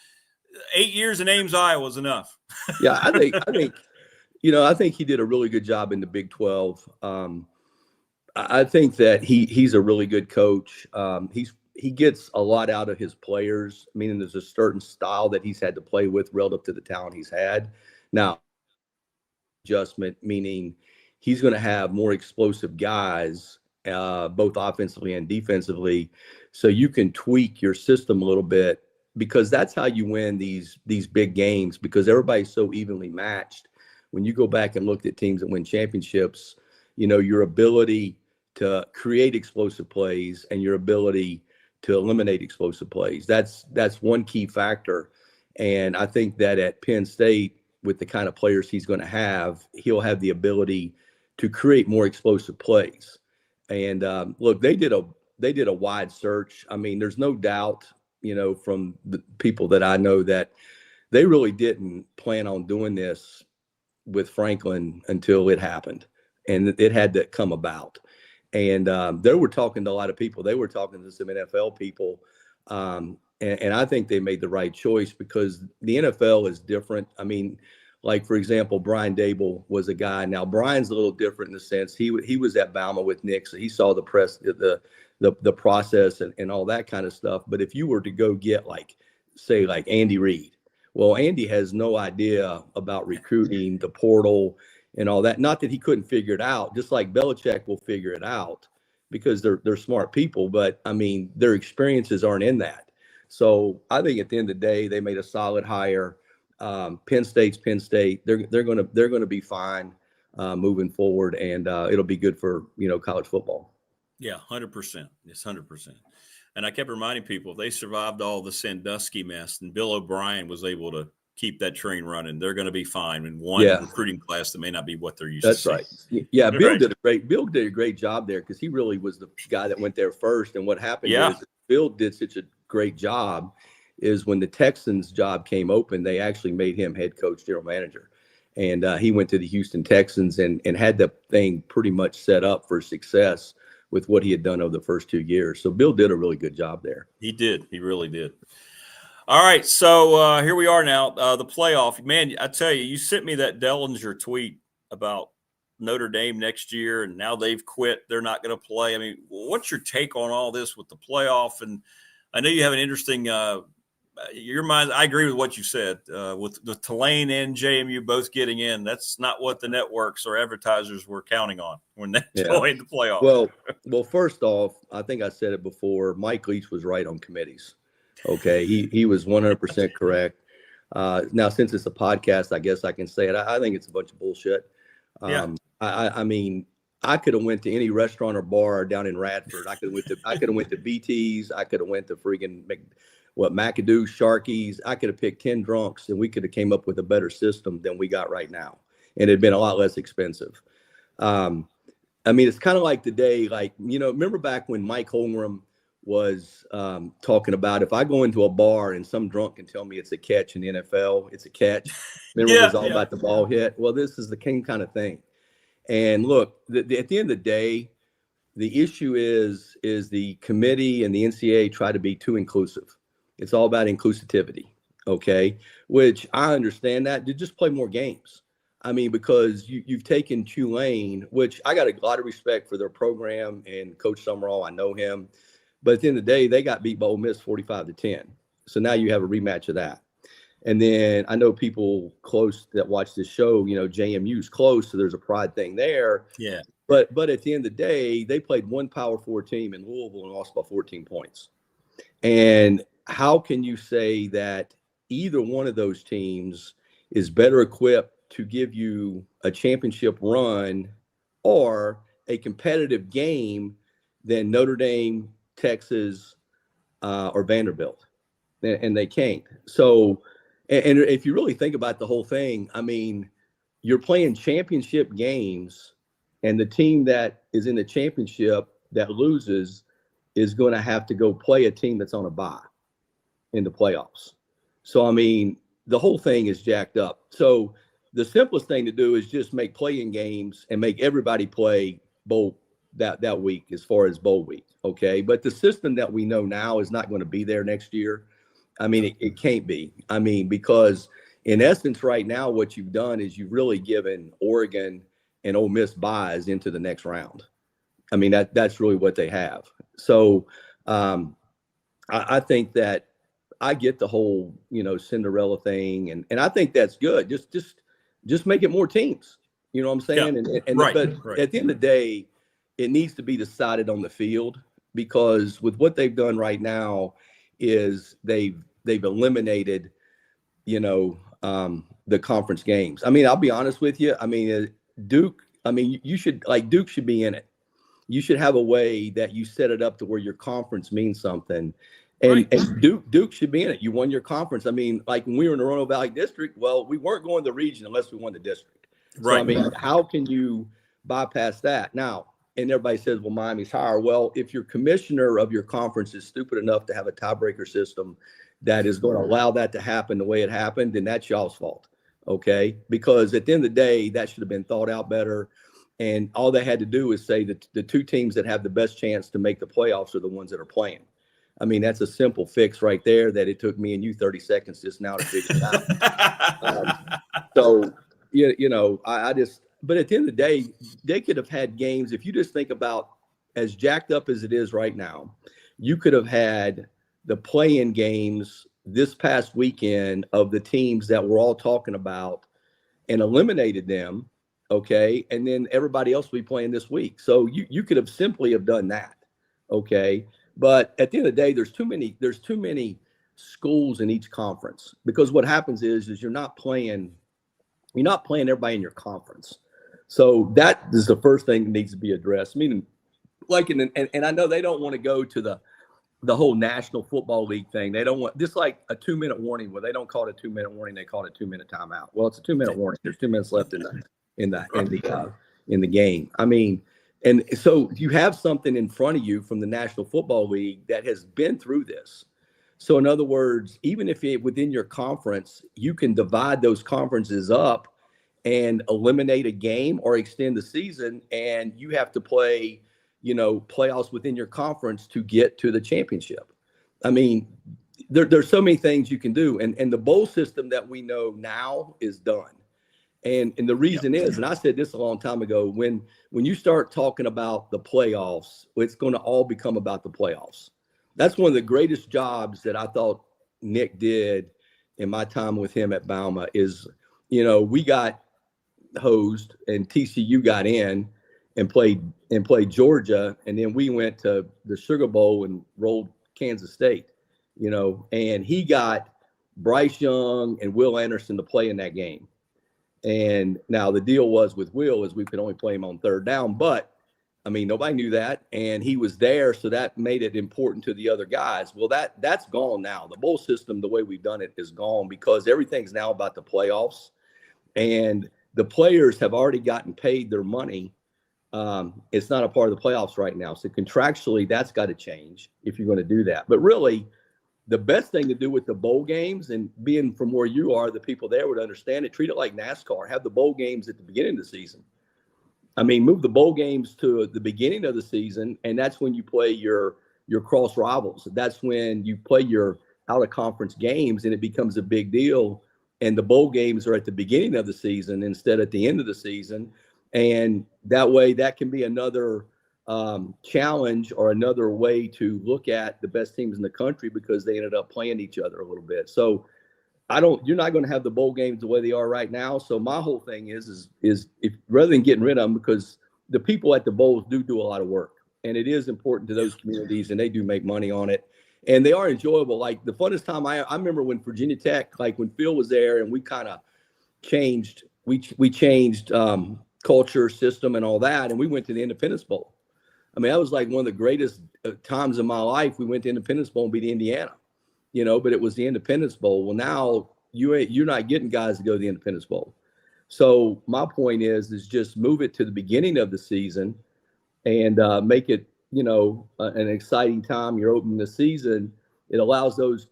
8 years in Ames, Iowa was enough. Yeah, I think he did a really good job in the Big 12. I think that he's a really good coach. He gets a lot out of his players, meaning there's a certain style that he's had to play with relative to the talent he's had. Now, adjustment, meaning he's going to have more explosive guys, both offensively and defensively, so you can tweak your system a little bit, because that's how you win these big games, because everybody's so evenly matched. When you go back and look at teams that win championships, your ability to create explosive plays and your ability to eliminate explosive plays, that's one key factor. And I think that at Penn State, with the kind of players he's going to have, he'll have the ability to create more explosive plays. And look, they did a wide search. I mean, there's no doubt, from the people that I know, that they really didn't plan on doing this with Franklin until it happened, and it had to come about. And they were talking to a lot of people. They were talking to some NFL people, and I think they made the right choice, because the NFL is different. I mean, Like, for example, Brian Dable was a guy. Now, Brian's a little different in the sense he was at Bama with Nick, so he saw the process and all that kind of stuff. But if you were to go get like Andy Reid, well, Andy has no idea about recruiting, the portal, and all that. Not that he couldn't figure it out, just like Belichick will figure it out because they're smart people. But I mean, their experiences aren't in that. So I think at the end of the day, they made a solid hire. Penn State's Penn State. They're gonna be fine moving forward, and it'll be good for college football. Yeah, 100%. It's 100%. And I kept reminding people, if they survived all the Sandusky mess and Bill O'Brien was able to keep that train running, they're going to be fine in one recruiting class that may not be what they're used to. That's right. Yeah, Bill did a great job there because he really was the guy that went there first. And what happened is Bill did such a great job is when the Texans job came open, they actually made him head coach, general manager. And he went to the Houston Texans and had the thing pretty much set up for success with what he had done over the first 2 years. So Bill did a really good job there. He did. He really did. All right. So here we are now, the playoff. Man, I tell you, you sent me that Dellinger tweet about Notre Dame next year, and now they've quit. They're not going to play. I mean, what's your take on all this with the playoff? And I know you have an interesting your mind. I agree with what you said with the Tulane and JMU both getting in. That's not what the networks or advertisers were counting on when they joined the playoff. Well, first off, I think I said it before. Mike Leach was right on committees. Okay, he was 100% correct. Now, since it's a podcast, I guess I can say it. I think it's a bunch of bullshit. I mean, I could have went to any restaurant or bar down in Radford. I could have went to BT's. I could have went to freaking McAdoo, Sharky's. I could have picked 10 drunks and we could have came up with a better system than we got right now. And it'd been a lot less expensive. I mean, it's kind of like today, remember back when Mike Holmgren was talking about if I go into a bar and some drunk can tell me it's a catch in the NFL, it's a catch. Remember it was all about the ball hit? Well, this is the same kind of thing. And look, at the end of the day, the issue is the committee and the NCAA try to be too inclusive. It's all about inclusivity, okay? Which I understand that. You just play more games. I mean, because you've taken Tulane, which I got a lot of respect for their program and Coach Summerall. I know him. But at the end of the day, they got beat by Ole Miss 45-10. So now you have a rematch of that. And then I know people close that watch this show, JMU's close, so there's a pride thing there. Yeah. But at the end of the day, they played one Power 4 team in Louisville and lost by 14 points. And how can you say that either one of those teams is better equipped to give you a championship run or a competitive game than Notre Dame, Texas, or Vanderbilt? And they can't. So, and if you really think about the whole thing, I mean, you're playing championship games, and the team that is in the championship that loses is going to have to go play a team that's on a bye in the playoffs. So, I mean, the whole thing is jacked up. So the simplest thing to do is just make playing games and make everybody play bowl that week as far as bowl week. Okay. But the system that we know now is not going to be there next year. I mean, it can't be. I mean, because in essence, right now, what you've done is you've really given Oregon and Ole Miss buys into the next round. I mean, that's really what they have. So I think that I get the whole, Cinderella thing. And I think that's good. Just make it more teams. You know what I'm saying? Yeah. But at the end of the day, it needs to be decided on the field, because with what they've done right now is they've eliminated, the conference games. I mean, I'll be honest with you. I mean, Duke should be in it. You should have a way that you set it up to where your conference means something. And Duke should be in it. You won your conference. I mean, like when we were in the Roanoke Valley District, well, we weren't going to the region unless we won the district. Right. So, I mean, how can you bypass that? Now, and everybody says, well, Miami's higher. Well, if your commissioner of your conference is stupid enough to have a tiebreaker system that is going to allow that to happen the way it happened, then that's y'all's fault. Okay? Because at the end of the day, that should have been thought out better. And all they had to do is say that the two teams that have the best chance to make the playoffs are the ones that are playing. I mean, that's a simple fix right there that it took me and you 30 seconds just now to figure out. So, I just, but at the end of the day, they could have had games. If you just think about as jacked up as it is right now, you could have had the play-in games this past weekend of the teams that we're all talking about and eliminated them. Okay. And then everybody else will be playing this week. So you could have simply have done that. Okay. But at the end of the day, there's too many schools in each conference, because what happens is you're not playing everybody in your conference. So that is the first thing that needs to be addressed. I mean, and I know they don't want to go to the whole National Football League thing. They don't want just like a 2-minute warning where they don't call it a 2-minute warning. They call it a 2-minute timeout. Well, it's a 2-minute warning. There's 2 minutes left in the game. I mean, and so you have something in front of you from the National Football League that has been through this. So in other words, even if within your conference, you can divide those conferences up and eliminate a game or extend the season, and you have to play, playoffs within your conference to get to the championship. I mean, there's so many things you can do. And the bowl system that we know now is done. And the reason is, and I said this a long time ago, when you start talking about the playoffs, it's going to all become about the playoffs. That's one of the greatest jobs that I thought Nick did in my time with him at Bama is, we got hosed and TCU got in and played Georgia. And then we went to the Sugar Bowl and rolled Kansas State, and he got Bryce Young and Will Anderson to play in that game. And now the deal was with Will is we could only play him on third down, but I mean, nobody knew that, and he was there, so that made it important to the other guys. Well, that's gone now. The bowl system, the way we've done it, is gone because everything's now about the playoffs, and the players have already gotten paid their money. It's not a part of the playoffs right now, so contractually, that's got to change if you're going to do that. But really, the best thing to do with the bowl games, and being from where you are, the people there would understand it. Treat it like NASCAR. Have the bowl games at the beginning of the season. I mean, move the bowl games to the beginning of the season, and that's when you play your cross rivals. That's when you play your out-of-conference games, and it becomes a big deal. And the bowl games are at the beginning of the season instead at the end of the season. And that way, that can be another challenge or another way to look at the best teams in the country because they ended up playing each other a little bit. So you're not going to have the bowl games the way they are right now. So my whole thing is if rather than getting rid of them, because the people at the bowls do a lot of work, and it is important to those communities, and they do make money on it, and they are enjoyable. Like the funnest time I remember when Virginia Tech, like when Phil was there, and we kind of changed, we changed culture, system, and all that, and we went to the Independence Bowl. I mean, that was like one of the greatest times in my life. We went to Independence Bowl and beat Indiana. But it was the Independence Bowl. Well, now you're not getting guys to go to the Independence Bowl. So my point is just move it to the beginning of the season and make it, an exciting time. You're opening the season. It allows those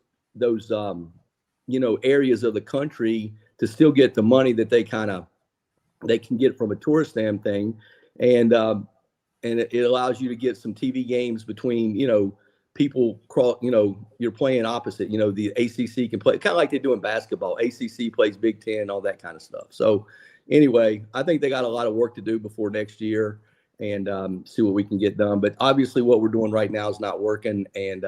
areas of the country to still get the money that they can get from a tourist thing. And it allows you to get some TV games between, people you're playing opposite, the ACC can play kind of like they do in basketball. ACC plays Big Ten, all that kind of stuff. So anyway, I think they got a lot of work to do before next year and see what we can get done. But obviously what we're doing right now is not working. And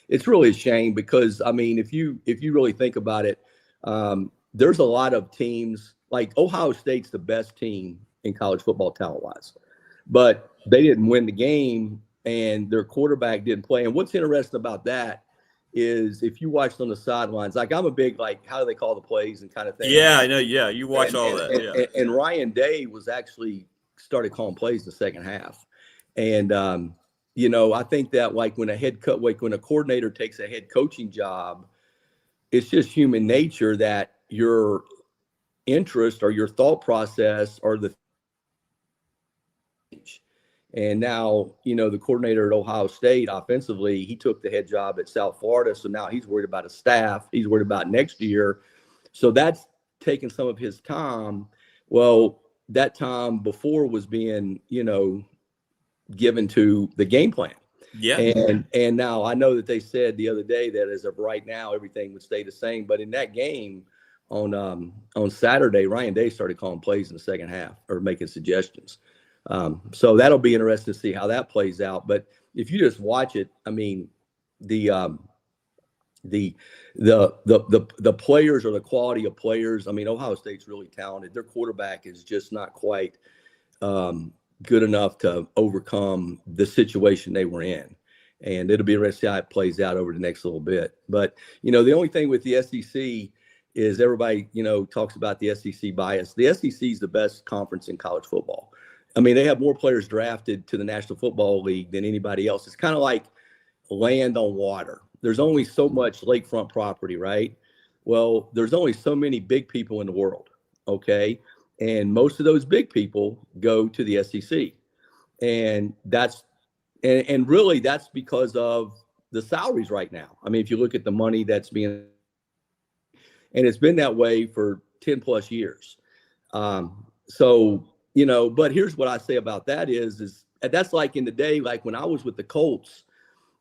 it's really a shame because, I mean, if you really think about it, there's a lot of teams like Ohio State's the best team in college football talent-wise, but they didn't win the game and their quarterback didn't play. And what's interesting about that is if you watched on the sidelines, like I'm a big, like, how do they call the plays and kind of thing. Yeah, I know. Yeah, you watch all that. And Ryan Day was actually started calling plays in the second half. And, I think that like when a coordinator takes a head coaching job, it's just human nature that your interest or your thought process or the and now, the coordinator at Ohio State offensively, he took the head job at South Florida. So now he's worried about his staff. He's worried about next year. So that's taking some of his time. Well, that time before was being, given to the game plan. Yeah. And now I know that they said the other day that as of right now, everything would stay the same. But in that game on Saturday, Ryan Day started calling plays in the second half or making suggestions. So that'll be interesting to see how that plays out. But if you just watch it, I mean, the players or the quality of players. I mean, Ohio State's really talented. Their quarterback is just not quite good enough to overcome the situation they were in. And it'll be interesting to see how it plays out over the next little bit. But, the only thing with the SEC is everybody, talks about the SEC bias. The SEC is the best conference in college football. I mean, they have more players drafted to the National Football League than anybody else. It's kind of like land on water. There's only so much lakefront property, right? Well, there's only so many big people in the world, okay? And most of those big people go to the SEC. And and really that's because of the salaries right now. I mean, if you look at the money that's being, and it's been that way for 10 plus years. But here's what I say about that is that's like in the day, like when I was with the Colts,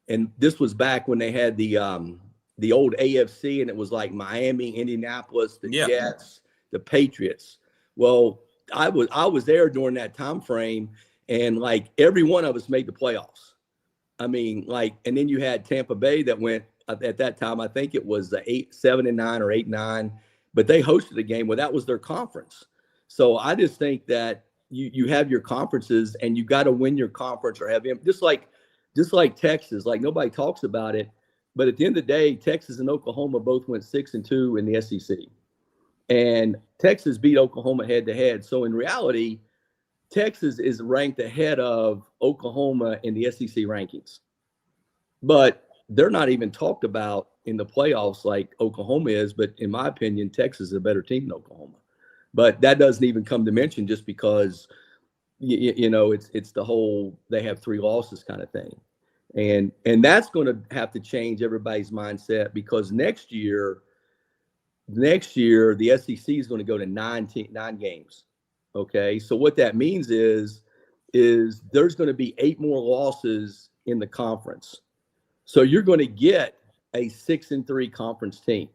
and this was back when they had the old AFC, and it was like Miami, Indianapolis, the Jets, the Patriots. Well, I was there during that time frame, and like every one of us made the playoffs. I mean, and then you had Tampa Bay that went at that time. I think it was 7-9 or 8-9, but they hosted a game where that was their conference. So I just think that you have your conferences, and you got to win your conference or have him just like Texas. Like nobody talks about it, but at the end of the day, Texas and Oklahoma both went 6-2 in the SEC, and Texas beat Oklahoma head to head. So in reality, Texas is ranked ahead of Oklahoma in the SEC rankings, but they're not even talked about in the playoffs like Oklahoma is. But in my opinion, Texas is a better team than Oklahoma. But that doesn't even come to mention just because, it's the whole they have 3 losses kind of thing. And that's going to have to change everybody's mindset, because next year the SEC is going to go to 9 games. Okay. So what that means is there's going to be 8 more losses in the conference. So you're going to get a 6-3 conference team.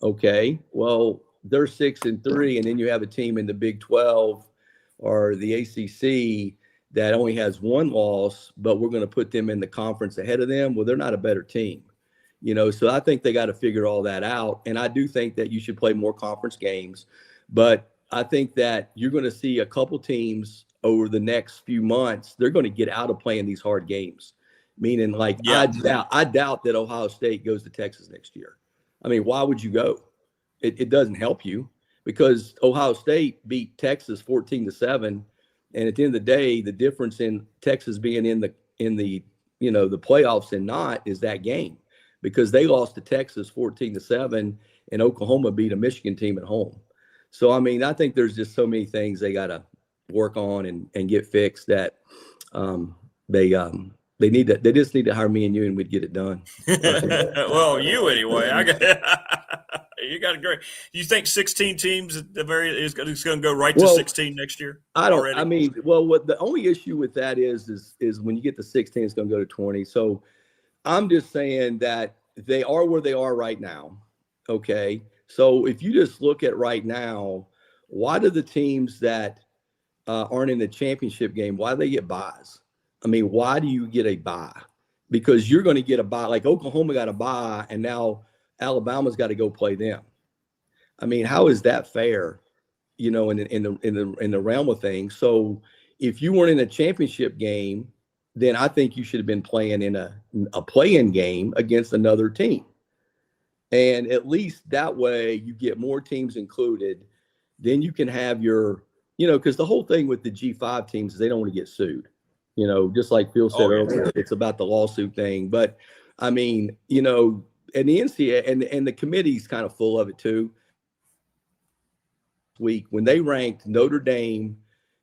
Okay. Well, they're 6-3, and then you have a team in the Big 12 or the ACC that only has 1 loss, but we're going to put them in the conference ahead of them. Well, they're not a better team, so I think they got to figure all that out. And I do think that you should play more conference games, but I think that you're going to see a couple teams over the next few months. They're going to get out of playing these hard games, meaning I doubt that Ohio State goes to Texas next year. I mean, why would you go? It doesn't help you, because Ohio State beat Texas 14-7, and at the end of the day, the difference in Texas being in the the playoffs and not is that game, because they lost to Texas 14-7, and Oklahoma beat a Michigan team at home. So I mean, I think there's just so many things they got to work on and get fixed that they just need to hire me and you, and we'd get it done. Well, you anyway. You got a great. You think 16 teams at the is going to go right to 16 next year? I don't. Already? I mean, what the only issue with that is when you get to 16, it's going to go to 20. So I'm just saying that they are where they are right now. Okay. So if you just look at right now, why do the teams that aren't in the championship game, why do they get buys? I mean, why do you get a buy? Because you're going to get a buy. Like Oklahoma got a buy, and now Alabama's got to go play them. I mean, how is that fair? In the realm of things. So if you weren't in a championship game, then I think you should have been playing in a play-in game against another team. And at least that way you get more teams included. Then you can have your, because the whole thing with the G5 teams is they don't want to get sued. Just like Phil said earlier, it's about the lawsuit thing. But I mean, and the NCAA and the committee's kind of full of it too. Week when they ranked Notre Dame,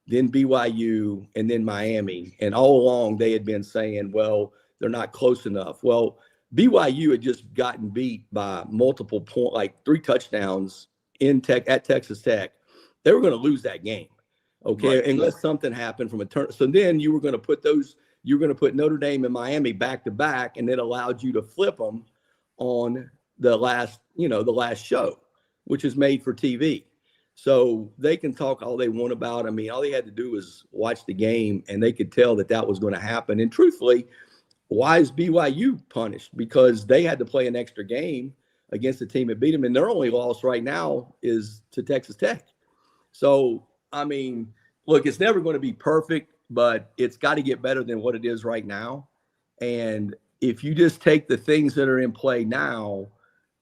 then BYU, and then Miami, and all along they had been saying, well, they're not close enough. Well, BYU had just gotten beat by multiple points, like 3 touchdowns at Texas Tech. They were going to lose that game, okay, right, unless something happened from a turn. So then you were going to put those you're going to put Notre Dame and Miami back to back, and it allowed you to flip them on the last show, which is made for TV. So they can talk all they want about. I mean, all they had to do was watch the game, and they could tell that was going to happen. And truthfully, why is BYU punished? Because they had to play an extra game against the team that beat them, and their only loss right now is to Texas Tech. So, I mean, look, it's never going to be perfect, but it's got to get better than what it is right now. And if you just take the things that are in play now,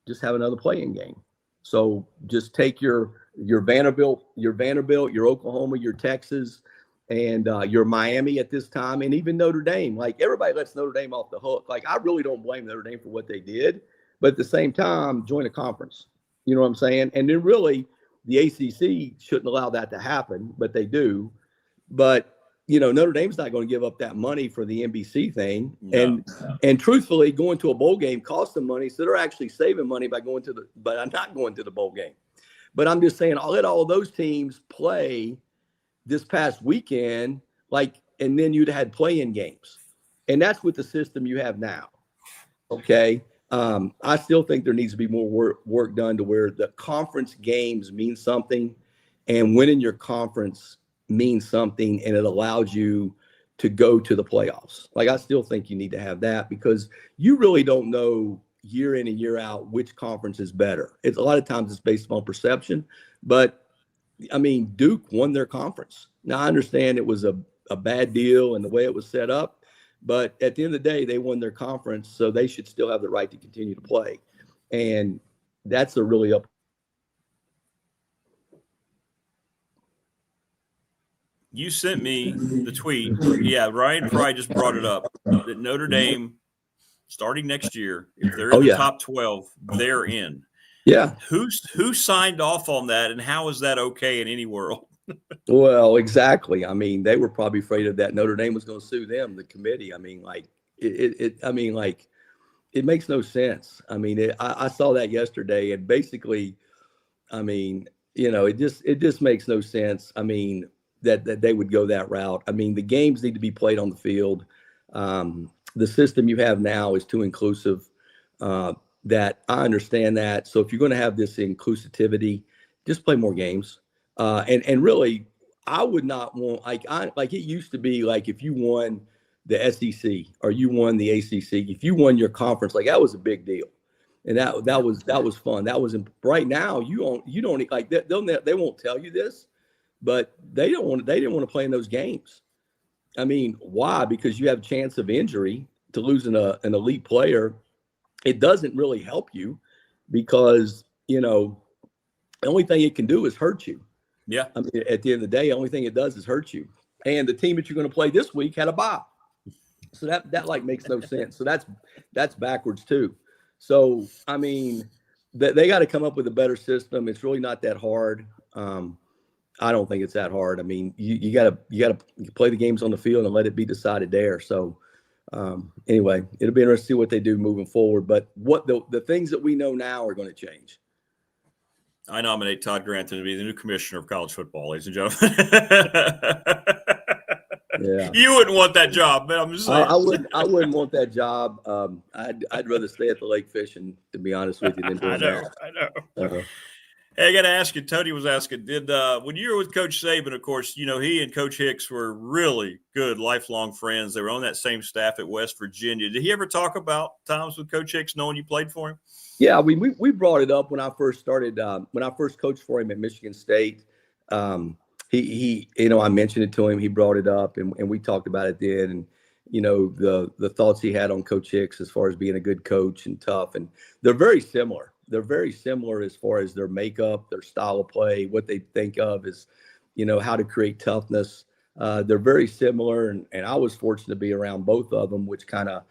just have another playing game. So just take your Vanderbilt, your Oklahoma, your Texas, and your Miami at this time, and even Notre Dame. Like, everybody lets Notre Dame off the hook. Like, I really don't blame Notre Dame for what they did, but at the same time, join a conference. You know what I'm saying? And then really, the ACC shouldn't allow that to happen, but they do. But, you know, Notre Dame's not going to give up that money for the NBC thing. No. And truthfully, going to a bowl game costs them money, so they're actually saving money by not going to the bowl game. But I'm just saying, I'll let all of those teams play this past weekend, and then you'd have had play-in games. And that's with the system you have now. Okay. I still think there needs to be more work done to where the conference games mean something, and winning your conference means something, and it allows you to go to the playoffs. Like, I still think you need to have that, because you really don't know year in and year out which conference is better. It's a lot of times it's based upon perception, but I mean, Duke won their conference. Now, I understand it was a bad deal and the way it was set up, but at the end of the day, they won their conference, so they should still have the right to continue to play. And that's a really up. You sent me the tweet. Yeah, Ryan Pry just brought it up that Notre Dame, starting next year, if they're in the top 12, they're in. Yeah. Who signed off on that, and how is that okay in any world? Well, exactly. I mean, they were probably afraid of that. Notre Dame was going to sue them, the committee. I mean, it makes no sense. I mean, I saw that yesterday, and basically, I mean, you know, it just makes no sense. I mean, that they would go that route. I mean, the games need to be played on the field. The system you have now is too inclusive. That I understand that. So if you're going to have this inclusivity, just play more games. And really, I would not want, like it used to be, like if you won the SEC or you won the ACC, if you won your conference, like that was a big deal. And that was fun. That was right now. You don't like they won't tell you this, but they didn't want to play in those games. I mean, why? Because you have a chance of injury to losing an elite player. It doesn't really help you because, you know, the only thing it can do is hurt you. Yeah. I mean, at the end of the day, the only thing it does is hurt you. And the team that you're going to play this week had a bye. So that like makes no sense. So that's backwards too. So, I mean, they got to come up with a better system. It's really not that hard. I don't think it's that hard. I mean, you got to play the games on the field and let it be decided there. So, anyway, it'll be interesting to see what they do moving forward. But what the things that we know now are going to change. I nominate Todd Grantham to be the new commissioner of college football, ladies and gentlemen. Yeah, you wouldn't want that job, man. I'm just saying. I wouldn't want that job. I'd rather stay at the lake fishing, to be honest with you, than doing that. I know. Hey, I got to ask you. Tony was asking, when you were with Coach Saban, of course, you know, he and Coach Hicks were really good, lifelong friends. They were on that same staff at West Virginia. Did he ever talk about times with Coach Hicks, knowing you played for him? Yeah, we brought it up when I first started. When I first coached for him at Michigan State. He you know, I mentioned it to him. He brought it up, and we talked about it then. And you know, the thoughts he had on Coach Hicks as far as being a good coach and tough, and they're very similar. They're very similar as far as their makeup, their style of play, what they think of as, you know, how to create toughness. They're very similar, and I was fortunate to be around both of them, which kind of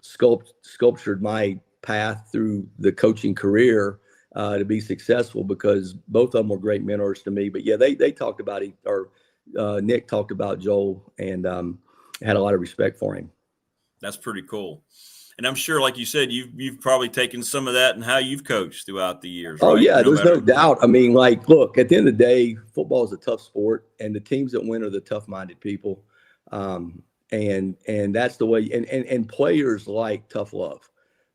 sculptured my path through the coaching career to be successful, because both of them were great mentors to me. But yeah, they talked about it, or Nick talked about Joel, and had a lot of respect for him. That's pretty cool. And I'm sure, like you said, you've probably taken some of that and how you've coached throughout the years. Oh, right? yeah, there's no doubt. I mean, like, look, at the end of the day, football is a tough sport, and the teams that win are the tough-minded people. And that's the way, and players like tough love.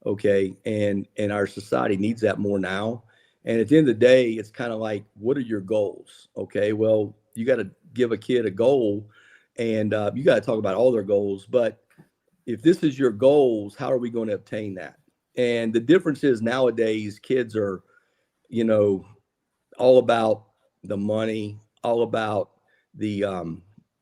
Okay. And our society needs that more now. And at the end of the day, it's kind of like, what are your goals? Okay. Well, you got to give a kid a goal, and you got to talk about all their goals. But if this is your goals, how are we going to obtain that? And the difference is nowadays kids are, all about the money, all about the,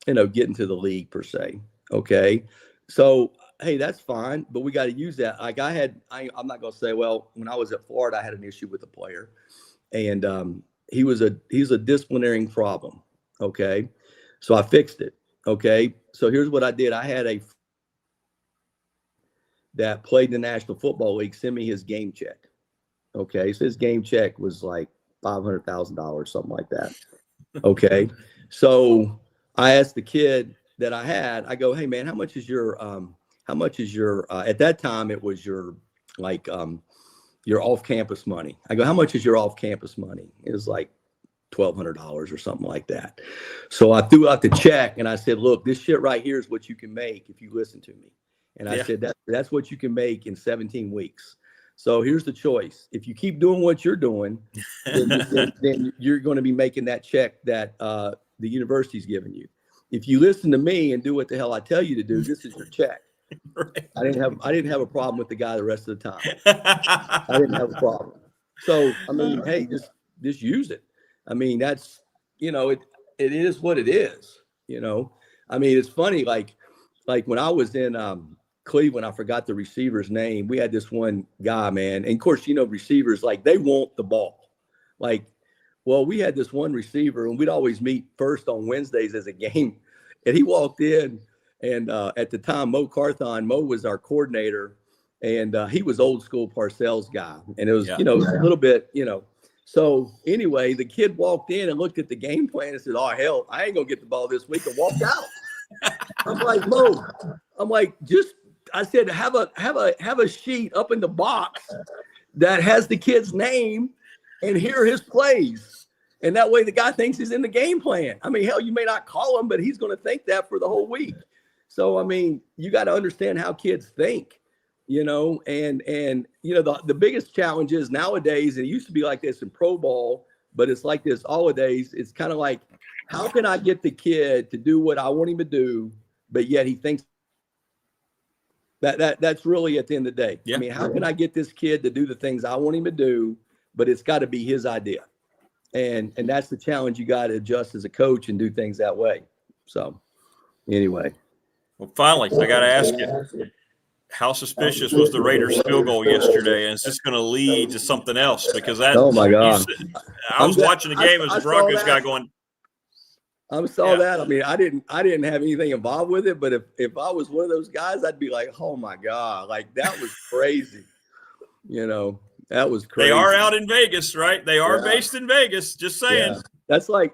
getting to the league per se. Okay. So, hey, that's fine, but we got to use that. Like I'm not going to say, well, when I was at Florida, I had an issue with a player, and he's a disciplinary problem. Okay. So I fixed it. Okay. So here's what I did. I had a that played in the National Football League send me his game check. Okay. So his game check was like $500,000, something like that. Okay. So I asked the kid that I had, I go, hey man, how much is your, at that time it was your off-campus money. I go, how much is your off-campus money? It was like $1,200 or something like that. So I threw out the check and I said, look, this shit right here is what you can make if you listen to me. And I said, that's what you can make in 17 weeks. So here's the choice. If you keep doing what you're doing, then you're going to be making that check that the university's giving you. If you listen to me and do what the hell I tell you to do, this is your check. Right. I didn't have a problem with the guy the rest of the time. I didn't have a problem. So, I mean, hey, just use it. I mean, that's, it is what it is, I mean, it's funny. Like when I was in Cleveland, I forgot the receiver's name. We had this one guy, man. And of course, receivers, like they want the ball. We had this one receiver and we'd always meet first on Wednesdays as a game. And he walked in. And at the time, Mo was our coordinator, and he was old school Parcells guy. And it was, a little bit, So anyway, the kid walked in and looked at the game plan and said, oh, hell, I ain't going to get the ball this week, and walked out. I'm like, Mo, I said, have a sheet up in the box that has the kid's name and here are his plays. And that way the guy thinks he's in the game plan. I mean, hell, you may not call him, but he's going to think that for the whole week. So, I mean, you got to understand how kids think, and the biggest challenge is nowadays, and it used to be like this in pro ball, but it's like this nowadays. It's kind of like, how can I get the kid to do what I want him to do, but yet he thinks that's really at the end of the day. Yeah. I mean, how can I get this kid to do the things I want him to do, but it's got to be his idea. And that's the challenge. You got to adjust as a coach and do things that way. So anyway. Well, finally, I got to ask you, how suspicious was the Raiders' field goal yesterday? And is this going to lead to something else? Because oh my God, I was watching the game as a Broncos guy going. I saw that. I mean, I didn't have anything involved with it, but if I was one of those guys, I'd be like, oh my God, like that was crazy. That was crazy. They are out in Vegas, right? They are based in Vegas. Just saying. Yeah. That's like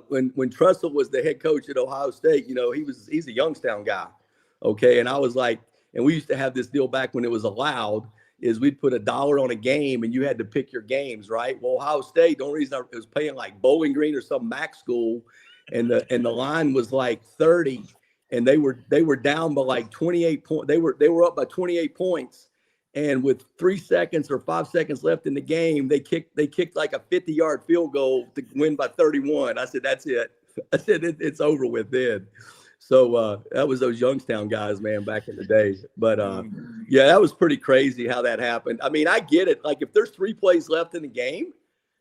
when Tressel was the head coach at Ohio State. He's a Youngstown guy, okay. And I was like, and we used to have this deal back when it was allowed, is we'd put $1 on a game and you had to pick your games, right? Well, Ohio State, the only reason I was paying like Bowling Green or some MAC school, and the line was like 30, and they were down by like 28 points. They were up by 28 points. And with 3 seconds or 5 seconds left in the game, they kicked like a 50-yard field goal to win by 31. I said, that's it. I said, it's over with then. So that was those Youngstown guys, man, back in the day. But, yeah, that was pretty crazy how that happened. I mean, I get it. Like, if there's 3 plays left in the game,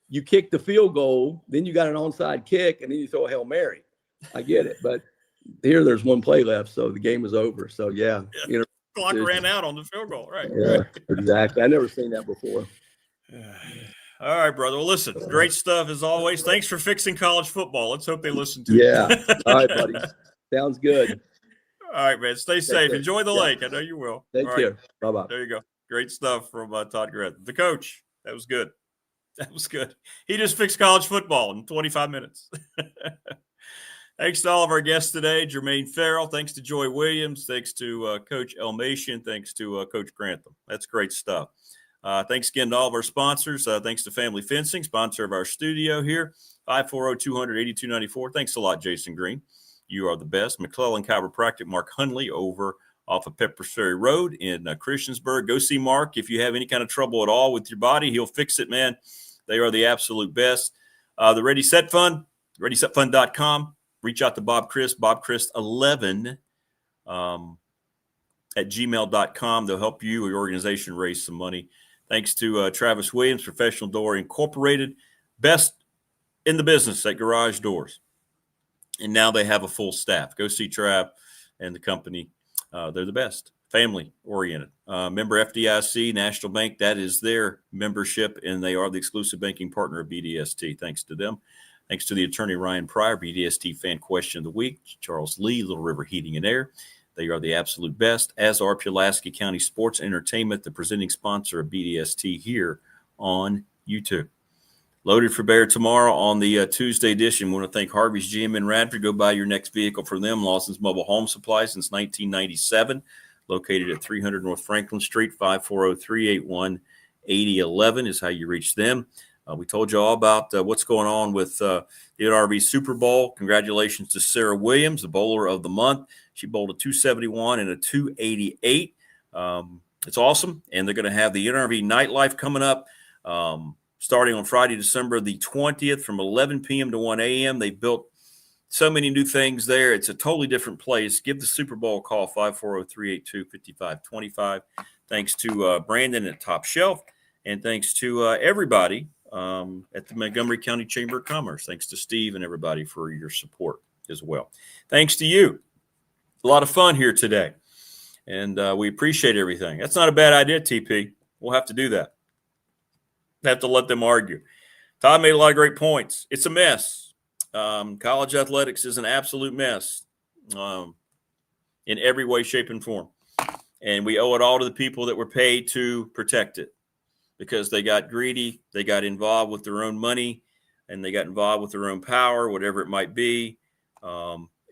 you kick the field goal, then you got an onside kick, and then you throw a Hail Mary. I get it. But here there's 1 play left, so the game is over. So, yeah. Clock ran out on the field goal, right? Yeah, exactly. I never seen that before. All right, brother. Well, listen, great stuff as always. Thanks for fixing college football. Let's hope they listen to you. All right, buddy. Sounds good. All right, man. Stay safe. Enjoy the lake. I know you will. Take care. Bye-bye. There you go. Great stuff from Todd Grantham, the coach. That was good. He just fixed college football in 25 minutes. Thanks to all of our guests today. Jermaine Ferrell. Thanks to Joi Williams. Thanks to Coach Elmassian. Thanks to Coach Grantham. That's great stuff. Thanks again to all of our sponsors. Thanks to Family Fencing, sponsor of our studio here. 540-200-8294. Thanks a lot, Jason Green. You are the best. McClellan Chiropractic, Mark Hunley over off of Pepper Ferry Road in Christiansburg. Go see Mark. If you have any kind of trouble at all with your body, he'll fix it, man. They are the absolute best. The Ready Set Fund, ReadySetFund.com. Reach out to Bob Christ 11 at gmail.com. They'll help you or your organization raise some money. Thanks to Travis Williams, Professional Door Incorporated, best in the business at garage doors. And now they have a full staff. Go see Trav and the company. They're the best, family-oriented. Member FDIC, National Bank, that is their membership, and they are the exclusive banking partner of BDST. Thanks to them. Thanks to the attorney Ryan Pryor, BDST Fan Question of the Week, Charles Lee, Little River Heating and Air. They are the absolute best, as are Pulaski County Sports Entertainment, the presenting sponsor of BDST here on YouTube. Loaded for Bear tomorrow on the Tuesday edition. We want to thank Harvey's GM in Radford. Go buy your next vehicle for them. Lawson's Mobile Home Supply since 1997. Located at 300 North Franklin Street, 540-381-8011 is how you reach them. We told you all about what's going on with the NRV Super Bowl. Congratulations to Sarah Williams, the bowler of the month. She bowled a 271 and a 288. It's awesome. And they're going to have the NRV Nightlife coming up starting on Friday, December the 20th from 11 p.m. to 1 a.m. They built so many new things there. It's a totally different place. Give the Super Bowl a call, 540-382-5525. Thanks to Brandon at Top Shelf, and thanks to everybody at the Montgomery County Chamber of Commerce. Thanks to Steve and everybody for your support as well. Thanks to you. A lot of fun here today, and we appreciate everything. That's not a bad idea, TP. We'll have to do that. Have to let them argue. Todd made a lot of great points. It's a mess. College athletics is an absolute mess in every way, shape, and form. And we owe it all to the people that were paid to protect it because they got greedy, they got involved with their own money, and they got involved with their own power, whatever it might be.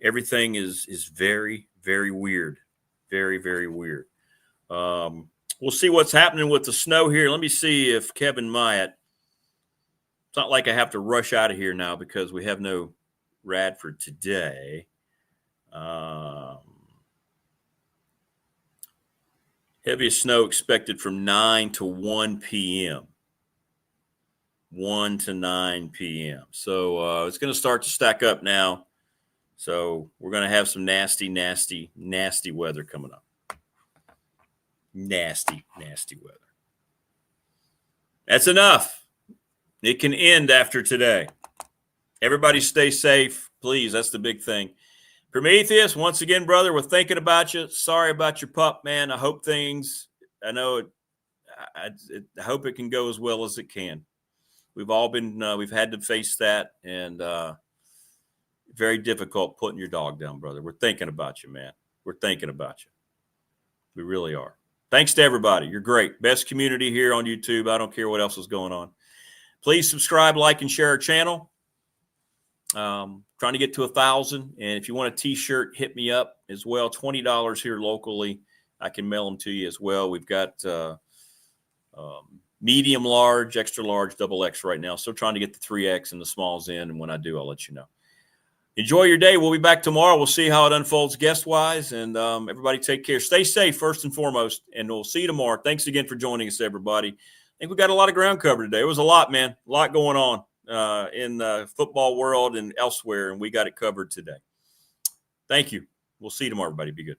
Everything is very, very weird. Very, very weird. We'll see what's happening with the snow here. Let me see if Kevin Myatt. It's not like I have to rush out of here now because we have no Radford today. Heaviest snow expected from 9 to 1 p.m. 1 to 9 p.m. So it's going to start to stack up now. So we're going to have some nasty, nasty, nasty weather coming up. Nasty, nasty weather. That's enough. It can end after today. Everybody stay safe, please. That's the big thing. Prometheus, once again, brother, we're thinking about you. Sorry about your pup, man. I hope I hope it can go as well as it can. We've all been, we've had to face that, and very difficult putting your dog down, brother. We're thinking about you, man. We're thinking about you. We really are. Thanks to everybody. You're great. Best community here on YouTube. I don't care what else is going on. Please subscribe, like, and share our channel. Trying to get to 1,000. And if you want a T-shirt, hit me up as well. $20 here locally. I can mail them to you as well. We've got medium, large, extra large, double X right now. Still trying to get the 3X and the smalls in. And when I do, I'll let you know. Enjoy your day. We'll be back tomorrow. We'll see how it unfolds guest-wise. And everybody take care. Stay safe first and foremost. And we'll see you tomorrow. Thanks again for joining us, everybody. I think we got a lot of ground covered today. It was a lot, man. A lot going on in the football world and elsewhere, and we got it covered today. Thank you. We'll see you tomorrow, everybody. Be good.